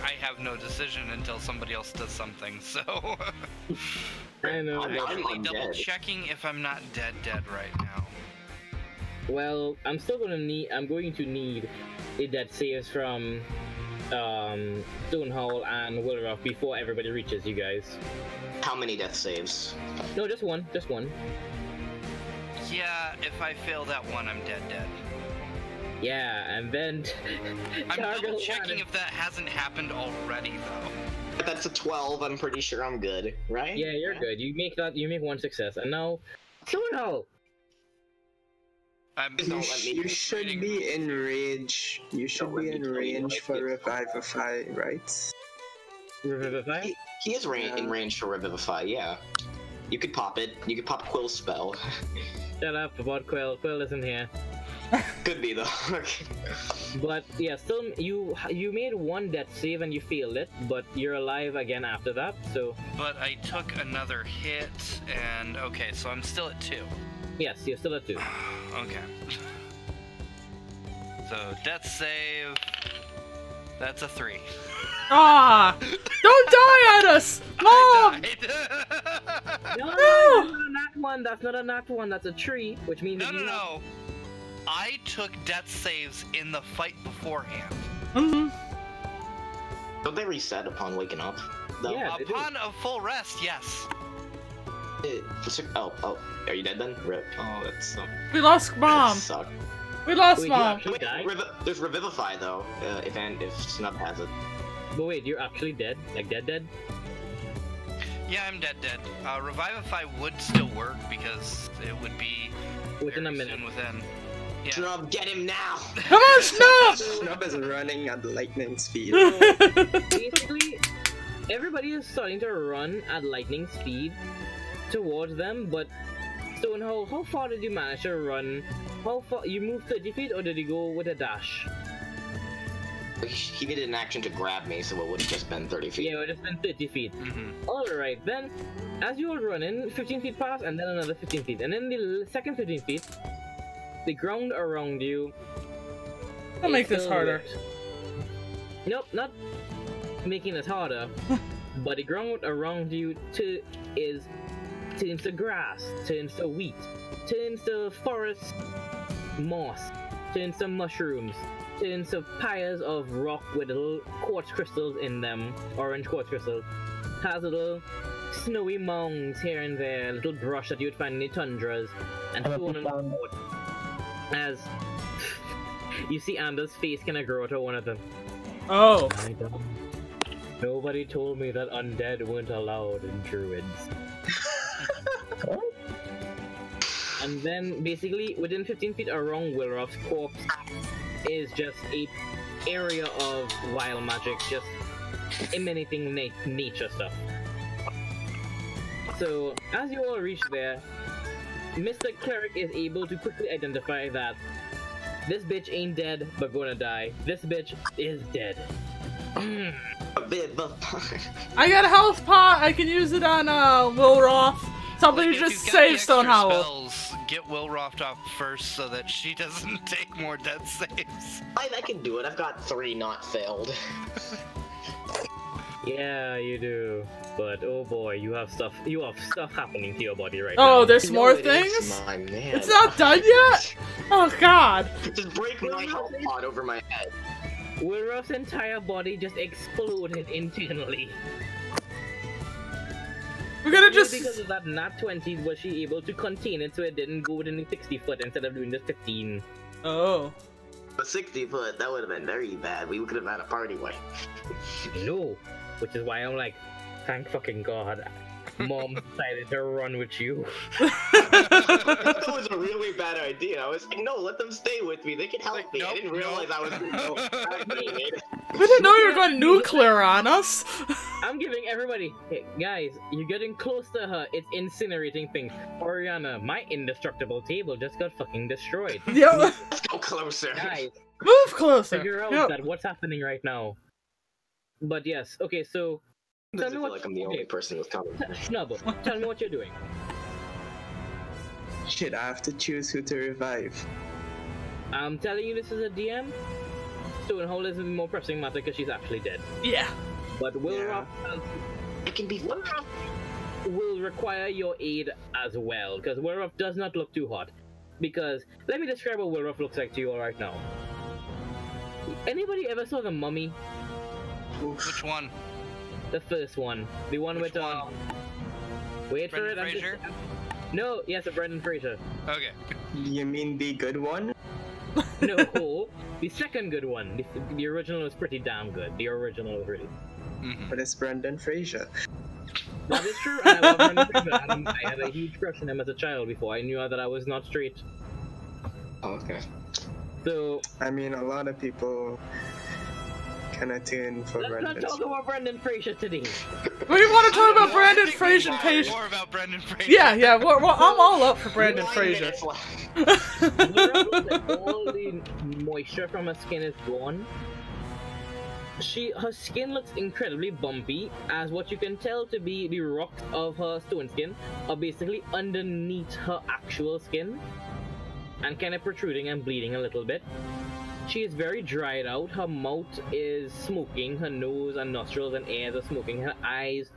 I have no decision until somebody else does something, so. I know. I'm Actually undead. double checking if I'm not dead right now. Well, I'm going to need a death saves from Stonehowl and Willroff before everybody reaches you guys. How many death saves? No, just one. Just one. Yeah, if I fail that one, I'm dead. Yeah, and then I'm Targo double checking landed. if that hasn't happened already, though. If that's a 12, I'm pretty sure I'm good, right? Yeah, you're good. You make that. You make one success, and now Stonehowl. I'm You, you should be in range. You should be in range for Revivify, right? Revivify. He is in range for Revivify, yeah. You could pop it. You could pop Quill's spell. Shut up about Quill. Quill isn't here. Could be, though. But yeah, still you made one death save and you failed it, but you're alive again after that. So But I took another hit, and okay, so I'm still at 2. yes, you're still at 2. Okay. So death save. That's a 3. Ah! Don't die at us! Mom! I died. No, No! that's not a nat one. That's not a nat one. That's a tree, which means that No. I took death saves in the fight beforehand. Mm-hmm. Don't they reset upon waking up? though? Yeah. they do. Upon a full rest, yes. Oh, are you dead then? Rip. Oh, that's We lost Mom. Suck. We lost Wait, you Mom. actually Wait, died? there's Revivify though. If Snub has it. But wait, you're actually dead? Like dead? Yeah, I'm dead. Revivify would still work because it would be Within a very minute. soon within. Yeah. Snub, get him now! Come on, Snub! Snub is running at lightning speed. Basically, everybody is starting to run at lightning speed towards them, but Stonehowl, how far did you manage to run? How far? You moved 30 feet or did you go with a dash? He did an action to grab me, so it would have just been 30 feet. Yeah, it would have been 30 feet. Mm-hmm. Alright, then, as you all run in, 15 feet pass, and then another 15 feet. And then the second 15 feet, the ground around you... I'll is make this filled harder. with- Nope, not making it harder. But the ground around you turns to grass, turns to wheat, turns to forest moss, turns to mushrooms, turns to piles of rock with little quartz crystals in them, orange quartz crystals, has little snowy mounds here and there, little brush that you'd find in the tundras, and so on and so forth. As you see Anders' face kind of grow to one of them. Oh. I don't. Nobody told me that undead weren't allowed in druids. And then, basically, within 15 feet around Willroff's corpse is just a area of wild magic, just emanating nature stuff. So, as you all reach there, Mr. Cleric is able to quickly identify that this bitch ain't dead, but gonna die. This bitch is dead. I got a health pot. I can use it on Willroth. Somebody Like, if just you've got the save extra Stonehowl. spells, get Willroft off first so that she doesn't take more death saves. I can do it. I've got 3 not failed. Yeah, you do. But oh boy, you have stuff happening to your body right Oh, now. there's No, more it is, things? my man. It's not done yet? Oh god. Just break my health pot over my head. Willroff's entire body just exploded internally. We're gonna Just just... because of that nat 20 was she able to contain it so it didn't go within the 60 foot instead of doing the 15. Oh. A 60 foot, that would have been very bad. We could have had a party way. No, which is why I'm like, thank fucking god. Mom decided to run with you. That was a really bad idea. I was like, no, let them stay with me. They can help Like, me. I nope, didn't realize I was We didn't know you were going nuclear on us. I'm giving everybody, hey, guys, you're getting close to her. It's incinerating things. Oriana, my indestructible table just got fucking destroyed. Yep. Let's go closer. Guys, Move closer. figure out Yep. that what's happening right now. But yes, okay, so I tell me feel what. like I'm the only person with common sense. Snubble, tell me what you're doing. Shit, I have to choose who to revive. I'm telling you this is a DM. Stonehowl is a more pressing matter because she's actually dead. Yeah. But Willroff I can be one. will require your aid as well, because Willroff does not look too hot. Because, let me describe what Willroff looks like to you all right now. Anybody ever saw The Mummy? Which one? The first one. The one Which with one? Wait for it. Brendan Fraser? No, yes, a Brendan Fraser. Okay. You mean the good one? No, the second good one. The original was pretty damn good. The original was really. Mhm. But it's Brendan Fraser. That is true. And I love Brendan Fraser. And I had a huge crush on him as a child before I knew that I was not straight. Oh, okay. So I mean, a lot of people kind of tune for let's not Brendan. talk about Brendan Fraser today. We want to talk about I Brendan think Fraser we and know Paige. more about Brendan Fraser. Yeah, I'm all up for Brendan 9 Fraser. minutes left. All the moisture from her skin is gone. Her skin looks incredibly bumpy, as what you can tell to be the rocks of her stone skin are basically underneath her actual skin and kind of protruding and bleeding a little bit. She is very dried out. Her mouth is smoking. Her nose and nostrils and ears are smoking. Her eyes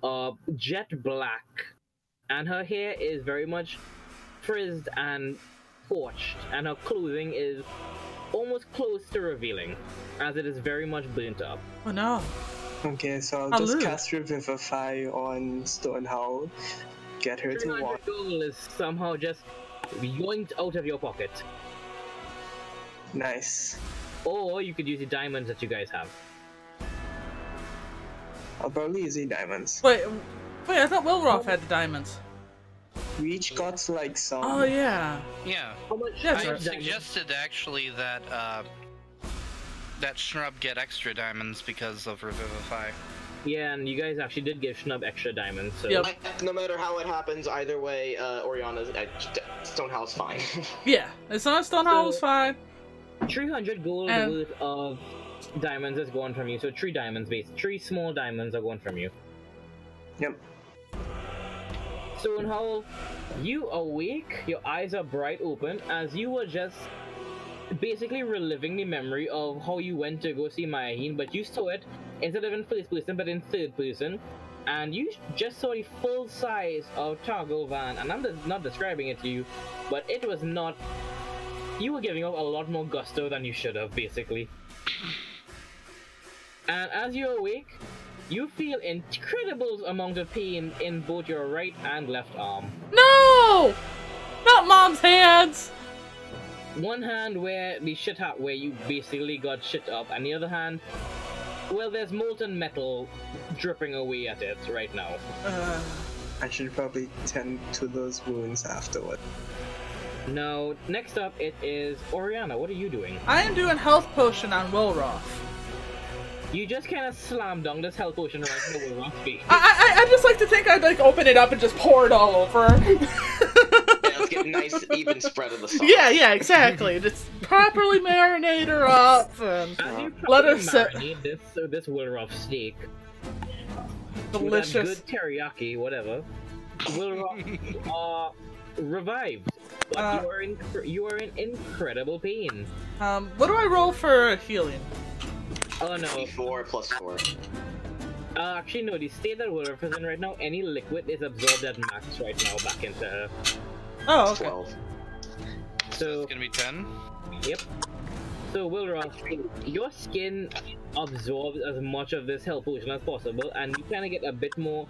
are jet black, and her hair is very much frizzed and scorched, and her clothing is almost close to revealing, as it is very much burnt up. Oh no. Okay, so I'll Hello. just cast Revivify on Stonehowl. Get her to 300 walk. gold is somehow just yoinked out of your pocket. Nice. Or you could use the diamonds that you guys have. I'll probably use the diamonds. Wait, I thought Wilroth had the diamonds. We each got like some. Oh yeah. Yeah. How much That's I right. suggested actually that that Shrub get extra diamonds because of Revivify. Yeah, and you guys actually did give Schnub extra diamonds, so... Yep. No matter how it happens, either way, Oriana's Stonehowl's fine. Yeah, it's not Stonehowl was So- fine. 300 gold And- worth of diamonds is gone from you, so 3 diamonds base. 3 small diamonds are gone from you. Yep. Stonehowl, you awake, your eyes are bright open, as you were just basically reliving the memory of how you went to go see Mayaheen, but you saw it instead of in first person, but in third person, and you just saw the full size of Targo Van, and I'm not describing it to you, but it was not... You were giving off a lot more gusto than you should have, basically. And as you awake, you feel incredible amount of pain in both your right and left arm. No! Not Mom's hands! One hand where the shit hat where you basically got shit up, and the other hand, well, there's molten metal dripping away at it right now. I should probably tend to those wounds afterward. Now, next up, it is Oriana. What are you doing? I am doing health potion on Wilroth. You just kind of slam down this health potion right in the Wilroth's face. I just like to think I'd like open it up and just pour it all over. Yeah, let's get a nice even spread of the sauce. Yeah, exactly. Just properly marinate her up and As you let her properly sit. marinate this Wilroth steak. Delicious. With that good teriyaki, whatever. Wilroth revived. But you are in incredible pain. What do I roll for healing? Oh no. 4 plus 4. Actually no, the state that Wilroth is in right now, any liquid is absorbed at max right now back into her. Oh, okay. 12. So, It's gonna be 10. yep. So Wilroth, your skin absorbs as much of this health potion as possible, and you kind of get a bit more,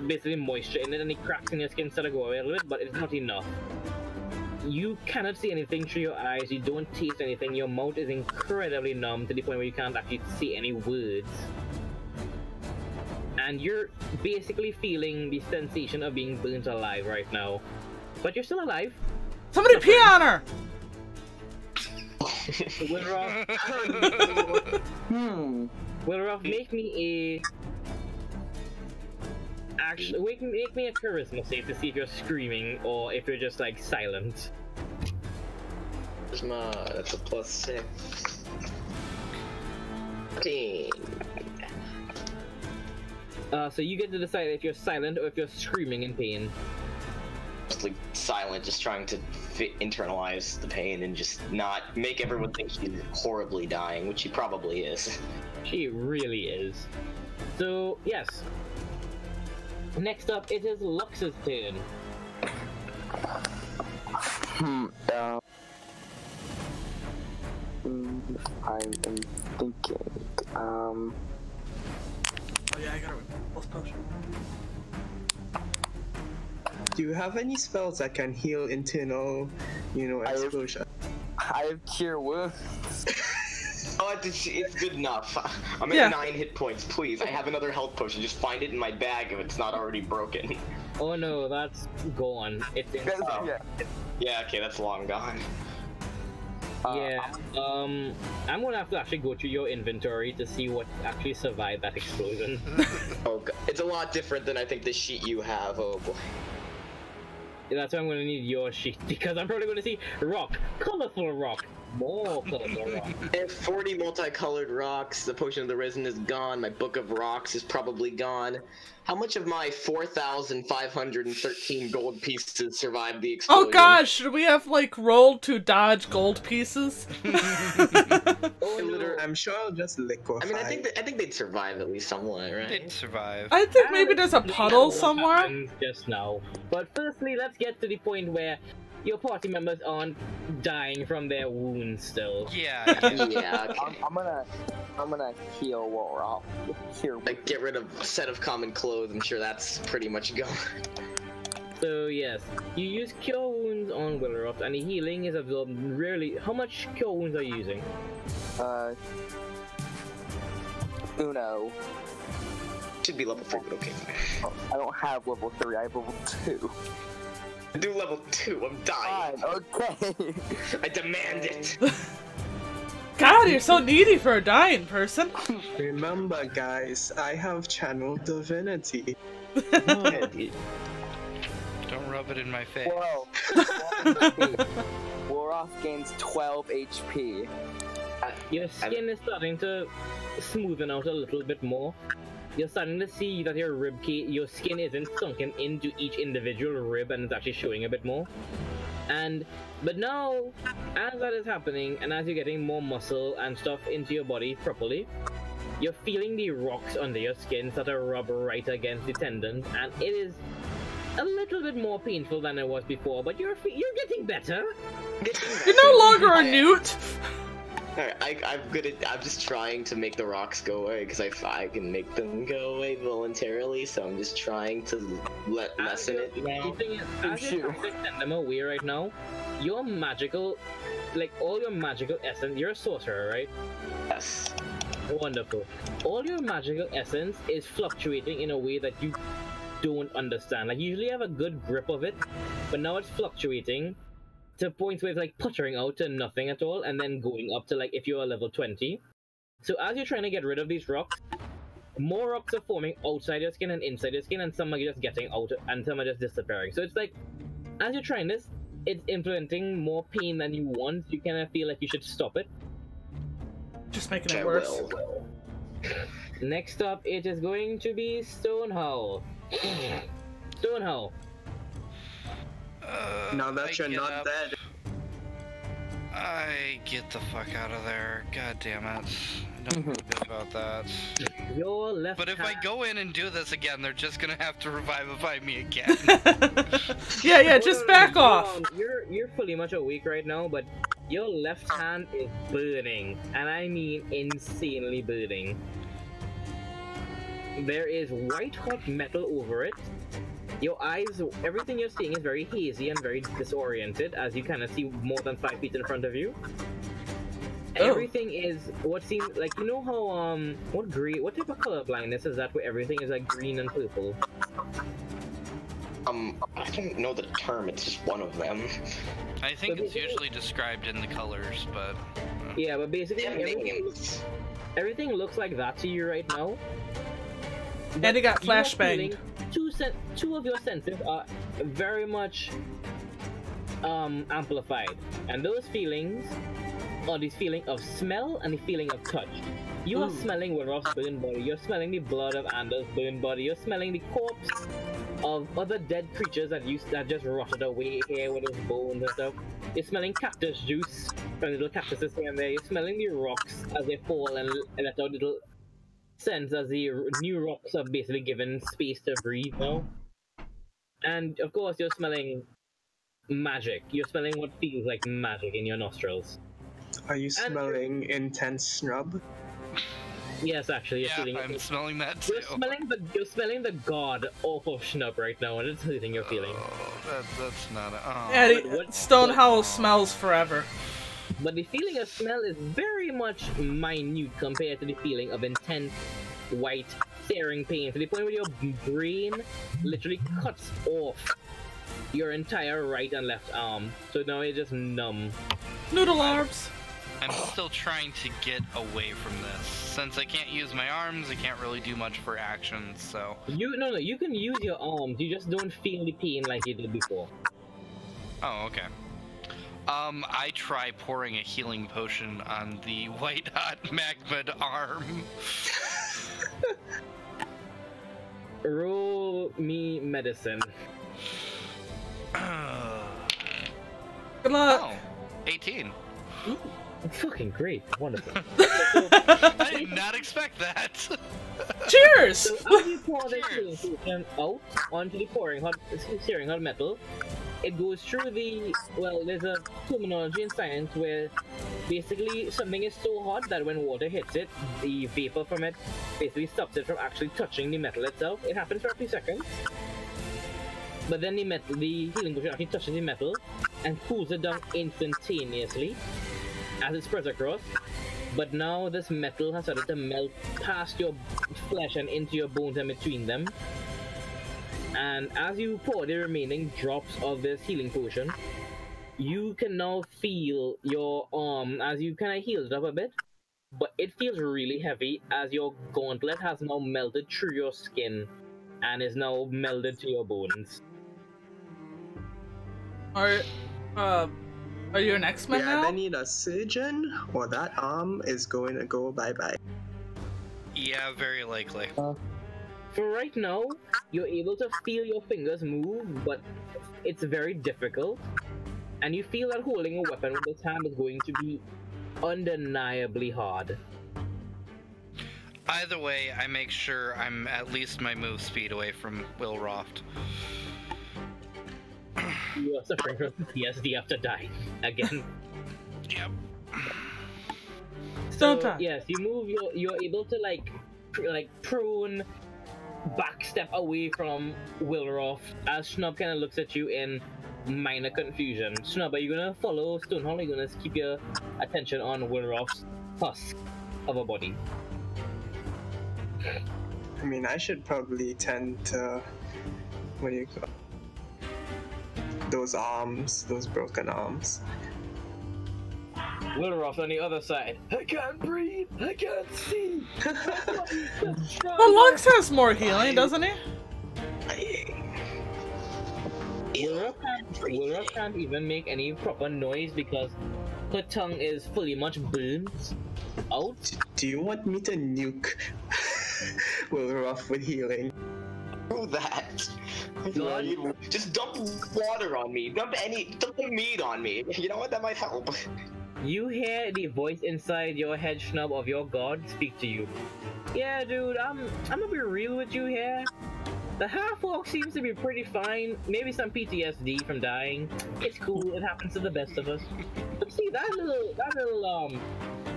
basically moisture in it, and the cracks in your skin start to go away a little bit, but it's not enough. You cannot see anything through your eyes, you don't taste anything, your mouth is incredibly numb to the point where you can't actually see any words. And you're basically feeling the sensation of being burnt alive right now. But you're still alive. Somebody pee on her! Wilroth, make me a charisma save to see if you're screaming or if you're just like silent. Charisma, that's a plus 6. 15. So you get to decide if you're silent or if you're screaming in pain. Just like silent, just trying to internalize the pain and just not make everyone think she's horribly dying, which she probably is. She really is. So, yes. Next up, it is Lux's turn. I am thinking. Oh yeah, I got a health potion. Do you have any spells that can heal internal, exposure? I have Cure Wounds. Oh, it's good enough. I'm at Yeah. 9 hit points, please. I have another health potion. Just find it in my bag if it's not already broken. Oh no, that's gone. It's in. Yeah. Yeah, okay, that's long gone. Yeah. I'm gonna have to actually go through your inventory to see what actually survived that explosion. Oh, God. It's a lot different than I think the sheet you have. Oh boy. That's why I'm gonna need your sheet, because I'm probably gonna see rock, colorful rock, more colorful rock. I have 40 multicolored rocks. The potion of the risen is gone. My book of rocks is probably gone. How much of my 4,513 gold pieces survived the explosion? Oh gosh, should we have like rolled to dodge gold pieces? Oh no. I'm sure I'll just liquefy. I mean, I think they'd survive at least somewhat, right? They'd survive. I think maybe there's a puddle What somewhere. happened just now. But firstly, let's get to the point where your party members aren't dying from their wounds still. Yeah. Yeah, okay. I'm gonna heal what we're off. Cure Wounds. Like, get rid of a set of common clothes. I'm sure that's pretty much gone. So yes, you use Cure Wounds on Willeroft, and the healing is absorbed rarely. How much Cure Wounds are you using? Uno. Should be level 3, but okay. I don't have level 3, I have level 2. Do level 2, I'm dying. Fine, okay. I demand it. God, you're so needy for a dying person. Remember, guys, I have channel divinity. Don't rub it in my face. Whoa. Woroth gains 12 HP. Your skin is starting to smoothen out a little bit more. You're starting to see that your your skin isn't sunken into each individual rib, and it's actually showing a bit more. But now, as that is happening, and as you're getting more muscle and stuff into your body properly, you're feeling the rocks under your skin start to rub right against the tendons, and it is a little bit more painful than it was before. But you're getting better. You're no longer a newt. Alright, I'm just trying to make the rocks go away, because I can make them go away voluntarily, so I'm just trying to lessen it now. The thing is, as you're trying to send them away right now, your magical, like all your magical essence, you're a sorcerer, right? Yes. Wonderful. All your magical essence is fluctuating in a way that you don't understand. Like, you usually have a good grip of it, but now it's fluctuating to points where it's like puttering out to nothing at all, and then going up to like if you're a level 20. So as you're trying to get rid of these rocks, more rocks are forming outside your skin and inside your skin, and some are just getting out, and some are just disappearing. So it's like, as you're trying this, it's implementing more pain than you want. You kind of feel like you should stop it. Just making it worse. Next up, it is going to be Stonehowl. Stonehowl. Now that you're not dead. I get the fuck out of there. God damn it. I don't feel good about that. Your left But if I hand- go in and do this again, they're just gonna have to revivify me again. Yeah, just back off. You're fully much awake right now, but your left hand is burning, and I mean insanely burning. There is white hot metal over it. Your eyes, everything you're seeing is very hazy and very disoriented, as you kind of see more than 5 feet in front of you. Oh. Everything is what seems like, you know how what type of color blindness is that, where everything is like green and purple? I don't know the term. It's just one of them. I think it's usually described in the colors, but... Yeah, but basically Damn everything looks like that to you right now. And he got You are flashbanged. feeling two of your senses are very much amplified, and those feelings are this feeling of smell and the feeling of touch. You are smelling Willeroft's burnt body, you're smelling the blood of Anders' burnt body, you're smelling the corpse of other dead creatures that just rotted away here with his bones and stuff. You're smelling cactus juice from little cactuses here and there. You're smelling the rocks as they fall and let out little sense as the new rocks are basically given space to breathe now. And of course you're smelling magic. You're smelling what feels like magic in your nostrils. Are you smelling intense snub? Yes, actually, you're Yeah, feeling I'm smelling that too. You're smelling the god off of Schnub right now, and it's hitting your feeling. Oh, that's not a. Oh. Yeah, what- Stonehowl smells forever. But the feeling of smell is very much minute compared to the feeling of intense, white, searing pain, to the point where your brain literally cuts off your entire right and left arm. So now it's just numb. Noodle arms. I'm still trying to get away from this. Since I can't use my arms, I can't really do much for actions, so... No, you can use your arms, you just don't feel the pain like you did before. Oh, okay. I try pouring a healing potion on the white-hot magma arm. Roll me medicine. Good luck. Oh, 18. Ooh, fucking great. Wonderful. I did not expect that. Cheers. So as you pour this healing potion out onto the searing hot metal, it goes through the, well, there's a terminology in science where basically something is so hot that when water hits it, the vapor from it basically stops it from actually touching the metal itself. It happens for a few seconds, but then the healing potion actually touches the metal and cools it down instantaneously as it spreads across. But now this metal has started to melt past your flesh and into your bones and between them. And as you pour the remaining drops of this healing potion, you can now feel your arm as you kind of heal it up a bit. But it feels really heavy as your gauntlet has now melted through your skin and is now melded to your bones. Are you an X-Men We now? either need a surgeon, or that arm is going to go bye-bye. Yeah, very likely. For right now, you're able to feel your fingers move, but it's very difficult. And you feel that holding a weapon with this hand is going to be undeniably hard. Either way, I make sure I'm at least my move speed away from Will Roft. You are suffering from PTSD after dying again. Yep. Stone So time. yes, you move. You're able to like prone, backstep away from Wilroth as Schnub kind of looks at you in minor confusion. Schnub, are you gonna follow Stonehowl? Or are you gonna keep your attention on Wilroth's husk of a body? I mean, I should probably tend to, what do you call those arms, those broken arms. Wilroth on the other side. I can't breathe. I can't see. Well, Lux has more healing, doesn't he? Wilroth can't even make any proper noise because her tongue is fully much burned out. Do you want me to nuke Wilroth with healing? Do that. God. Just dump water on me. Dump meat on me. You know what? That might help. You hear the voice inside your head, Schnub, of your god speak to you. Yeah, dude, I'm gonna be real with you here. The half-orc seems to be pretty fine. Maybe some PTSD from dying. It's cool. It happens to the best of us. But see that little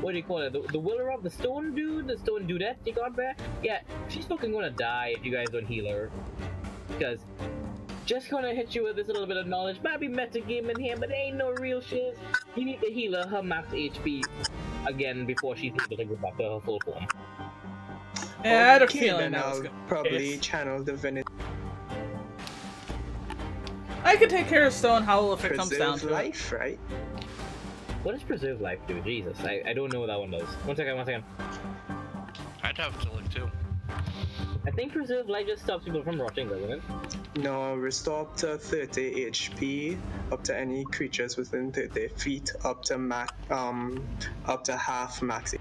what do you call it? The willer of the stone dude, the stone dudette you got there? Yeah, she's fucking gonna die if you guys don't heal her. Because just gonna hit you with this little bit of knowledge. Might be metagaming here, but ain't no real shit. You need to heal her max HP again before she's able to go back to her full form. Yeah, I had a Okay, feeling then that was I'll good. probably Yes. channel divinity. I could take care of Stonehowl if it comes down Preserve to life, right? What does preserve life do? Jesus, I don't know what that one does. One second. I'd have to look too. I think preserve life just stops people from rotting, doesn't it? No, restore up to 30 HP, up to any creatures within 30 feet, up to half max.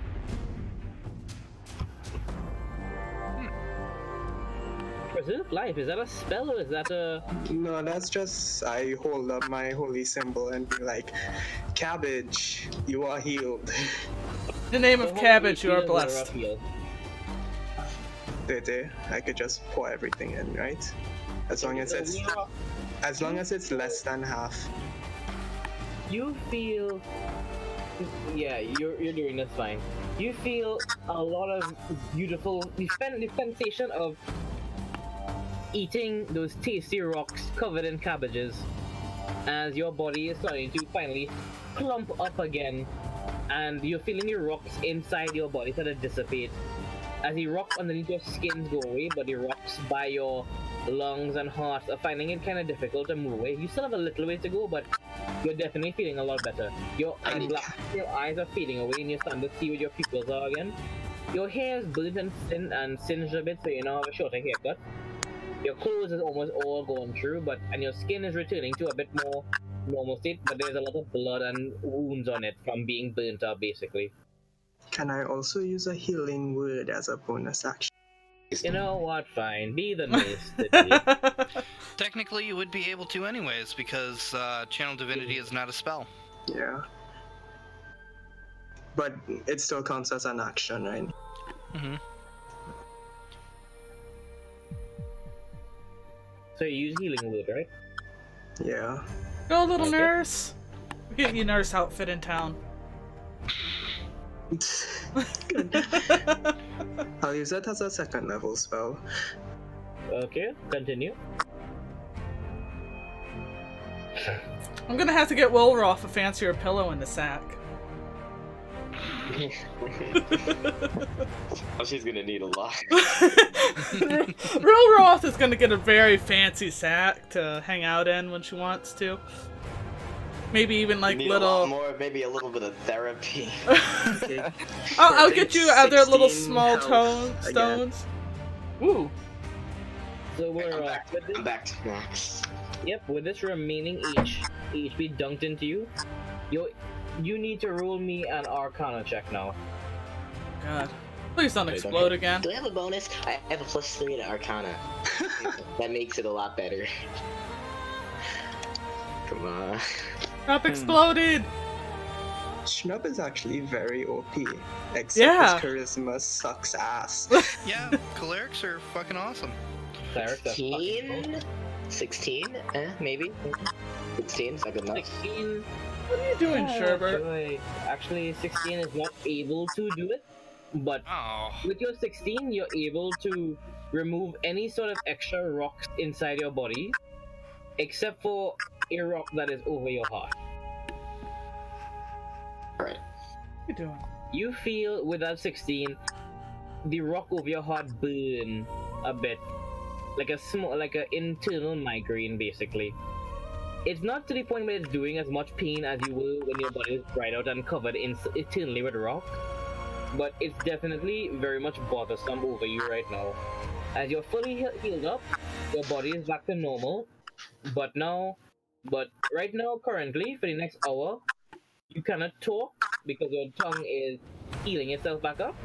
Preserve life, is that a spell or is that a... No, that's just I hold up my holy symbol and be like, Cabbage, you are healed. In the name of the cabbage, you whole are EP blessed. heal? 30, I could just pour everything in, right? As long as it's less than half. You feel Yeah, you're doing this fine. You feel a lot of beautiful the sensation of eating those tasty rocks covered in cabbages as your body is starting to finally clump up again, and you're feeling the rocks inside your body sort of dissipate. As the rocks underneath your skin go away, but the rocks by your lungs and heart are finding it kind of difficult to move away. You still have a little way to go, but you're definitely feeling a lot better. Your eyes are fading away and you're starting to see where your pupils are again. Your hair is burnt and singed a bit, so you now have a shorter haircut. Your clothes is almost all gone through, and your skin is returning to a bit more normal state, but there's a lot of blood and wounds on it from being burnt up, basically. Can I also use a healing word as a bonus action? You know what? Fine. Be the nice. Technically, you would be able to anyways, because Channel Divinity is not a spell. Yeah. But it still counts as an action, right? Mm-hmm. So you use healing word, right? Yeah. Go, little nurse. We'll get you a nurse outfit in town. I'll use that as a second level spell. Okay, continue. I'm gonna have to get Wilroth a fancier pillow in the sack. Oh, she's gonna need a lot. Wilroth is gonna get a very fancy sack to hang out in when she wants to. Maybe even like need little. A lot more, maybe a little bit of therapy. Okay. I'll get you other little 16 small health stones. Ooh. So we're I'm back to max. Yep, with this remaining HP dunked into you, you need to roll me an Arcana check now. God. Please don't explode again. Do I have a bonus? I have a +3 to Arcana. That makes it a lot better. Come on. Stop exploded! Schnub is actually very OP, except Yeah. his charisma sucks ass. Yeah, clerics are fucking awesome. 16? Maybe? 16 is that good enough? 16. What are you doing, Sherbert? Wait, actually, 16 is not able to do it, but Oh. with your 16, you're able to remove any sort of extra rocks inside your body, except for a rock that is over your heart. Alright. What are you doing? You feel with that 16, the rock over your heart burn a bit, like an internal migraine, basically. It's not to the point where it's doing as much pain as you will when your body is dried out and covered internally with rock, but it's definitely very much bothersome over you right now. As you're fully healed up, your body is back to normal, but right now, currently, for the next hour, you cannot talk because your tongue is healing itself back up.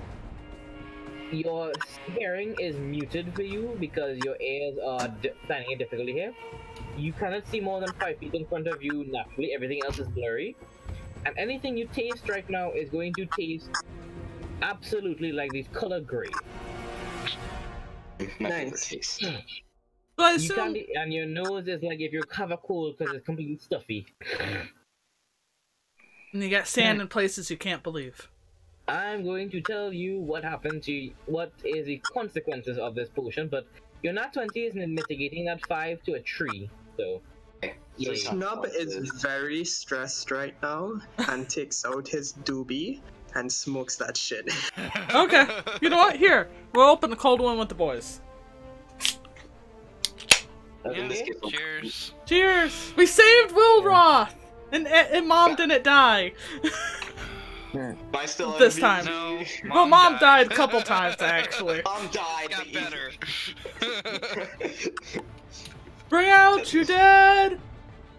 Your hearing is muted for you because your ears are finding it difficult to hear. You cannot see more than 5 feet in front of you naturally, everything else is blurry. And anything you taste right now is going to taste absolutely like this color gray. My Nice. favorite taste. Well, I You assume... can't, and your nose is like if you have a cold because it's completely stuffy. And you got sand in places you can't believe. I'm going to tell you what happened to you, what is the consequences of this potion, but your nat 20 is mitigating that 5 to a 3, so... Yeah. Schnub is very stressed right now and takes out his doobie and smokes that shit. Okay. You know what? Here. We'll open the cold one with the boys. Okay. Cheers. Cheers! We saved Wilroth! And Mom didn't die. I still This MVP. time. No, Well, Mom died a couple times, actually. Mom died. Got but better. Bring out your dead!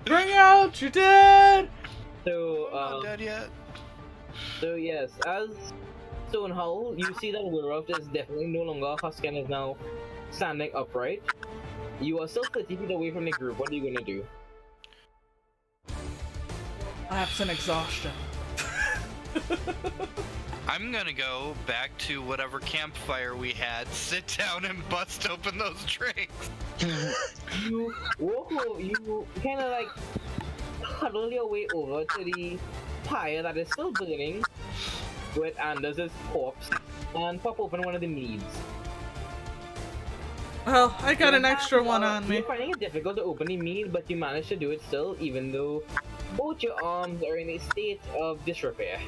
Bring out your dead! So, Not dead yet. so yes, as Stonehowl, you see that Wilroth is definitely no longer, her skin is now standing upright. You are still 30 feet away from the group, what are you gonna do? Lapse in exhaustion. I'm gonna go back to whatever campfire we had, sit down and bust open those drinks. You walk over, you kind of like huddle your way over to the pyre that is still burning with Anders' corpse and pop open one of the meads. Well, I got an extra one on me. You're finding it difficult to open the mead, but you manage to do it still, even though both your arms are in a state of disrepair.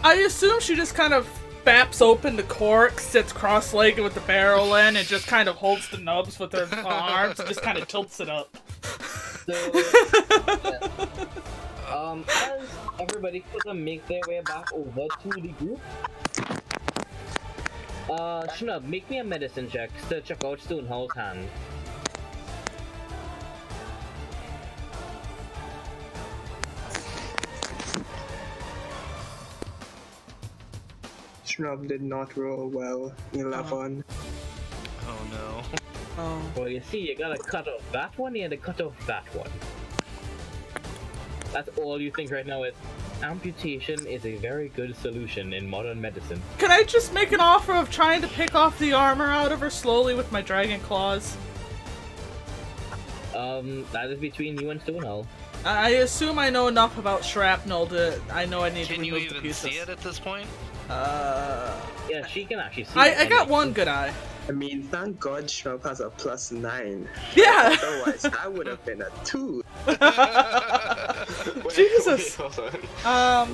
I assume she just kind of faps open the cork, sits cross-legged with the barrel in, and just kind of holds the nubs with her arms and just kind of tilts it up. So, as everybody sort of make their way back over to the group, Schnub, make me a medicine check to check out Stonehall's hand. Schnub did not roll well. 11. Oh no. Oh. Well, you see, you gotta cut off that one, you had to cut off that one. That's all you think right now is amputation is a very good solution in modern medicine. Can I just make an offer of trying to pick off the armor out of her slowly with my dragon claws? That is between you and Stonehall. I assume I know enough about shrapnel to I know I need to Can you remove the even pieces. see it at this point? Yeah, she can actually see it. I and, got like, one good eye. I mean, thank God Schnub has a +9. Yeah! Otherwise, that would have been a 2. Jesus. Yeah,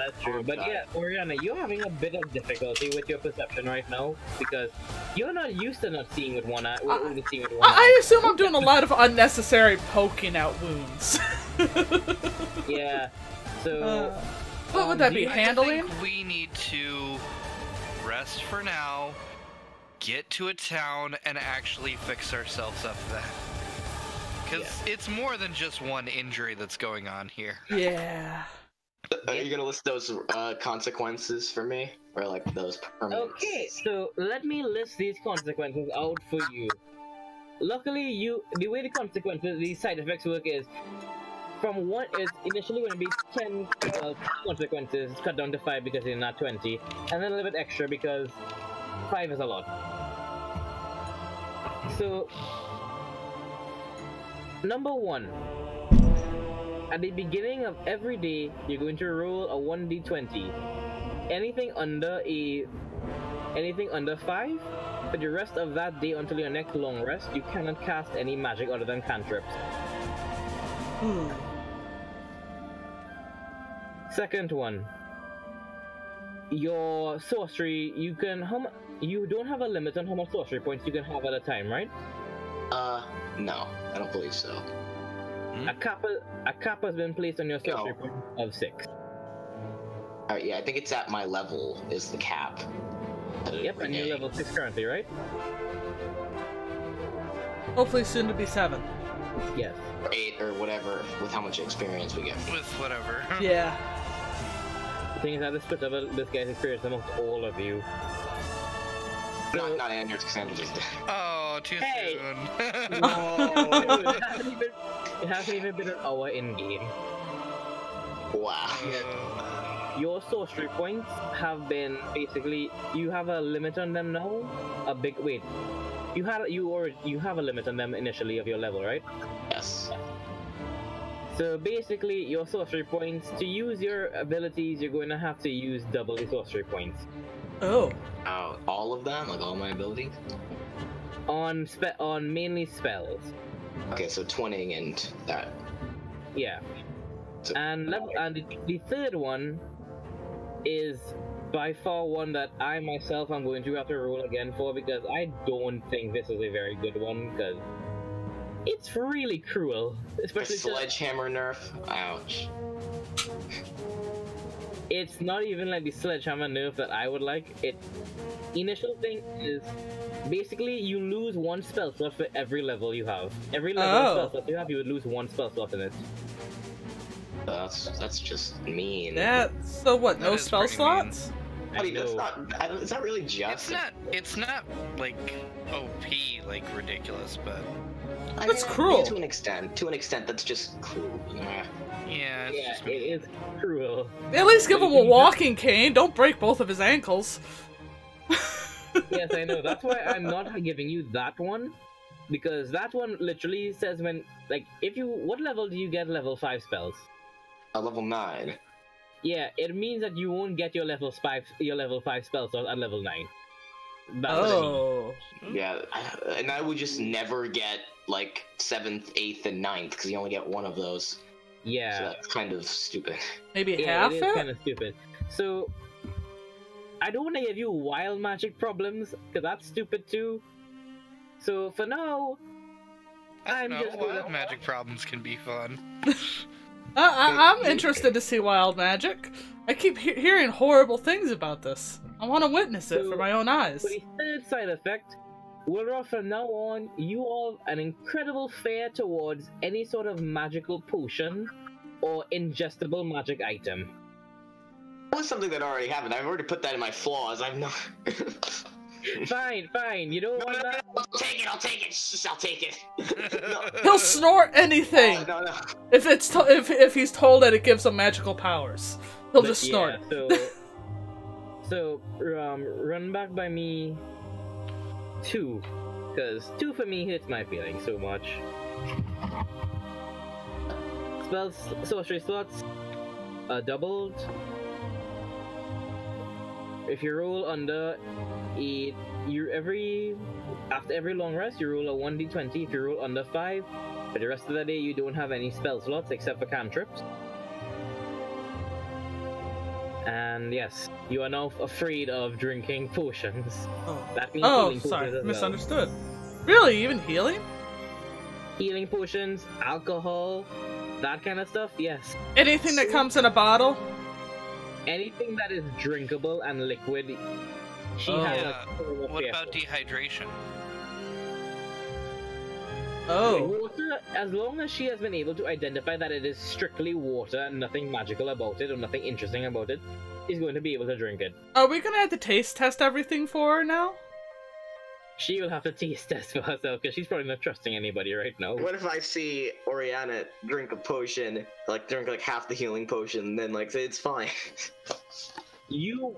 that's true. But yeah, Oriana, you're having a bit of difficulty with your perception right now because you're not used to not seeing with one eye. Only seeing with one I eye. assume I'm doing a lot of unnecessary poking out wounds. Yeah. So. What would that be? do you- Handling? I think we need to rest for now, get to a town, and actually fix ourselves up then. Because it's more than just one injury that's going on here. Yeah. Are you gonna list those consequences for me? Or like those permanent? Okay, so let me list these consequences out for you. Luckily, the way the consequences, the side effects work is from one is initially going to be 10 consequences, cut down to 5 because you're not 20, and then a little bit extra because 5 is a lot. So, number 1. At the beginning of every day, you're going to roll a 1d20. Anything under 5, for the rest of that day until your next long rest, you cannot cast any magic other than cantrips. Second one. Your sorcery, you don't have a limit on how much sorcery points you can have at a time, right? No, I don't believe so. A cap has been placed on your sorcery point of 6. Alright, yeah, I think it's at my level is the cap. Yep, and you're level 6 currently, right? Hopefully soon to be 7. Yes. Or 8 or whatever, with how much experience we get. With whatever. Yeah. The thing is, I just split up this guy's experience amongst all of you. Not Anders, because Anders is dead. Oh, too soon. It hasn't even been an hour in game. Wow. Your sorcery points have been basically, you have a limit on them now. You have a limit on them initially of your level, right? Yes. So basically, your sorcery points, to use your abilities, you're going to have to use double the sorcery points. Oh. All of them? Like all my abilities? On mainly spells. Okay, so 20 and that. Yeah. So, And the third one is by far one that I myself am going to have to roll again for because I don't think this is a very good one because it's really cruel. the Especially sledgehammer nerf? Ouch. it's not even like the sledgehammer nerf that I would like. Initial thing is basically you lose 1 spell slot for every level you have. Every level of spell slot you have, you would lose 1 spell slot in it. That's just mean. Yeah, so what, no That is spell pretty slots? I mean, it's not really just. It's not like OP, like ridiculous, but That's cruel. To an extent, that's just cruel. yeah, it's Yeah, just it is cruel. At least give him a walking cane, don't break both of his ankles. Yes, I know. That's why I'm not giving you that one. Because that one literally says when, like, what level do you get level 5 spells? Level 9. Yeah, it means that you won't get your level 5 spell slot at level 9. That's what it means. Oh. Yeah, and I would just never get like 7th, 8th, and 9th because you only get one of those. So Yeah. that's kind of stupid. Maybe Yeah, half it is it? kind of stupid. So, I don't want to give you wild magic problems, because that's stupid too. So, for now, I'm No, just gonna... wild magic problems can be fun. I'm interested to see wild magic. I keep hearing horrible things about this. I want to witness it for my own eyes. For the third side effect, Wilra, from now on, you have an incredible fear towards any sort of magical potion or ingestible magic item. That was something that already happened. I've already put that in my flaws. I've not. Fine, you don't want that? I'll take it. I'll take it. Shh, I'll take it. No. He'll snort anything No. if it's if he's told that it gives him magical powers. He'll just snort. Yeah, so run back by me 2, because 2 for me hits my feelings so much. Spells, sorcery slots, doubled. If you roll under a, after every long rest, you roll a 1d20. If you roll under 5, for the rest of the day, you don't have any spell slots except for cantrips. And yes, you are now afraid of drinking potions. That means healing potions sorry, as well. misunderstood. Really, even healing? Healing potions, alcohol, that kind of stuff, yes. Anything that comes in a bottle? Anything that is drinkable and liquid, she has Yeah. a What about dehydration? Oh. Water, as long as she has been able to identify that it is strictly water and nothing magical about it or nothing interesting about it, she's going to be able to drink it. Are we gonna have to taste test everything for her now? She will have to taste test for herself because she's probably not trusting anybody right now. What if I see Oriana drink a potion, like drink like half the healing potion, and then like say it's fine? You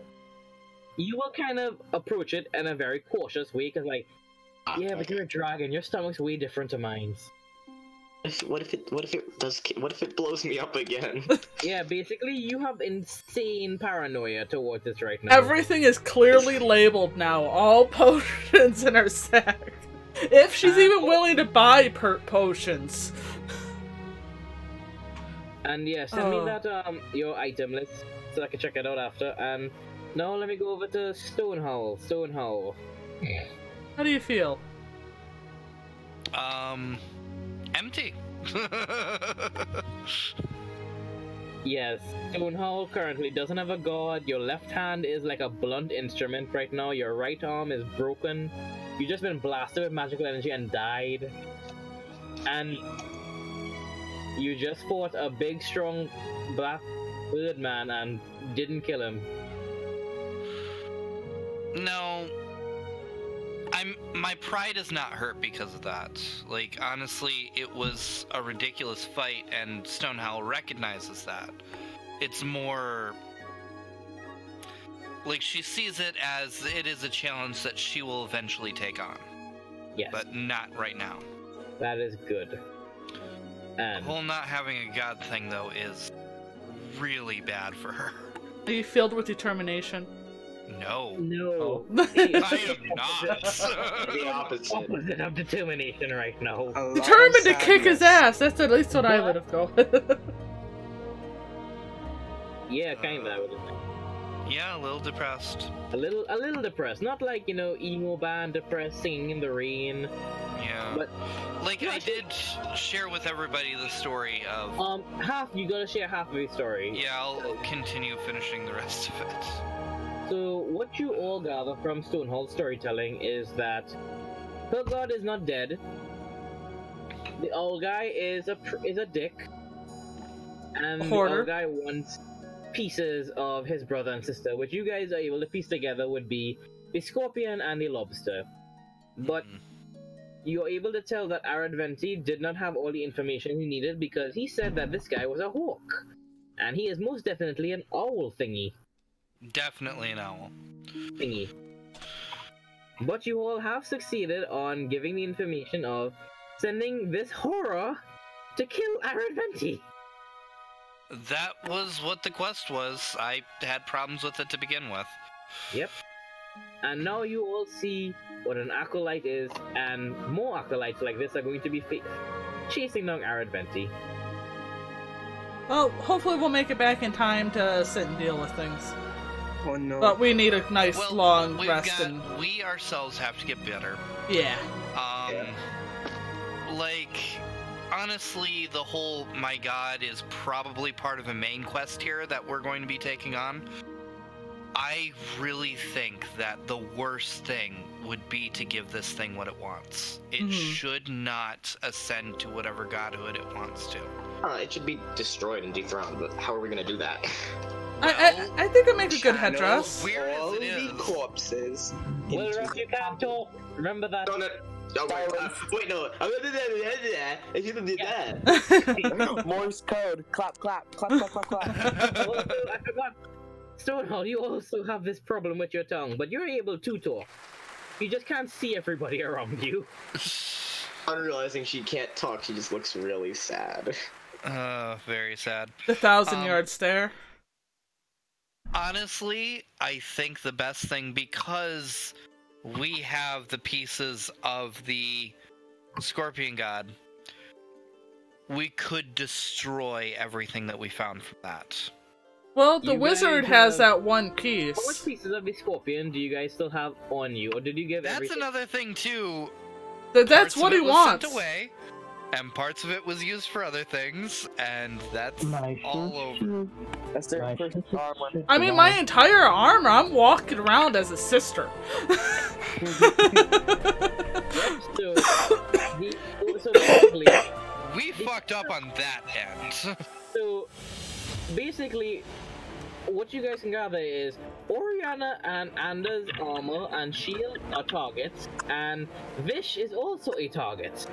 will kind of approach it in a very cautious way because like, yeah, but you're a dragon. Your stomach's way different to mine. What if it blows me up again? Yeah, basically, you have insane paranoia towards this right now. Everything is clearly labeled now. All potions in her sack. If she's even willing to buy potions. And yeah, send me that your item list so I can check it out after. And now let me go over to Stonehowl. Stonehowl. How do you feel? Empty. Yes, Stonehowl currently doesn't have a god. Your left hand is like a blunt instrument right now. Your right arm is broken. You've just been blasted with magical energy and died. And you just fought a big, strong black bird man and didn't kill him. No. My pride is not hurt because of that. Like, honestly, it was a ridiculous fight, and Stonehowl recognizes that. It's more... like, she sees it as it is a challenge that she will eventually take on. Yes. But not right now. That is good. The And whole not having a god thing, though, is really bad for her. Are you filled with determination? No. no. I am not. The opposite. Opposite of determination right now. A lot of Determined to kick his sadness. ass! That's at least what I would have gone. Yeah, kinda. I would say. Yeah, a little depressed. A little depressed. Not like, you know, emo band depressed singing in the rain. Yeah. But Like, I did share with everybody the story of... you gotta share half of the story. Yeah, I'll continue finishing the rest of it. So what you all gather from Stonehold's storytelling is that her god is not dead. The owl guy is a dick, and the Hoarder. owl guy wants pieces of his brother and sister, which you guys are able to piece together would be the scorpion and the lobster. But you're able to tell that Aradventi did not have all the information he needed because he said that this guy was a hawk, and he is most definitely an owl thingy. Definitely an owl. Thingy. But you all have succeeded on giving the information of sending this horror to kill Aradventi. That was what the quest was. I had problems with it to begin with. Yep. And now you all see what an acolyte is, and more acolytes like this are going to be chasing down Arid Venti. Well, hopefully we'll make it back in time to sit and deal with things. Oh no. But we need a nice long rest and... We ourselves have to get better. Yeah. Like, honestly, the whole my god is probably part of a main quest here that we're going to be taking on. I really think that the worst thing would be to give this thing what it wants. It should not ascend to whatever godhood it wants to. It should be destroyed and dethroned, but how are we gonna do that? I think it'd make a good headdress. Weird all as it the is. corpses. Well, into Russ, you can't talk. Remember that. Wait, no. I'm gonna do that. I shouldn't do that. Morse code. Clap, clap, clap, clap, clap, clap. Also, I forgot. Stonehall, you also have this problem with your tongue, but you're able to talk. You just can't see everybody around you. I'm realizing she can't talk. She just looks really sad. Very sad. The 1,000-yard stare. Honestly, I think the best thing, because we have the pieces of the Scorpion God, we could destroy everything that we found from that. Well, the You wizard guys has have- that one piece. How much pieces of the scorpion do you guys still have on you, or did you give That's everything? another thing too. That's Parts what of he it was wants. Sent away, and parts of it was used for other things, and that's My all over. That's their My first sister- armor. I mean, my entire armor, I'm walking around as a sister. So basically, We fucked up on that end. so basically, what you guys can gather is Oriana and Anders' armor and shield are targets, and Vish is also a target.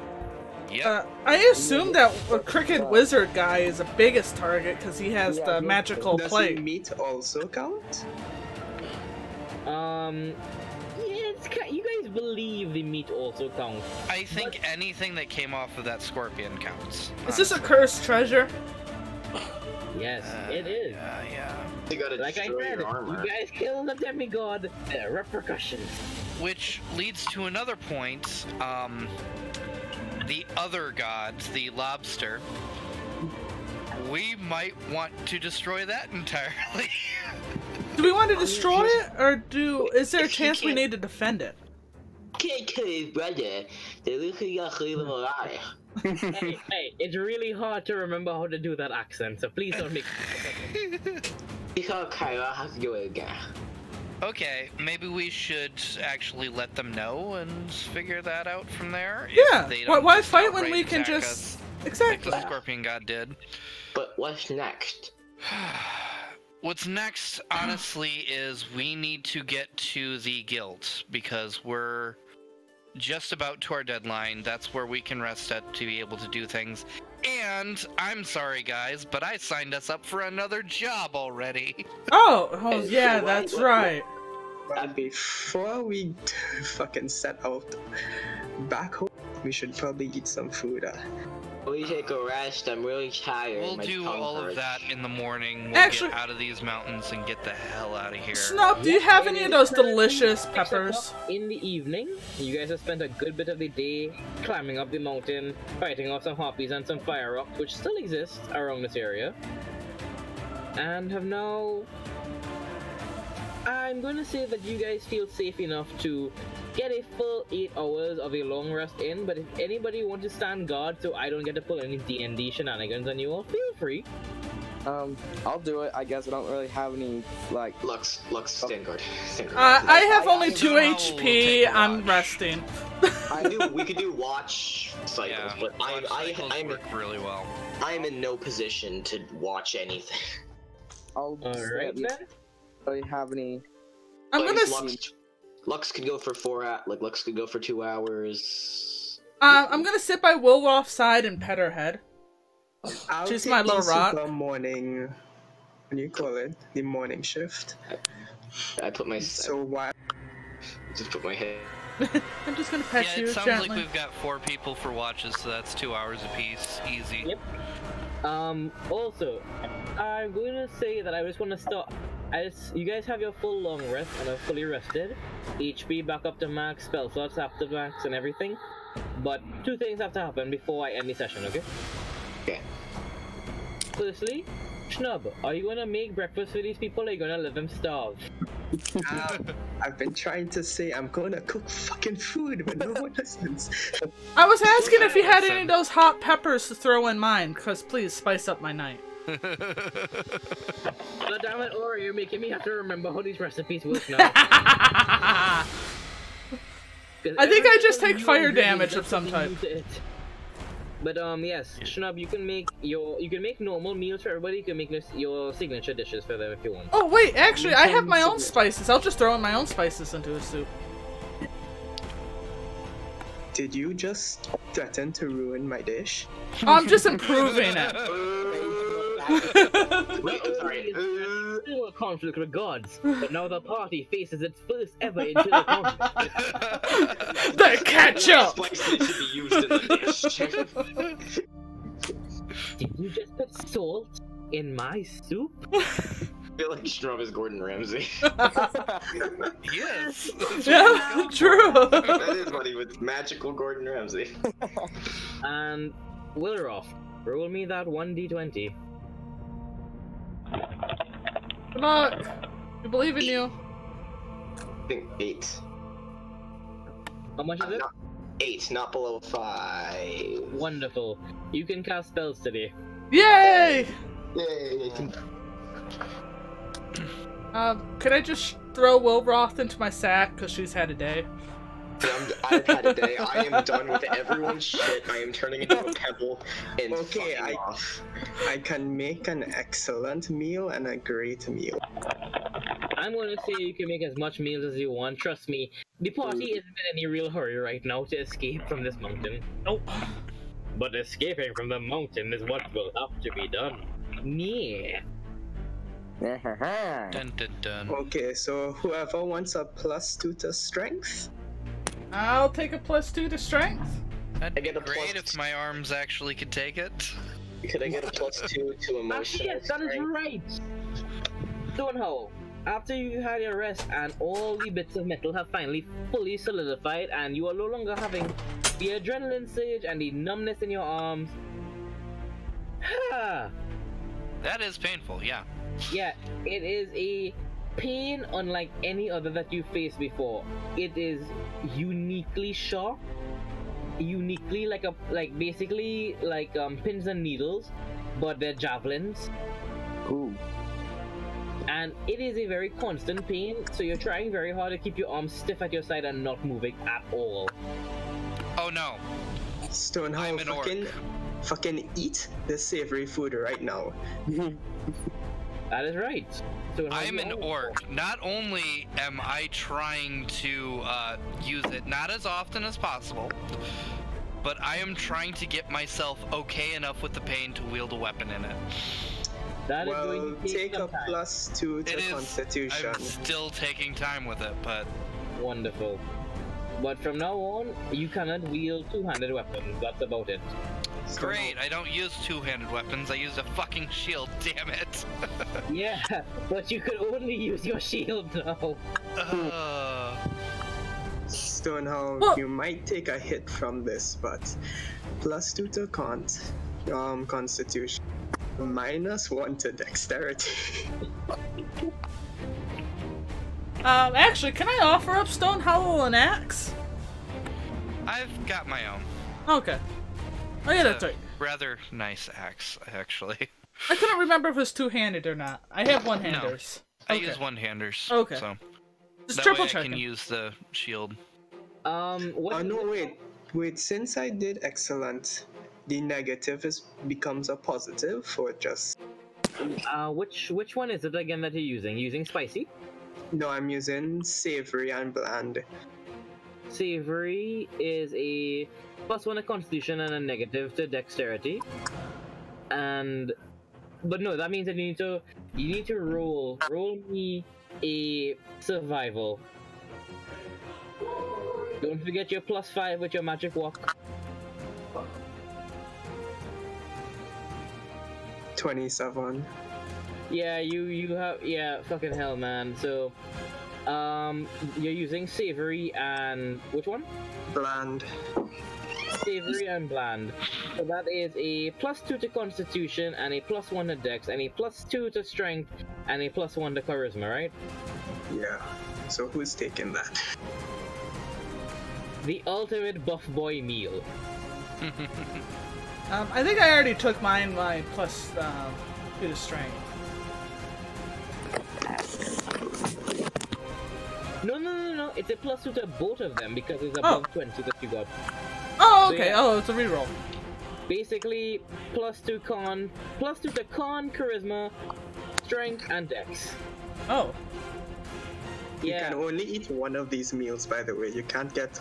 Yep. I assume that a Cricket Wizard guy is the biggest target because he has the magical Does plate. meat also count? Yeah, you guys believe the meat also counts. I think anything that came off of that scorpion counts. Is this a honestly. cursed treasure? Yes, it is. Yeah. You gotta Like I destroy said, your armor. you guys killed the demigod. There are repercussions. Which leads to another point. The other gods, the lobster. We might want to destroy that entirely. Do we want to destroy it, or is there a if he chance we can't- need to defend it? Can't kill his brother. They literally gotta leave him alive. hey, it's really hard to remember how to do that accent, so please don't make Because Kyra has to do it again. Okay, maybe we should actually let them know and figure that out from there. Yeah, If they why don't just fight when outright we can attack just... us like Exactly. the Scorpion God did. But what's next? What's next, honestly, is we need to get to the guild, because we're just about to our deadline. That's where we can rest at to be able to do things. And, I'm sorry guys, but I signed us up for another job already. Oh yeah, that's right. Well, before we fucking set out back home, we should probably eat some food. We take a rest. I'm really tired. We'll My do tongue all of hurts. that in the morning. We'll Actually- get out of these mountains and get the hell out of here. Snup, do you have any of those delicious peppers? In the evening, you guys have spent a good bit of the day climbing up the mountain, fighting off some harpies and some fire rocks, which still exist around this area, and have now... I'm going to say that you guys feel safe enough to get a full 8 hours of a long rest in, but if anybody wants to stand guard so I don't get to pull any D&D shenanigans on you all, feel free. I'll do it. I guess I don't really have any, like... Lux, Stingard. I have only 2 Stonehall will HP. take a I'm watch. resting. We could do watch cycles, Yeah, but watch cycles work really well. I'm in no position to watch anything. I'll Alright then. don't have any... I'm Like, gonna Lux could go for 4 Lux could go for 2 hours. I'm gonna sit by Wilwolf's side and pet her head. I'll She's take my the little rock. super morning, what do you call it? The morning shift. I put my So why? just put my head. I'm just gonna pet Yeah, you it sounds gently. like we've got 4 people for watches, so that's 2 hours apiece. Easy. Yep. Also, I'm going to say that I just want to start. You guys have your full long rest and are fully rested. HP back up to max, spell slots up to max, and everything. But 2 things have to happen before I end the session, okay? Okay. Firstly, Schnub, are you gonna make breakfast for these people or are you gonna let them starve? I've been trying to say I'm gonna cook fucking food, but no one listens. I was asking if you had any of those hot peppers to throw in mine, because please spice up my night. God damn it, Ori, you're making me have to remember how these recipes work now. I think I just take fire damage of some type. But yes, Schnub, you can make normal meals for everybody. You can make your signature dishes for them if you want. Oh wait, actually, I have my own spices. I'll just throw in my own spices into a soup. Did you just threaten to ruin my dish? I'm just improving it. Still a conflict with gods, but now the party faces its first ever internal conflict. The ketchup! Spices should be used in the dish. Did you just put salt in my soup? I feel like Schnub is Gordon Ramsay. Yes. Yeah, true. That is what he was. Magical Gordon Ramsay. And Willroth, roll me that 1d20. Good luck. We believe in you. I think 8. How much is it? 8, not below 5. Wonderful. You can cast spells today. Yay! Yay! Could I just throw Wilroth into my sack because she's had a day? I've had a day. I am done with everyone's shit. I am turning into a pebble and Okay, fucking off. I can make an excellent meal and a great meal. I'm going to say you can make as much meals as you want. Trust me, the party isn't in any real hurry right now to escape from this mountain. Nope. But escaping from the mountain is what will have to be done. Yeah. Dun dun dun. Okay, so whoever wants a +2 to strength? I'll take a +2 to strength. That'd I be get a great plus- if my arms actually could take it. Could I get a +2 to emotional Actually, yes, that is strength? right. Stonehow, after you had your rest and all the bits of metal have finally fully solidified and you are no longer having the adrenaline surge and the numbness in your arms. Ha! That is painful, yeah. Yeah, it is a pain unlike any other that you faced before. It is uniquely sharp, uniquely basically like pins and needles, but they're javelins. Ooh. And it is a very constant pain, so you're trying very hard to keep your arms stiff at your side and not moving at all. Oh no. Stonehow, I'm an orc. fucking eat the savory food right now. That is right. So I'm an orc. Not only am I trying to use it not as often as possible, but I am trying to get myself okay enough with the pain to wield a weapon in it. That is Well, going to take a some time. +2 It to is. Constitution. I'm still taking time with it, but Wonderful. But from now on, you cannot wield two-handed weapons. That's about it. great. I don't use two-handed weapons. I use a fucking shield. Damn it. Yeah, but you could only use your shield now. Stonehow, Well- you might take a hit from this, but +2 to Constitution, -1 to Dexterity. Actually, can I offer up Stonehowl an axe? I've got my own. Okay. Oh yeah, that's right. Rather nice axe, actually. I couldn't remember if it was two-handed or not. I have one-handers. I Okay. use one-handers. Okay. So Just that triple way I checking. can use the shield. What Oh no, wait. Since I did excellent, the negative becomes a positive, or just which one is it again that you're using? Using spicy? no? I'm using savory and bland. Savory is a +1 to Constitution and a negative to Dexterity. But no, that means that you need to roll me a survival. Don't forget your +5 with your magic walk. 27. Yeah, you have, yeah, fucking hell, man. So, you're using Savory and which one? Bland. Savory and Bland. So that is a +2 to Constitution and a +1 to Dex and a +2 to Strength and a +1 to Charisma, right? Yeah. So who's taking that? The ultimate buff boy meal. I think I already took mine, my plus 2 to strength. No. It's a +2 to both of them because it's above 20 that you got. Oh, So, okay. yeah. Oh, it's a reroll. Basically, +2 to Con, Charisma, Strength, and Dex. Oh. You Yeah. can only eat one of these meals, by the way. You can't get.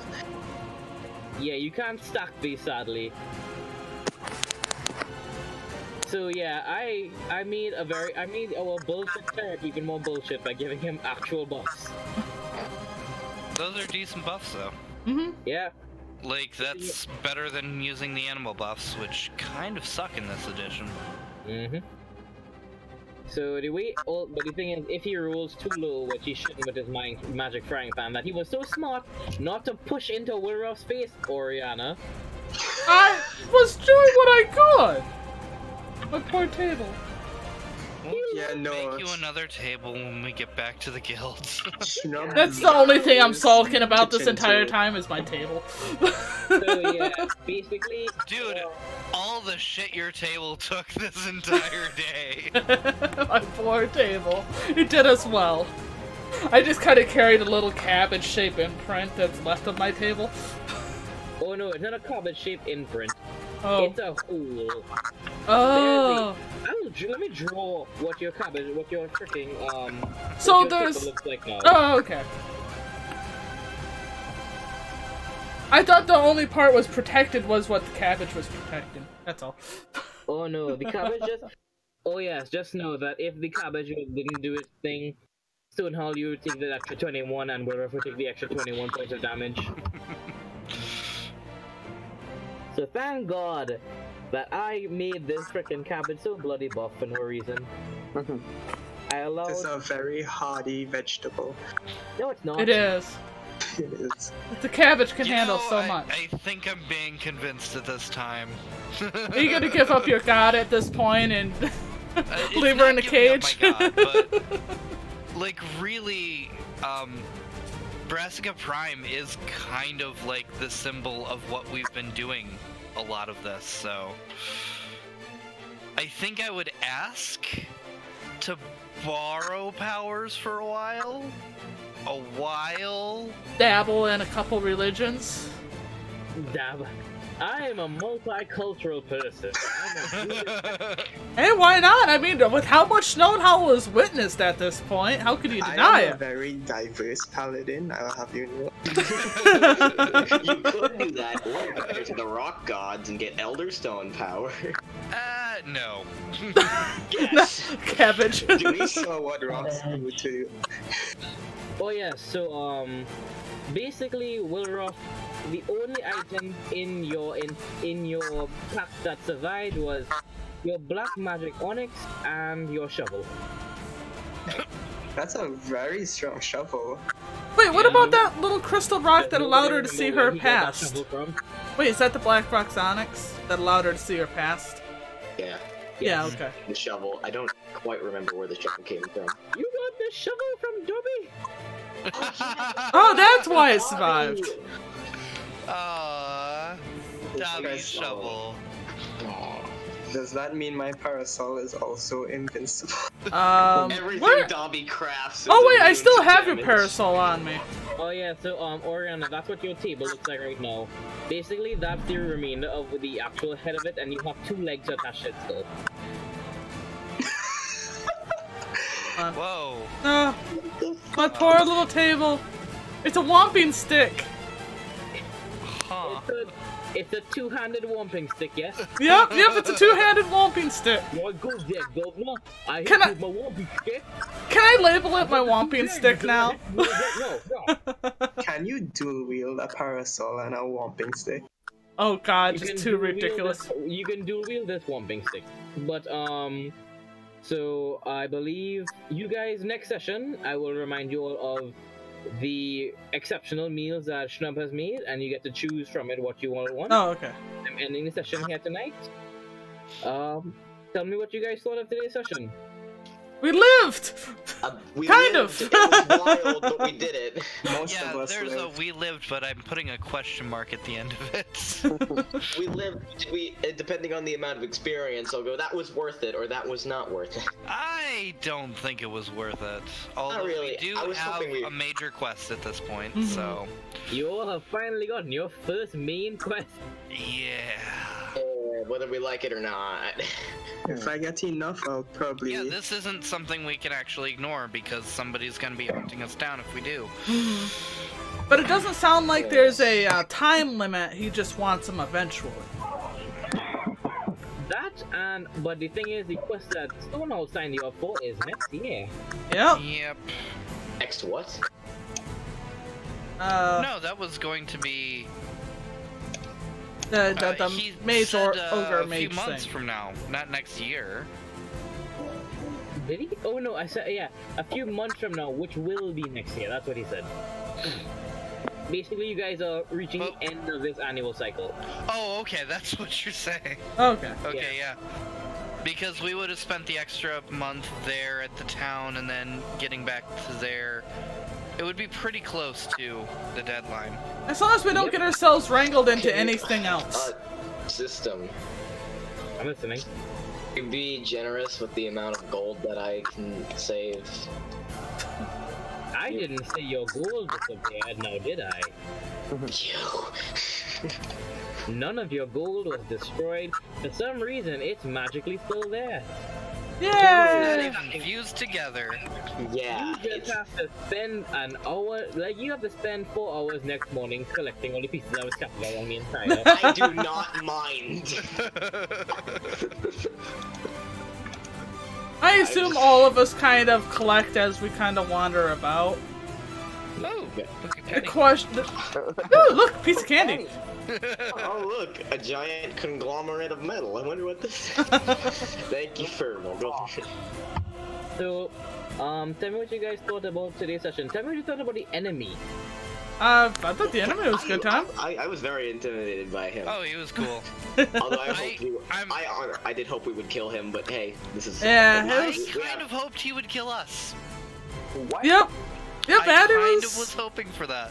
Yeah, you can't stack these, sadly. So yeah, I made our bullshit therapy even more bullshit by giving him actual buffs. Those are decent buffs, though. Mm-hmm. Yeah. Like, that's better than using the animal buffs, which kind of suck in this edition. Mm-hmm. So the way, but the thing is, if he rolls too low, which he shouldn't with his magic frying pan, that he was so smart not to push into Wilroff's face, Oriana. I was doing what I could! My poor table. Yeah, no. Make you another table when we get back to the guilds. That's the only thing I'm sulking about this entire time is my table. So yeah, basically... Dude, all the shit your table took this entire day. My poor table. It did us well. I just kind of carried a little cabbage-shaped imprint that's left of my table. Oh no, it's not a cabbage-shaped imprint. Oh. It's a hole. Oh. Let me draw what your freaking So what your there's. table looks like now. Oh, okay. I thought the only part was protected was what the cabbage was protecting. That's all. Oh no, the cabbage just. Oh yes, just know that if the cabbage didn't do its thing, Stonehall, you would take the extra 21, and Wilroff would take the extra 21 points of damage. So thank God that I made this freaking cabbage so bloody buff for no reason. I allowed. It's a very hardy vegetable. No, it's not. It is. It is. The cabbage can You handle know, so I much. I think I'm being convinced at this time. Are you gonna give up your god at this point and It's leave her not in a giving up cage? my god, but, like, really, Brassica Prime is kind of like the symbol of what we've been doing a lot of this, so I think I would ask to borrow powers for a while. Dabble in a couple religions. Dab. I am a multicultural person. Hey, why not? I mean, with how much Stonehall was witnessed at this point, how could you deny I am a it? very diverse paladin, I'll have you know. You could do that, or go to the rock gods and get Elderstone power. No. Yes. Cabbage. We saw what rocks do to you. Oh yeah, so basically, Wilroff, the only item in your pack that survived was your black magic onyx and your shovel. That's a very strong shovel. Wait, what about that little crystal rock that allowed her to see Remember her where he got that past? shovel from? Wait, is that the Black Rock's Onyx that allowed her to see her past? Yeah, Yeah, okay. the shovel. I don't quite remember where the shovel came from. You got the shovel from Dobby? Oh, that's why it survived. Dobby's shovel. Does that mean my parasol is also invincible? Everything where? Dobby crafts is Oh wait, I immune still to have your damage. parasol on me. Oh yeah, so Oriana, that's what your table looks like right now. Basically, that's the remainder of the actual head of it, and you have 2 legs attached to it still. Whoa. Oh, my poor little table. It's a whomping stick. Huh. It's a 2-handed whomping stick, yes? Yep, it's a two-handed whomping stick. What goes there, governor? I Can hit my whomping stick. Can I label it my whomping stick now? No. Can you dual wield a parasol and a whomping stick? Oh god, You just can too dual wield ridiculous. You can dual wield this Whomping Stick. But, so I believe you guys, next session, I will remind you all of the exceptional meals that Schnub has made, and you get to choose from it what you all want. Oh, okay. I'm ending the session here tonight. Tell me what you guys thought of today's session. We lived! We Kind lived. of. It was wild, but we did it. Most Yeah, of us there's lived. a we lived, but I'm putting a question mark at the end of it. We lived. Depending on the amount of experience, I'll go, that was worth it, or that was not worth it. I don't think it was worth it. Although really. we do I was have hoping we- a major quest at this point, Mhm. so You all have finally gotten your first main quest. yeah. Whether we like it or not. If I get enough, I'll probably. Yeah, this isn't something we can actually ignore because somebody's gonna be hunting us down if we do. But it doesn't sound like there's a time limit. He just wants them eventually. But the thing is, the quest that Stonehouse signed you up for is next year. Yep. Yep. Next what? No, that was going to be the he mage said, ogre a few mage months thing. from now, not next year. Did he? Oh no, I said, yeah, a few months from now, which will be next year. That's what he said. Basically, you guys are reaching the end of this annual cycle. Oh, okay, that's what you're saying. Okay. Okay, yeah. Because we would have spent the extra month there at the town and then getting back to there. It would be pretty close to the deadline. As long as we don't get ourselves wrangled into anything else. System. I'm listening. You be generous with the amount of gold that I can save. I didn't say your gold disappeared, now did I? None of your gold was destroyed. For some reason, it's magically still there. Yay! Even fused together. Yeah. You just have to spend an hour, like you have to spend 4 hours next morning collecting all the pieces that was scattered along the entire. I do not mind. I assume all of us kind of collect as we kind of wander about. Oh, look at The Penny. question. Ooh, look, piece of candy. Oh look, a giant conglomerate of metal. I wonder what this is. Thank you for So, tell me what you guys thought about today's session. Tell me what you thought about the enemy. I thought the enemy was a good time. I was very intimidated by him. Oh, he was cool. Although I did hope we would kill him, but hey, this is. Yeah, I it was- kind of hoped he would kill us. Yep. Yep, I Addy kind was. of was hoping for that.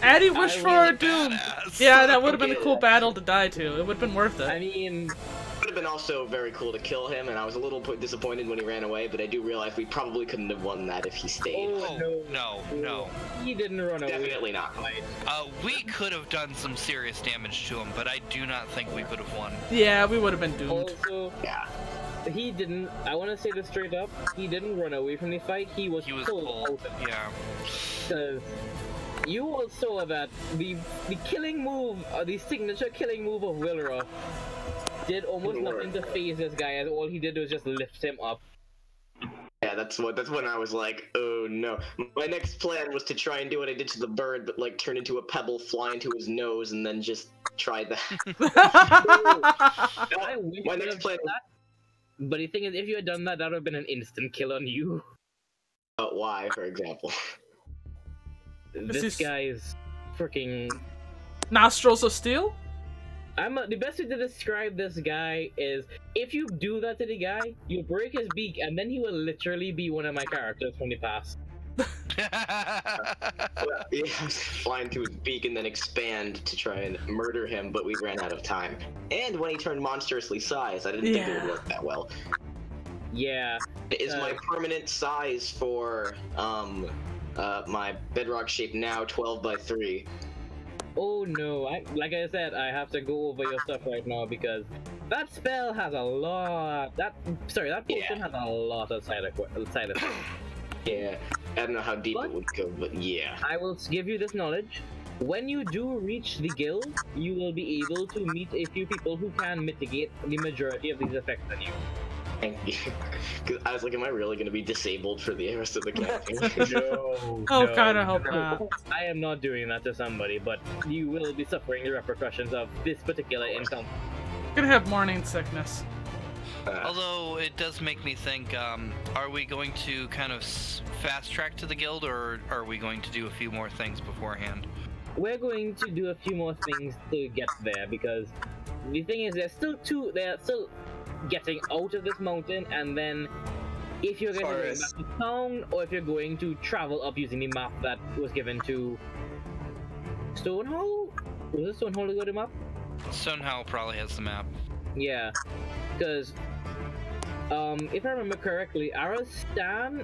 Addy wished for our was doom. badass. Yeah, that would have been a cool battle to die to. It would have been worth I it. mean, It would have been also very cool to kill him, and I was a little disappointed when he ran away, but I do realize we probably couldn't have won that if he stayed. Oh, no. he didn't run away. Definitely not. We could have done some serious damage to him, but I do not think we could have won. Yeah, we would have been doomed. Also, Yeah. he didn't. I want to say this straight up. He didn't run away from the fight. He was pulled pulled. out of it. Yeah. Because you all saw that the killing move, the signature killing move of Wilroth, did almost nothing to phase this guy. As all he did was just lift him up. Yeah, that's when I was like, oh no. My next plan was to try and do what I did to the bird, but like turn into a pebble, fly into his nose, and then just try that. I wish My you next had plan. done that. But the thing is, if you had done that, that would have been an instant kill on you. Why, for example? This guy's freaking. Nostrils of steel? The best way to describe this guy is if you do that to the guy, you break his beak, and then he will literally be one of my characters from the past. He was flying to his beak and then expand to try and murder him, but we ran out of time. And when he turned monstrously sized, I didn't think it would work that well. Yeah. Is my permanent size for my bedrock shape now 12 by 3? Oh no, like I said, I have to go over your stuff right now because that spell has a lot. That potion has a lot of side effects. Yeah, I don't know how deep it would go, but yeah. I will give you this knowledge. When you do reach the guild, you will be able to meet a few people who can mitigate the majority of these effects on you. Thank you. Because I was like, am I really going to be disabled for the rest of the campaign? No. Oh, no, kinda hope no. not. I am not doing that to somebody, but you will be suffering the repercussions of this particular encounter. Gonna have morning sickness. Although it does make me think, are we going to kind of fast track to the guild, or are we going to do a few more things beforehand? We're going to do a few more things to get there, because the thing is, they're still getting out of this mountain, and then if you're going to go back to town, or if you're going to travel up using the map that was given to Stonehollow? Was it Stonehollow to go to map? Stonehollow probably has the map. Yeah, because if I remember correctly, Arastan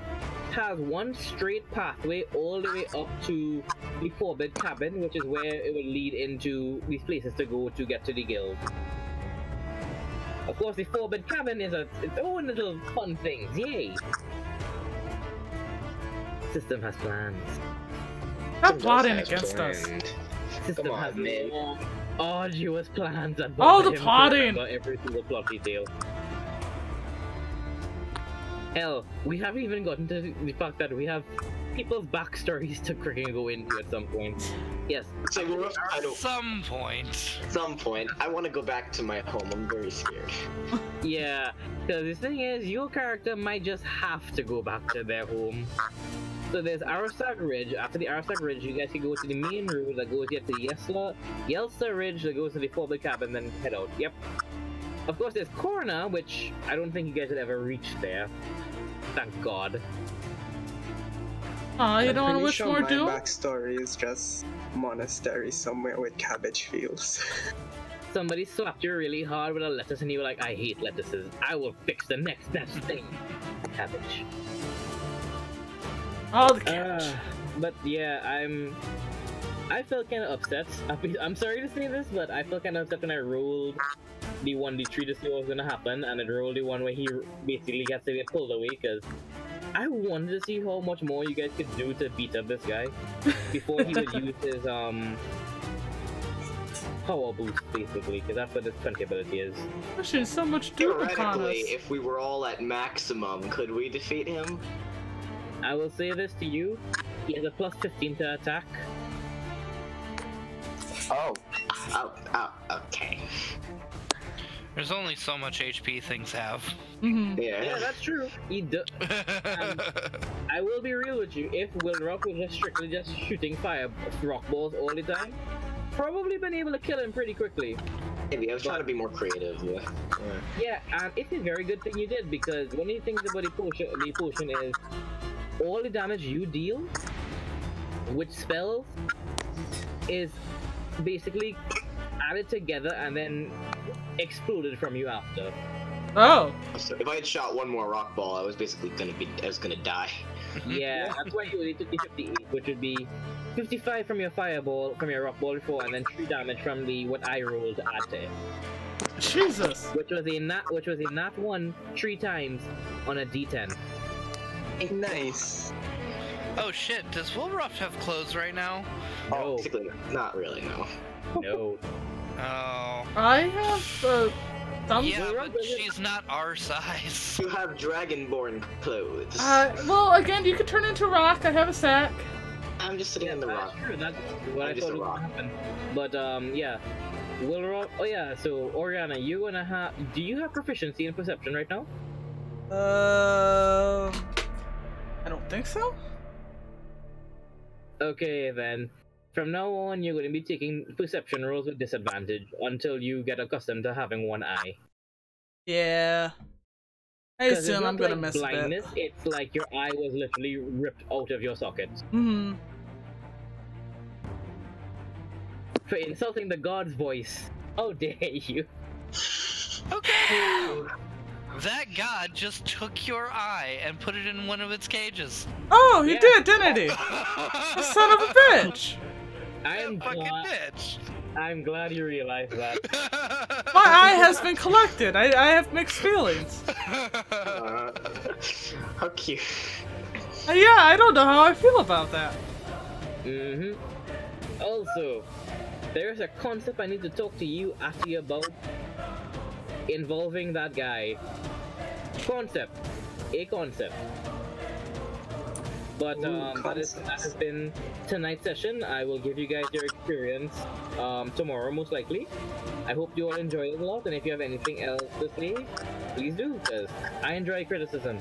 has one straight pathway all the way up to the Forbid Cabin, which is where it would lead into these places to go to get to the guild. Of course, the Forbid Cabin is its own little fun things, yay! System has plans. Stop plotting against us. System Come on, has man. long, arduous plans that Oh, the bother him to plotting! remember every single plot detail. Hell, we haven't even gotten to the fact that we have people's backstories to freaking go into at some point. Yes. So At some point. I want to go back to my home. I'm very scared. Yeah, because the thing is, your character might just have to go back to their home. So there's Arasag Ridge. After the Arasag Ridge, you guys can go to the main road that goes yet to the Yelsa Ridge that goes to the Forbid Cabin, then head out. Yep. Of course, there's Korna, which I don't think you guys would ever reach there. Thank God. Aw, you don't want to Pretty wish sure more my doom? backstory is just monastery somewhere with cabbage fields. Somebody slapped you really hard with a lettuce and you were like, I hate lettuces. I will fix the next best thing. Cabbage. All the cabbage. But yeah, I felt kind of upset. I'm sorry to say this, but I felt kind of upset when I rolled the 1d3 to see what was gonna happen, and I rolled the one where he basically gets to get pulled away, because I wanted to see how much more you guys could do to beat up this guy before he would use his power boost, basically, because that's what his 20 ability is. Pushing so much doom upon us. Theoretically, if we were all at maximum, could we defeat him? I will say this to you: he has a plus 15 to attack. Oh, okay. There's only so much HP things have. Mm-hmm. Yeah, that's true. He does. I will be real with you. If Wilrock was just strictly just shooting fire rock balls all the time, probably been able to kill him pretty quickly. Maybe I was trying to be more creative. Yeah, and it's a very good thing you did, because one of the things about the potion is all the damage you deal with spells is basically added together and then exploded from you after. Oh. So if I had shot one more rock ball, I was basically gonna die. Yeah, that's why you only took the 58, which would be 55 from your fireball, from your rock ball before, and then 3 damage from the what I rolled to add to it. Jesus. Which was a nat 1 3 times on a D10. Nice. Oh shit, does Wilruff have clothes right now? No. Basically, not really, no. No. Oh. I have some. Yeah, but she's not our size. You have dragonborn clothes. Well, again, you could turn into rock. I have a sack. I'm just sitting on the rock. True, that's what I'm I just thought a was rock. gonna happen. But yeah. Wilrock, oh yeah, so Oriana, you're gonna have, do you have proficiency in perception right now? I don't think so. Okay then. From now on, you're going to be taking perception rolls with disadvantage until you get accustomed to having one eye. Yeah. I 'Cause it's assume not I'm gonna like miss blindness, a bit. it's like your eye was literally ripped out of your socket. Mm-hmm. For insulting the god's voice. How dare you? Okay. That god just took your eye and put it in one of its cages. Oh, he Yeah. did, didn't he? The son of a bitch! I'm Fucking glad, bitch. I'm glad you realized that. My eye has been collected. I have mixed feelings. How cute. Yeah, I don't know how I feel about that. Mm-hmm. Also, there's a concept I need to talk to you, Ati, about involving that guy. Concept. A concept. But Ooh, that has been tonight's session. I will give you guys your experience tomorrow, most likely. I hope you all enjoyed it a lot, and if you have anything else to say, please do, because I enjoy criticism.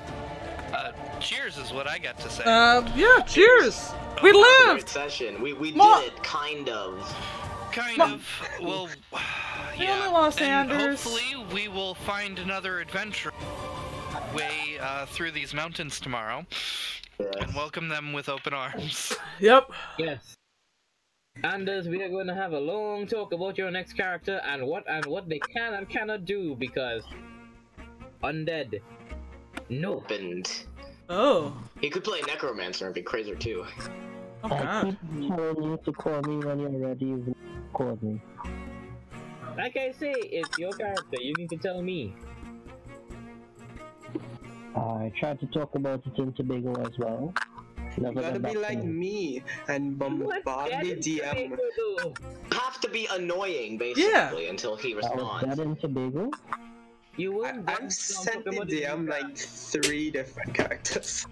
Cheers is what I got to say. Yeah, cheers! We Great lived! session. We did Ma- it, kind of. Kind of. Well, We yeah. only lost and Anders. hopefully we will find another adventure way through these mountains tomorrow and welcome them with open arms. Yep. Yes. Anders, we are going to have a long talk about your next character and what they can and cannot do, because undead. No. And Oh. he could play Necromancer and be crazier too. Oh I god. keep telling you to call me when you're ready. You call me. Like I say, it's your character. You need to tell me. I tried to talk about it in Tobago as well. You Never gotta got back be like to me. me and bombard the DM. Have to be annoying basically until he I was responds. dead in Tobago. You wouldn't. I've sent the DM like 3 different characters.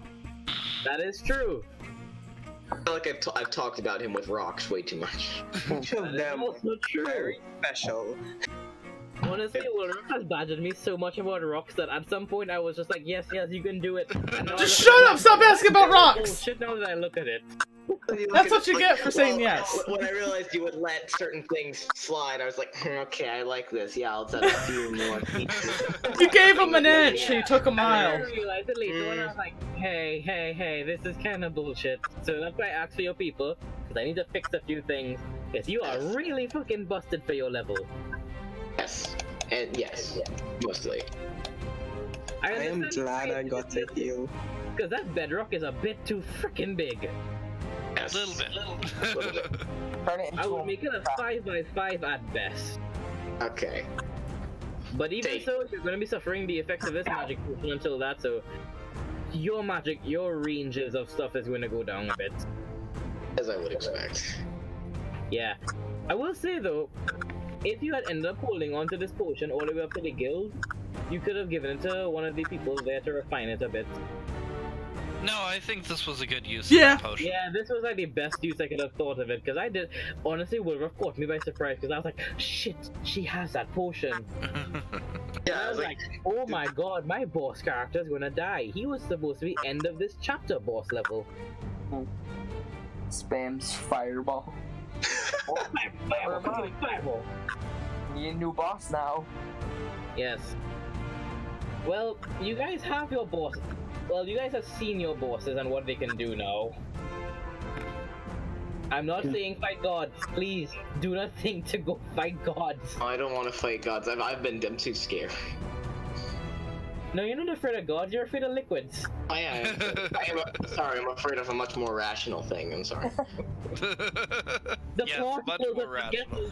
That is true. I feel like I've talked about him with rocks way too much. Each of That is them also true. very special. Honestly, Wolverine has badgered me so much about rocks that at some point I was just like, yes, you can do it. And now Just I shut look up! Stop asking about Oh rocks! shit, now that I look at it. That's what you get for saying yes. When I realized you would let certain things slide, I was like, okay, I like this. Yeah, I'll set a few more features. You gave him an inch, he took a I mile. realized it later and I was like, hey, this is kind of bullshit. So that's why I asked for your people, because I need to fix a few things, because you are really fucking busted for your level. Yes. And yes, mostly. I am glad I got to heal. Because that bedrock is a bit too freaking big. Yes. Little bit. Turn it into I would make it a 5x5 at best. Okay. But even Take. so, you're going to be suffering the effects of this magic potion until that, so your magic, your ranges of stuff is going to go down a bit. As I would expect. Yeah. I will say though, if you had ended up holding on to this potion all the way up to the guild, you could have given it to one of the people there to refine it a bit. No, I think this was a good use Yeah. of the potion. Yeah, this was like the best use I could have thought of it, because I did, honestly, Wolverine caught me by surprise, because I was like, shit, she has that potion. And Yeah, I was like, oh my god, my boss character is gonna die. He was supposed to be end of this chapter boss level. Spams fireball. Fireball. You a new boss now. Yes. Well, you guys have your boss. Well, you guys have seen your bosses and what they can do now. I'm not saying fight gods. Please, do not think to go fight gods. I don't want to fight gods. I'm too scared. No, you're not afraid of gods. You're afraid of liquids. I am. Sorry, I'm afraid of a much more rational thing. I'm sorry. The Yes, much particles more are together. rational.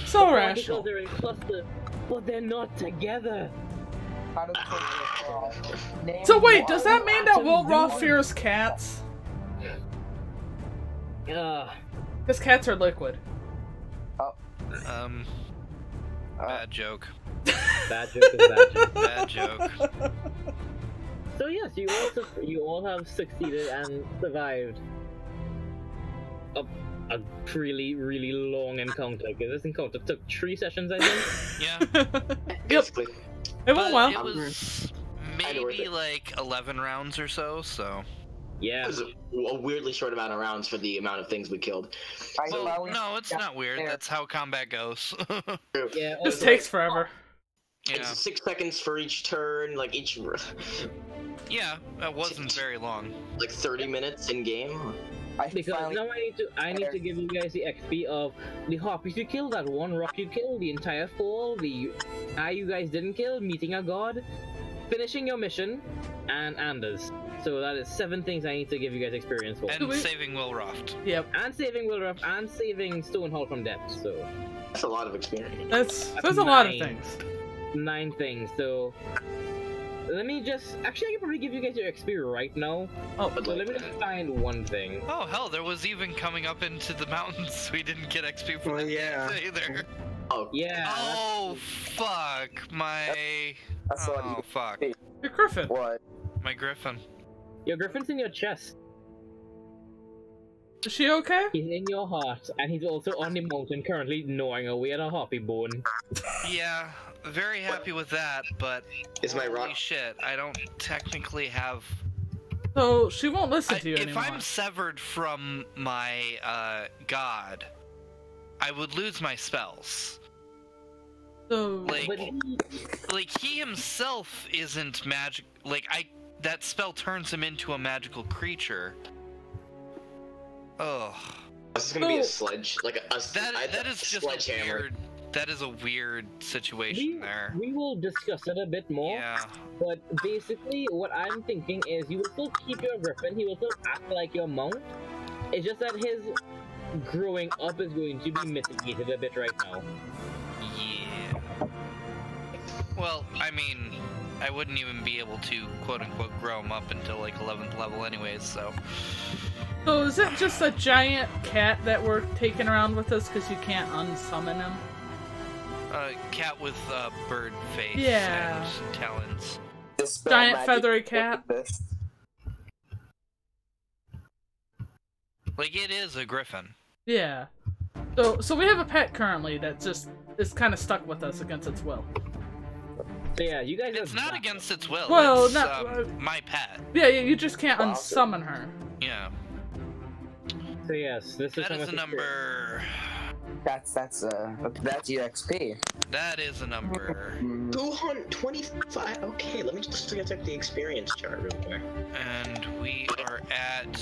So The rational. particles are in clusters, but they're not together. How does it name So wait, one does that mean that Will Atoms Roth do- fears cats? Because cats are liquid. Bad joke. Bad joke is bad joke. Bad joke. So yes, you all have succeeded and survived a really, really long encounter. Because this encounter took 3 sessions, I think. Yeah. Basically. It went But well. it was Kinda worth maybe it. like 11 rounds or so, so. Yeah. It was a weirdly short amount of rounds for the amount of things we killed. Well, no, it's not weird. That's how combat goes. Yeah. This also- takes forever. Yeah. It's 6 seconds for each turn, like each, Yeah, that wasn't very long. like 30 minutes in game. Because finally, now I need to give you guys the XP of the harpies you killed, that one rock you killed, the entire fall, the eye you guys didn't kill, meeting a god, finishing your mission, and Anders. So that is 7 things I need to give you guys experience for. And saving Will Roft. Yep. And saving Wilruff, and saving Stonehall from depth, so That's a lot of experience. There's a lot of 9. things. 9 things, so let me just, actually I can probably give you guys your XP right now, Oh, so let me just find one thing. Oh hell, there was even coming up into the mountains. We didn't get XP for Well, that yeah. either. Oh, Yeah. Oh fuck, my. That's what Oh fuck. Your griffin. What? My griffin. Your griffin's in your chest. Is she okay? He's in your heart, and he's also on the mountain currently gnawing away at a harpy bone. Yeah, very happy with that, but Is my holy rock? shit, I don't technically have... So she won't listen to you if anymore. I'm severed from my god, I would lose my spells. So Like he himself isn't magic. Like that spell turns him into a magical creature. Oh. This is gonna be a sledge, like a That is just a sledgehammer. weird. That is a weird situation there. We will discuss it a bit more. Yeah. But basically, what I'm thinking is you will still keep your griffin. He will still act like your mount. It's just that his growing up is going to be mitigated a bit right now. Yeah. Well, I mean, I wouldn't even be able to quote-unquote grow him up until like 11th level anyways, so... So is it just a giant cat that we're taking around with us because you can't unsummon him? Cat with bird face Yeah. and talons. Dispel Giant magic. feathery Look cat. at this. Like, it is a griffin. Yeah. So we have a pet currently that just is kind of stuck with us against its will. So yeah, you guys It's are not against its will. Well, it's, not- my pet. Yeah, you just can't Wow. unsummon her. Yeah. So yes, this is That is a number... That's EXP. That is a number. 225. Okay, let me just check the experience chart real quick. And we are at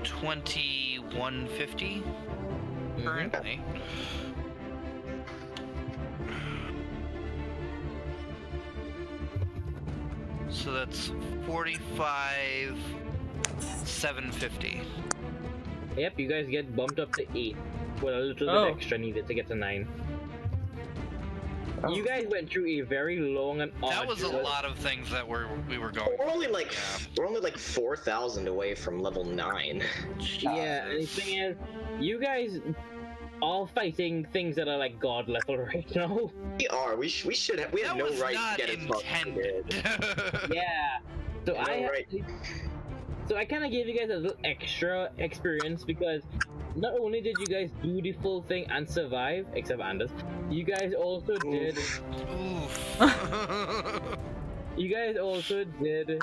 2150 currently. So that's 45,750. Yep, you guys get bumped up to 8 with a little Oh. bit extra needed to get to 9. Oh. You guys went through a very long and That was a arduous- lot of things that we were going. We're only like Yeah. we're only like 4,000 away from level 9. Yeah, and the thing is, you guys are fighting things that are like god level right now. We are. We should have. We That have no was right not to get as fucked as we intended. did. Yeah. So Yeah, I right. So I kind of gave you guys a little extra experience because not only did you guys do the full thing and survive, except Anders, you guys also did. Oof. You guys also did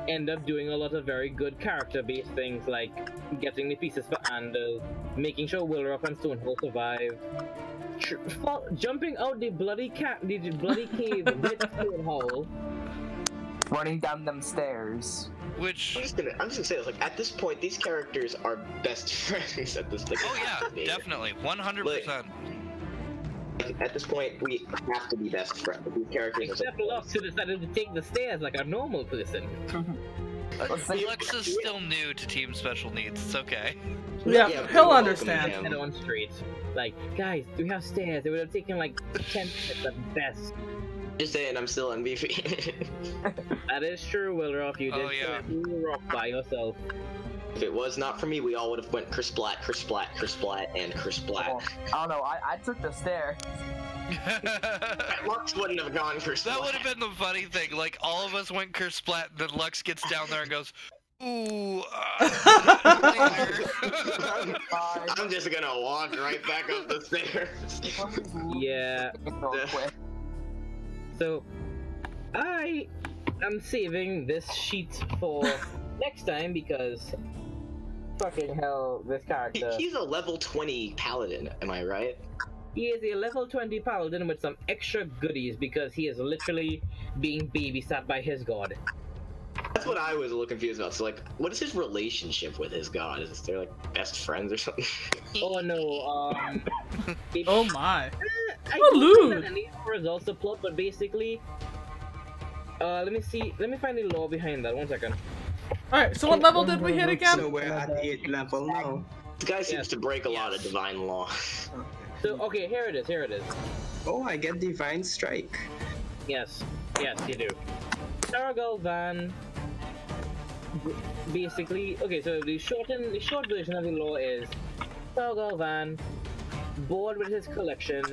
end up doing a lot of very good character-based things like getting the pieces for Anders, making sure Willrock and Stonehole survive, jumping out the bloody bloody cave with Stonehole. Running down them stairs. Which, I'm just gonna say this. Like at this point, these characters are best friends at this. Like, oh yeah, definitely, 100%. At this point, we have to be best friends. These characters are Except Lux, who decided to take the stairs like a normal person. Lux is still new to Team Special Needs. It's okay. Yeah, Yeah, he'll welcome understand. him. And on street. Like, guys, we have stairs. It would have taken like 10 minutes at best. Just saying, I'm still MVP. That is true, Willrock. You did Oh, yeah. rock by yourself. If it was not for me, we all would have went Chris Splat, Chris Splat, Chris Splat, and Chris Splat. Oh, I don't know. I took the stair. Lux wouldn't have gone Chris Splat. That would have been the funny thing. Like, all of us went Kersplat, and then Lux gets down there and goes, ooh, later." I'm just gonna walk right back up the stairs. Yeah. Real quick. So, I am saving this sheet for next time because fucking hell, this character. He's a level 20 paladin, am I right? He is a level 20 paladin with some extra goodies because he is literally being babysat by his god. That's what I was a little confused about. So, like, what is his relationship with his god? Is there like best friends or something? Oh no, Oh my. I Oh, don't Lou. think that any results the plot, but basically, let me find the lore behind that. 1 second. Alright, so what level did we hit again? So we're at 8th level now. This guy seems to break a lot of divine law. So, okay, here it is. Oh, I get Divine Strike. Yes, you do. Saragal Van. Basically, okay, so the short version of the lore is Saragal Van, bored with his collection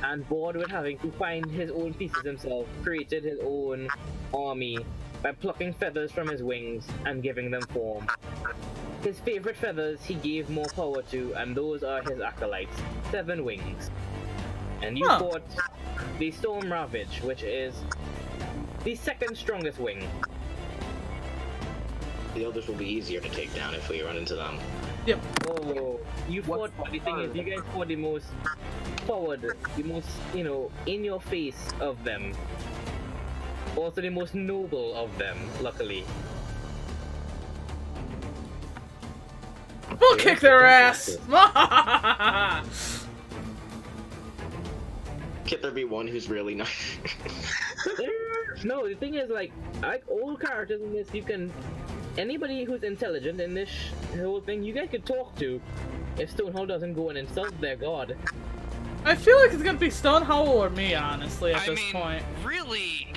and bored with having to find his own pieces himself, created his own army by plucking feathers from his wings and giving them form. His favorite feathers he gave more power to, and those are his acolytes, 7 wings. And you fought the Storm Ravage, which is the 2nd strongest wing. The others will be easier to take down if we run into them. Yep. Oh, you fought, the thing is, you guys fought the most forward, the most, you know, in your face of them. Also the most noble of them, luckily. We'll kick their ass! Can't there be one who's really nice? No, the thing is, like all characters in this, you can, anybody who's intelligent in this whole thing, you guys could talk to if Stonehowl doesn't go and insult their god. I feel like it's gonna be Stonehowl or me, honestly, at this point. Really,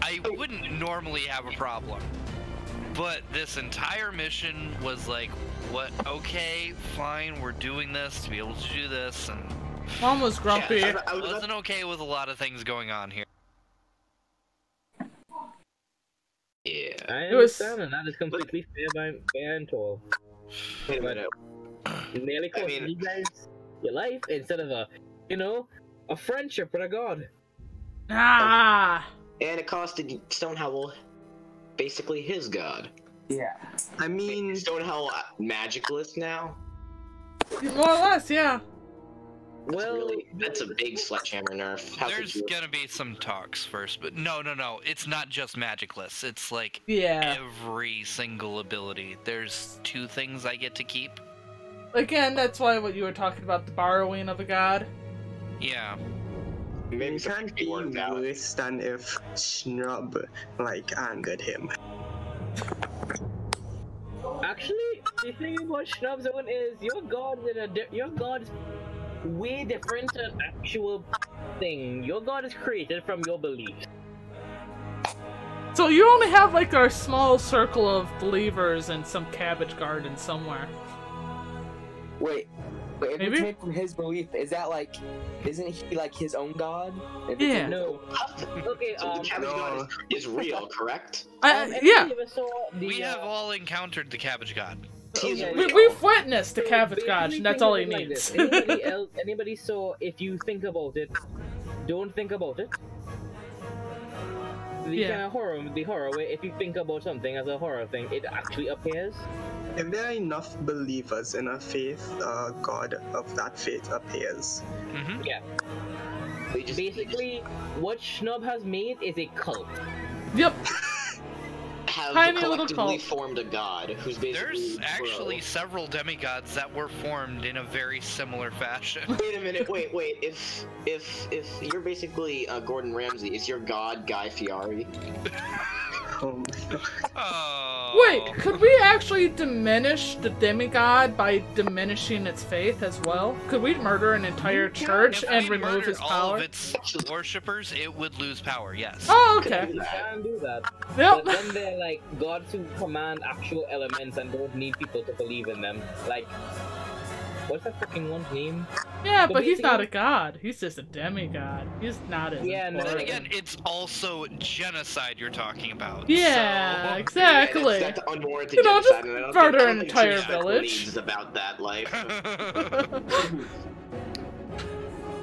I wouldn't normally have a problem. But this entire mission was like, what, okay, fine, we're doing this to be able to do this, and... Mom was grumpy. Yeah, I wasn't okay with a lot of things going on here. Yeah. I understand, and that is completely fair and tall. Wait a minute. Nearly costing you guys your life instead of a, you know, a friendship with a god. Ah! And it costed Stonehowl basically his god. Yeah. I mean, Stonehowl magicless now? More or less, yeah. Well, that's a big sledgehammer nerf. There's gonna be some talks first, but no, it's not just magicless. It's like every single ability. There's 2 things I get to keep. Again, that's why what you were talking about, the borrowing of a god. Yeah. it can't be worse than if Schnub, like, angered him. Actually, the thing about Schnub's own is your god is way different than an actual thing. Your god is created from your beliefs. So you only have like our small circle of believers and some cabbage garden somewhere. Wait, if Maybe? it's made from his belief, is that like, isn't he like his own god? If Yeah. No. Okay, So the cabbage god is real, correct? Yeah. We have all encountered the Cabbage God. We've witnessed the cabbage god, and that's all he like needs. this. Anybody saw, if you think about it, don't think about it. The kind of horror way, if you think about something as a horror thing, it actually appears. If there are enough believers in a faith, God of that faith appears. Mm-hmm. Yeah. Basically, what Schnub has made is a cult. Yep. Have Tiny little collectively cult. formed a god who's basically There's actually several demigods that were formed in a very similar fashion. Wait a minute, wait. If you're basically Gordon Ramsay, is your god Guy Fieri? Oh my god. Wait, could we actually diminish the demigod by diminishing its faith as well? Could we murder an entire church If and we remove his murdered all power? of its worshippers, it would lose power, yes. Oh, okay. You can do that. Yep. But then they're like gods who command actual elements and don't need people to believe in them. Like, what's that fucking one's name? Yeah, So but he's not a basically- god. He's just a demigod. He's not as Yeah, no, important. Then again, it's also genocide you're talking about. Yeah, so... exactly. That's unwarranted You know, genocide, just and I don't murder think- I an don't think entire genocide village. believes about that life.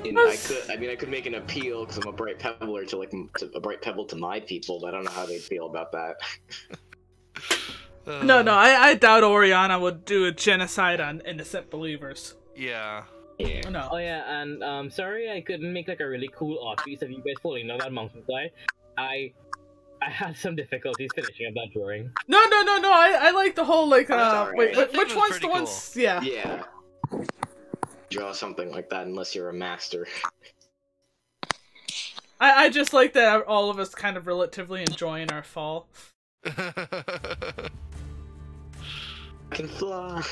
That's- I could make an appeal because I'm a bright pebbler to a bright pebble to my people, but I don't know how they'd feel about that. No, I doubt Oriana would do a genocide on innocent believers. Yeah. Yeah. No. Oh yeah, and sorry I couldn't make like a really cool art piece of you guys falling down that mountainside. I had some difficulties finishing up that drawing. No, I like the whole, like, sorry. wait, That thing which was one's pretty the ones? Yeah. Yeah. Draw something like that unless you're a master. I just like that all of us kind of relatively enjoying our fall. I can fly.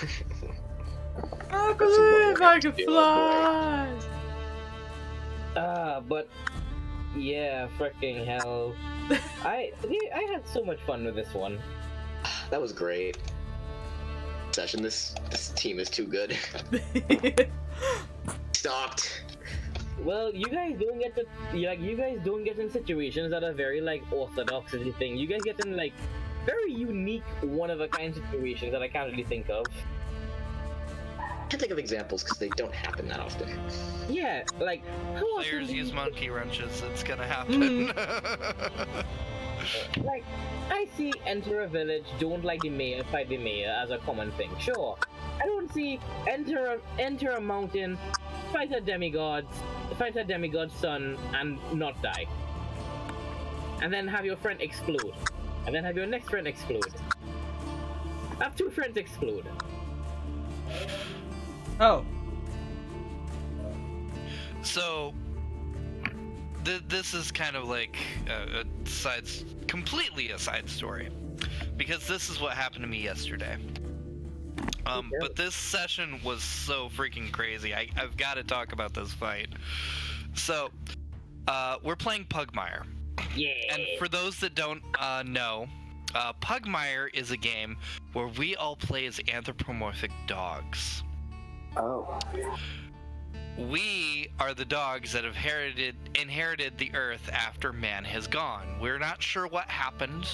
I believe I can fly! But yeah, freaking hell. I had so much fun with this one. That was great. Session. This team is too good. Stopped. Well, you guys don't get to you guys don't get in situations that are very like orthodox and thing. You guys get in like very unique, one of a kind situations that I can't really think of. I can't think of examples because they don't happen that often. Yeah, like how often Players do you- use monkey wrenches. It's gonna happen. Like, I see enter a village, don't like the mayor, fight the mayor as a common thing. Sure. I don't see enter a mountain, fight a demigod's son, and not die. And then have your friend explode. And then have your next friend explode. Have two friends explode. Oh. So, this is kind of like completely a side story, because this is what happened to me yesterday. But this session was so freaking crazy. I've got to talk about this fight. So, we're playing Pugmire. Yeah. And for those that don't know, Pugmire is a game where we all play as anthropomorphic dogs. Oh. We are the dogs that have inherited the earth after man has gone. We're not sure what happened,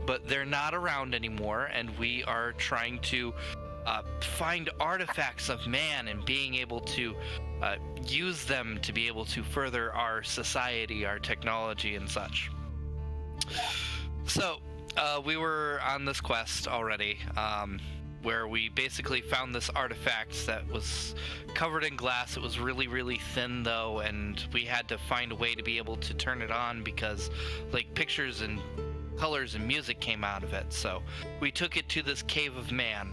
but they're not around anymore, and we are trying to find artifacts of man and being able to use them to be able to further our society, our technology, and such. So, we were on this quest already, where we basically found this artifact that was covered in glass. It was really, really thin, though, and we had to find a way to be able to turn it on because, like, pictures and colors and music came out of it. So we took it to this cave of man.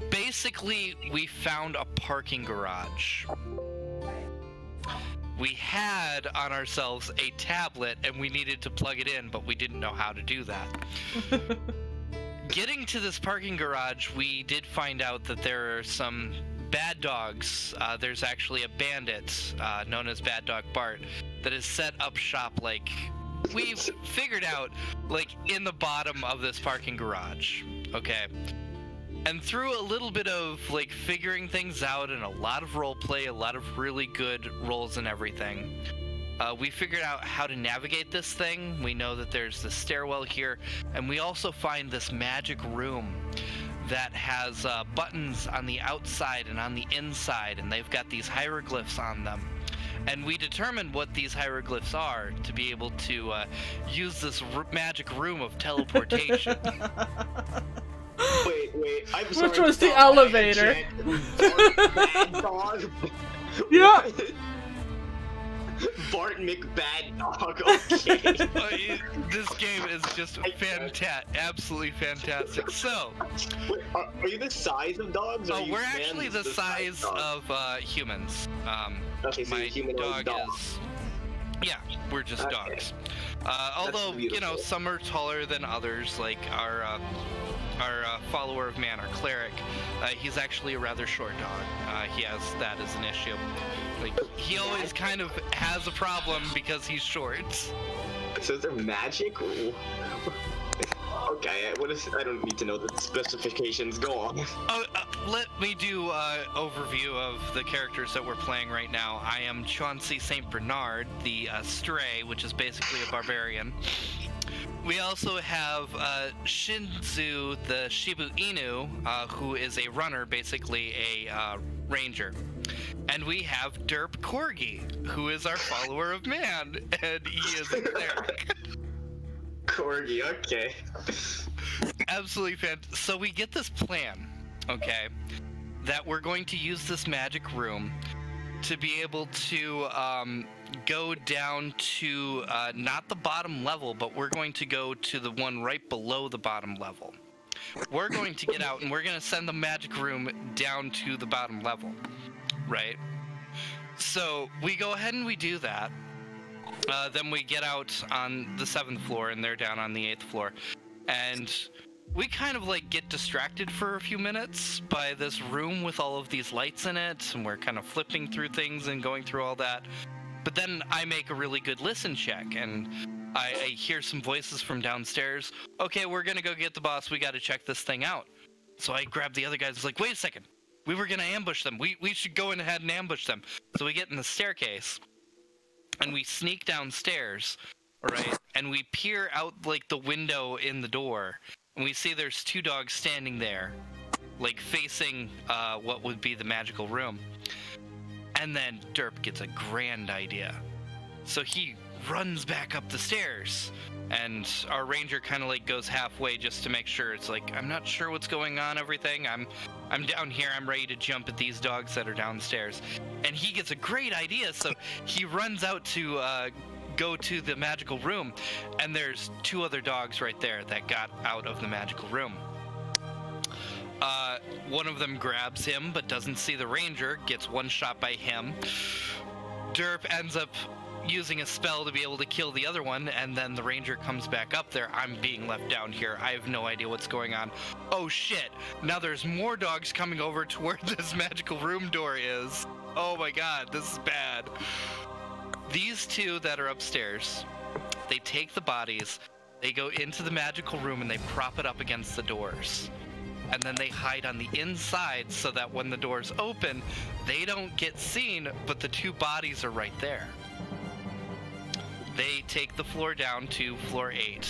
Basically, we found a parking garage. We had on ourselves a tablet, and we needed to plug it in, but we didn't know how to do that. Getting to this parking garage, we did find out that there are some bad dogs. There's actually a bandit known as Bad Dog Bart that has set up shop, like, we've figured out, like, in the bottom of this parking garage. Okay. And through a little bit of, like, figuring things out and a lot of role play, a lot of really good rolls and everything, we figured out how to navigate this thing. We know that there's the stairwell here, and we also find this magic room that has buttons on the outside and on the inside, and they've got these hieroglyphs on them. And we determined what these hieroglyphs are to be able to use this magic room of teleportation. Wait, I'm sorry. Which was the elevator. Bad dog. Yeah. Bart McBad Dog, okay. This game is just absolutely fantastic. So, wait, are you the size of dogs? Or we're actually the size of humans. Okay, so my humanoid dog is. Yeah, we're just dogs. Although, you know, some are taller than others, like our follower of man, our cleric. He's actually a rather short dog. He has that as an issue. Like, he always kind of has a problem because he's short. So is there magic? Okay, I don't need to know the specifications. Go on. Let me do an overview of the characters that we're playing right now. I am Chauncey St. Bernard, the Stray, which is basically a barbarian. We also have Shinzu, the Shibu Inu, who is a runner, basically a ranger. And we have Derp Corgi, who is our follower of man, and he is a cleric. Corgi, okay. Absolutely fantastic. So we get this plan, okay, that we're going to use this magic room to be able to go down to not the bottom level, but we're going to go to the one right below the bottom level. We're going to get out and we're going to send the magic room down to the bottom level, right? So we go ahead and we do that. Then we get out on the 7th floor and they're down on the 8th floor. And we kind of like get distracted for a few minutes by this room with all of these lights in it, and we're kind of flipping through things and going through all that. But then I make a really good listen check, and I hear some voices from downstairs. Okay, we're gonna go get the boss. We gotta check this thing out. So I grab the other guys. Like, wait a second. we were gonna ambush them. We should go in ahead and ambush them. So we get in the staircase, and we sneak downstairs, right? And we peer out like the window in the door, and we see there's 2 dogs standing there, like facing what would be the magical room. And then Derp gets a grand idea. So he runs back up the stairs, and our ranger kind of like goes halfway just to make sure. It's like, I'm not sure what's going on, everything. I'm down here, I'm ready to jump at these dogs that are downstairs. And he gets a great idea, so he runs out to go to the magical room, and there's 2 other dogs right there that got out of the magical room. One of them grabs him, but doesn't see the ranger, gets one shot by him. Derp ends up using a spell to be able to kill the other one, and then the ranger comes back up there. I'm being left down here. I have no idea what's going on. Oh shit, now there's more dogs coming over to where this magical room door is. Oh my god, this is bad. These 2 that are upstairs, they take the bodies, they go into the magical room, and they prop it up against the doors. And then they hide on the inside so that when the doors open, they don't get seen, but the 2 bodies are right there. They take the floor down to floor 8.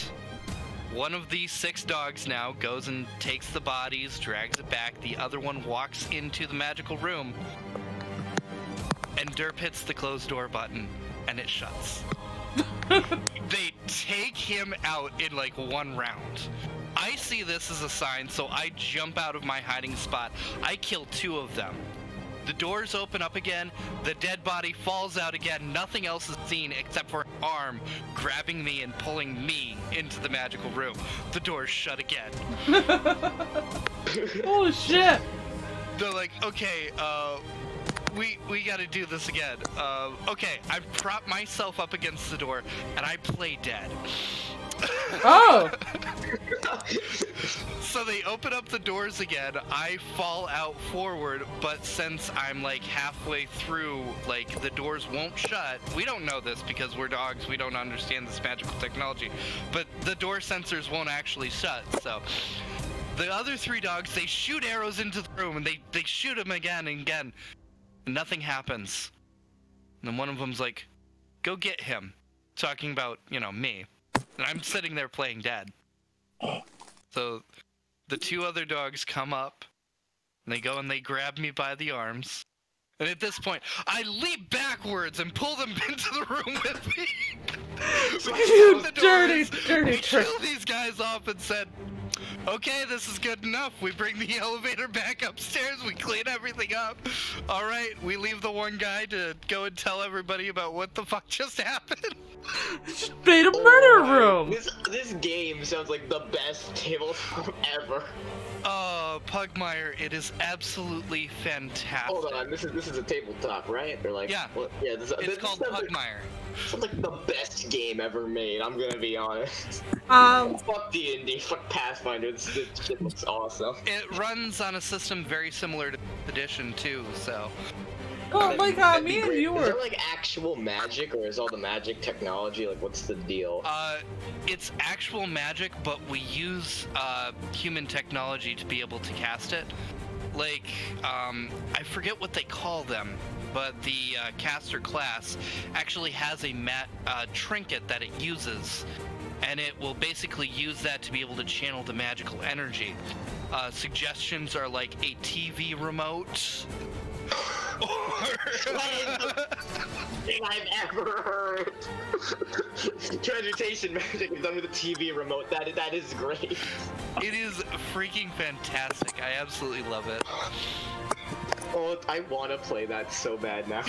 One of these 6 dogs now goes and takes the bodies, drags it back. The other one walks into the magical room, and Derp hits the closed door button, and it shuts. They take him out in like 1 round. I see this as a sign, so I jump out of my hiding spot. I kill 2 of them. The doors open up again, the dead body falls out again, nothing else is seen except for an arm grabbing me and pulling me into the magical room. The doors shut again. Holy shit! They're like, okay, we gotta do this again. Okay, I prop myself up against the door, and I play dead. Oh! So they open up the doors again, I fall out forward, but since I'm like halfway through, like the doors won't shut. We don't know this because we're dogs, we don't understand this magical technology, but the door sensors won't actually shut, so. The other 3 dogs, they shoot arrows into the room, and they shoot them again and again. And nothing happens. And then one of them's like, go get him. Talking about, you know, me. And I'm sitting there playing dead. So the 2 other dogs come up, and they go and they grab me by the arms. And at this point, I leap backwards and pull them into the room with me. You dirty we killed these guys off and said, okay, this is good enough. We bring the elevator back upstairs, we clean everything up. Alright, we leave the one guy to go and tell everybody about what the fuck just happened. Just made a murder room! This game sounds like the best tabletop ever. Oh, Pugmire, it is absolutely fantastic. Hold on, this is a tabletop, right? Or like, yeah, what, yeah. It's called Pugmire. Sounds like the best game ever made. I'm gonna be honest. Fuck D&D, fuck Pathfinder. This shit looks awesome. It runs on a system very similar to Edition too, so. Oh my god, me and you were. Is there like actual magic, or is all the magic technology? Like, what's the deal? It's actual magic, but we use human technology to be able to cast it. Like, I forget what they call them, but the caster class actually has a trinket that it uses, and it will basically use that to be able to channel the magical energy. Suggestions are like a TV remote. Thing I've ever heard. Transmutation magic is under the TV remote. That is great. It is freaking fantastic. I absolutely love it. Oh, I want to play that so bad now.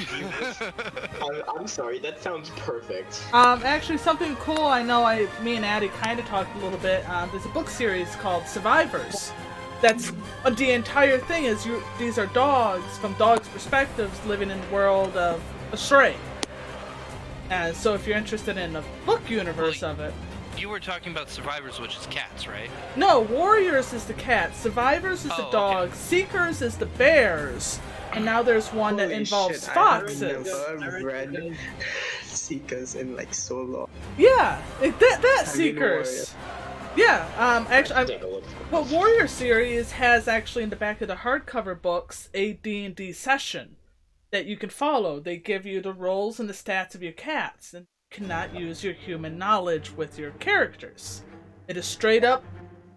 I'm sorry, that sounds perfect. Actually, something cool. I know me and Addie kind of talked a little bit. There's a book series called Survivors. That's the entire thing is these are dogs from dogs' perspectives living in the world of Astray. And so if you're interested in the book universe of it. You were talking about Survivors, which is cats, right? No, Warriors is the cats, Survivors is the dogs, okay. Seekers is the bears, and now there's one that involves foxes. I've read Seekers in like so long. Yeah, that Seekers. Yeah, actually, Take a look. what Warrior Series has actually in the back of the hardcover books a D&D session that you can follow. They give you the roles and the stats of your cats, and you cannot use your human knowledge with your characters. It is straight up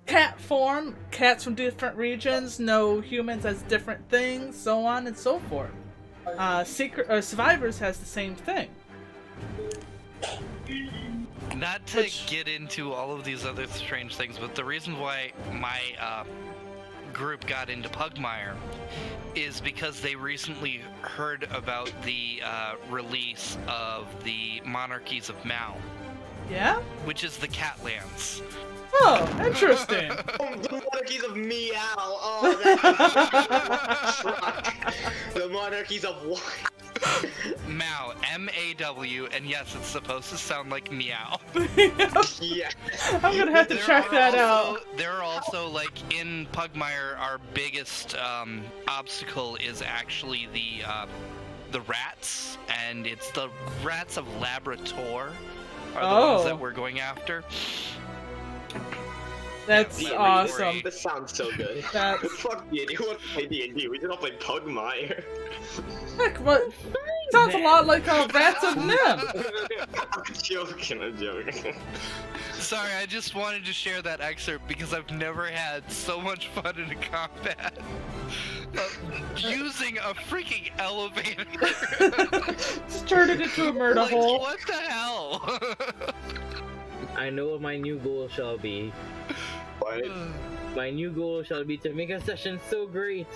cat form, cats from different regions, know humans as different things, so on and so forth. Survivors has the same thing. Not to get into all of these other strange things, but the reason why my group got into Pugmire is because they recently heard about the release of the Monarchies of Mao. Yeah? Which is the Catlands. Oh, interesting. Oh, the Monarchies of Meow. Oh, that's the Monarchies of what? Mao, M-A-W, and yes, it's supposed to sound like meow. Yeah. I'm gonna have to check that out. There are also, like, in Pugmire, our biggest obstacle is actually the rats, and it's the rats of Labrador are the ones that we're going after. That's awesome. This sounds so good. Fuck D&D. Who wants to play D&D? We just all play Pugmire. Heck, what? Sounds a lot like Rats of Nim. I'm joking. Sorry, I just wanted to share that excerpt because I've never had so much fun in a combat. Using a freaking elevator. Just turned it into a murder hole. What the hell? I know what my new goal shall be. What? My new goal shall be to make a session so great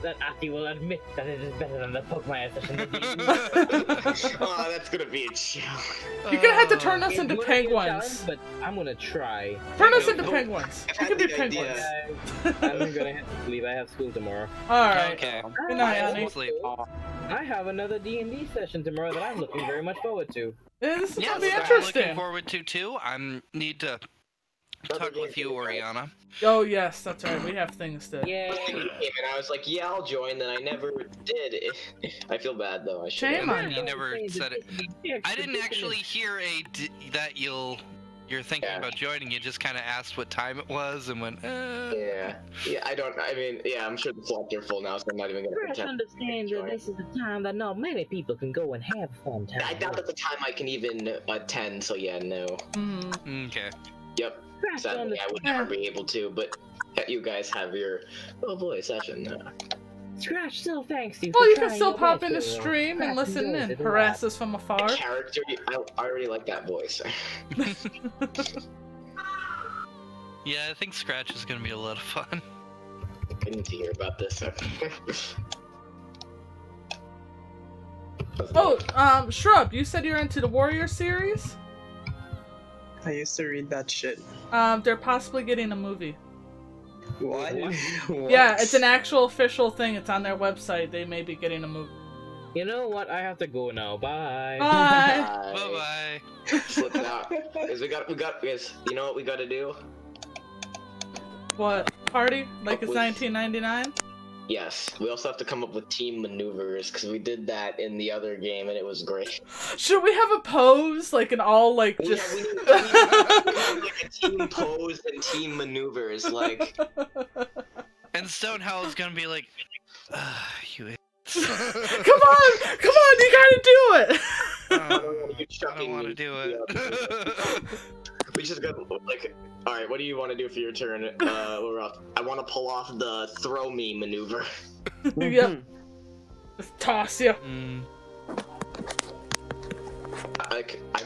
that Aki will admit that it is better than the Pugmire session. Oh, that's gonna be a challenge. You're gonna have to turn us into penguins. But I'm gonna try. Turn us into penguins. We can be penguins. I'm gonna have to sleep. I have school tomorrow. Alright. Okay. Good night, Annie. I have another D&D session tomorrow that I'm looking very much forward to. This is gonna be I'm interesting. looking forward to too. I need to talk with you, Oriana. Oh yes, that's right. We have things to. Yeah. And I was like, yeah, I'll join. Then I never did. I feel bad though. I should. Shame on You you. never said it. I didn't actually hear that you're thinking about joining. You just kind of asked what time it was and went. Yeah. I mean, I'm sure the slots are full now, so I'm not even gonna pretend. Understand that this is the time that not many people can go and have fun time. I doubt at the time I can even attend. So yeah, no. Okay. Yep. Sadly, I would never be able to, but you guys have your session. Scratch still thanks you. Well, you can still pop in a stream and listen and harass us from afar. Character, I already like that voice. Yeah, I think Scratch is gonna be a lot of fun. I need to hear about this. Shrub, you said you're into the Warrior series? I used to read that shit. They're possibly getting a movie. What? Yeah, it's an actual official thing. It's on their website. They may be getting a movie. You know what? I have to go now. Bye. Bye. Bye-bye. Slip it out. Guys, we got, guys, you know what we gotta do? What? Party? Like it's 1999? Yes. We also have to come up with team maneuvers, because we did that in the other game, and it was great. Should we have a pose? Like an all, like, just... We need like a team pose and team maneuvers, like... And Stonehowl is gonna be like, you Come on, you gotta do it. I don't want to do it. We just got like, all right. What do you want to do for your turn? We're off. I want to pull off the throw me maneuver. Yep. Just toss you. Like I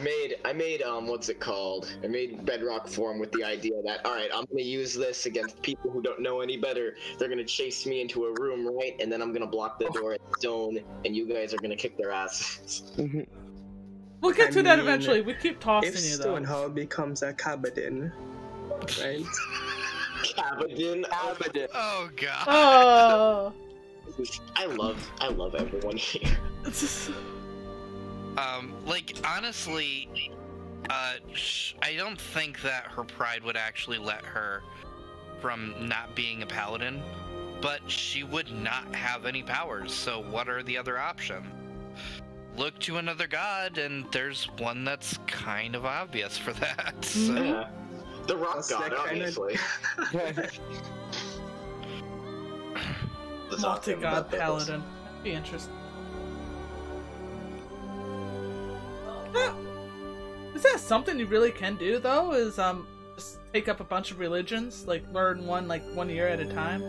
made what's it called? I made Bedrock form with the idea that, all right, I'm gonna use this against people who don't know any better. They're gonna chase me into a room, right? And then I'm gonna block the door at stone, and you guys are gonna kick their asses. We'll get to that eventually. We keep tossing if you though. Stonehowl becomes a Cabadin, right? Cabadin. Oh god. Oh. I love everyone here. Like, honestly, I don't think that her pride would actually let her from not being a paladin, but she would not have any powers, so what are the other options? Look to another god, and there's one that's kind of obvious for that, so... Yeah. The rock That's god, that kinda- obviously. Multi-god paladin. That'd be interesting. Is that something you really can do though? Is just take up a bunch of religions, like learn one year at a time?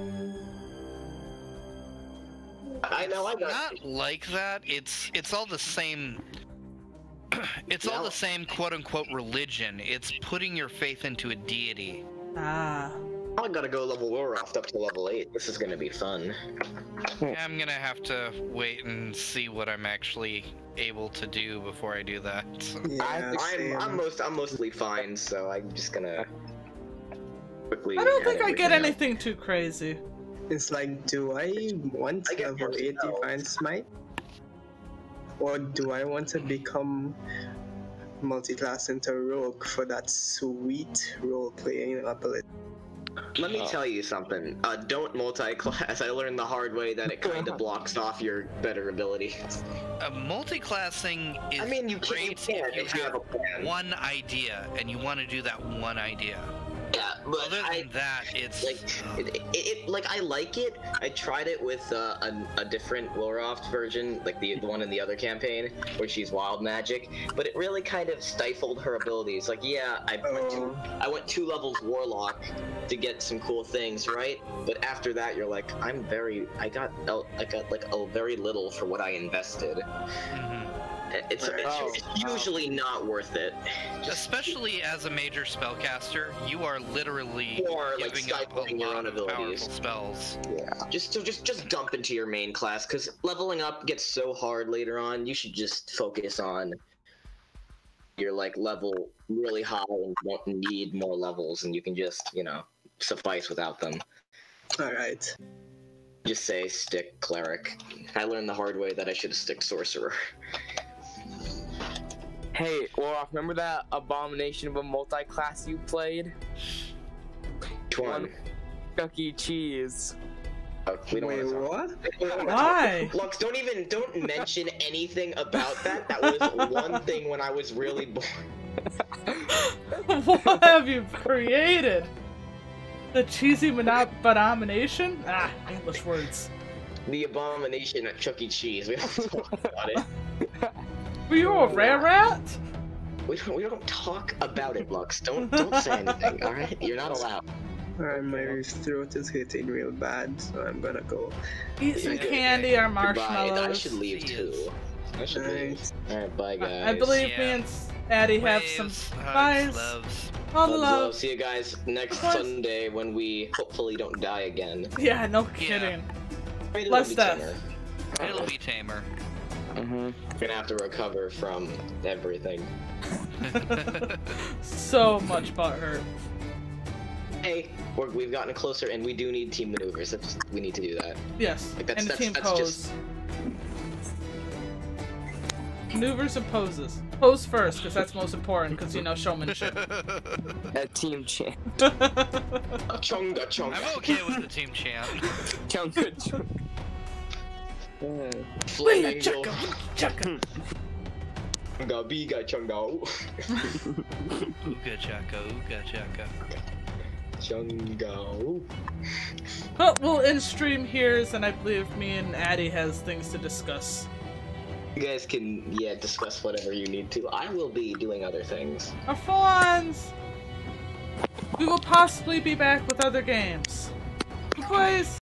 I know, I got Not like that. It's all the same. It's all the same quote-unquote religion. It's putting your faith into a deity. Ah. I gotta go level Loroth up to level 8. This is gonna be fun. Yeah, I'm gonna have to wait and see what I'm actually able to do before I do that. Yeah, same. I'm mostly fine, so I'm just gonna quickly. I don't think add I get everything anything too crazy. It's like, do I want I get level 8 personnel. Divine Smite? Or do I want to become multi-class into Rogue for that sweet role-playing ability? Let me tell you something. Don't multi-class. I learned the hard way that it kind of blocks off your better ability. Multi-classing is I mean, you great can if if you have a plan. one idea and you want to do that one idea. Yeah, but Other than that, it's like I like it. I tried it with a different Loroth version, like the one in the other campaign where she's wild magic, but it really kind of stifled her abilities. Like, yeah, I went 2 levels warlock to get some cool things, right? But after that, you're like, I got like a very little for what I invested. Mhm. It's usually not worth it. Especially as a major spellcaster, you are literally Or, like, giving up a stifling your lot own of abilities. powerful spells. Yeah. Just dump into your main class, because leveling up gets so hard later on. You should just focus on your level really high and don't need more levels, and you can just suffice without them. Alright. Just say stick cleric. I learned the hard way that I should have stick sorcerer. Hey, Loroth, remember that abomination of a multi-class you played? Which one? Chuck E. Cheese. We don't Wait, wanna talk- what? we don't wanna Why? talk- Lux, don't mention anything about that. That was one thing when I was really bored. What have you created? The cheesy abomination? Ah, English words. The abomination at Chuck E. Cheese. We don't talk about it. Were you a rare rat? We don't talk about it, Lux. Don't say anything, alright? You're not allowed. My throat is hitting real bad, so I'm gonna go. Eat some Okay. candy or Goodbye. marshmallows. I should leave too. I should leave. Alright, bye guys. I believe Yeah. me and Addie have some Waves, hugs, buys. loves. All the Love, love. love. See you guys next Of course. Sunday when we hopefully don't die again. Yeah, no kidding. Maybe Less it'll be death. tamer. It'll be tamer. Gonna have to recover from everything. So much butthurt. Hey, we've gotten closer and we do need team maneuvers. We need to do that. Yes, Like, that's- and the that's- team that's pose. just- Maneuvers and poses. Pose first, because that's most important, because, showmanship. A team champ. Chunga chunga. I'm okay with the team chant. Chunga. Flaming Chaka, chaka. chunga biga chunga. Ooga chaka, ooga chaka. Chunga. But we'll end stream here, and I believe me and Addie has things to discuss. You guys can, discuss whatever you need to. I will be doing other things. Our fawns! We will possibly be back with other games. Boys!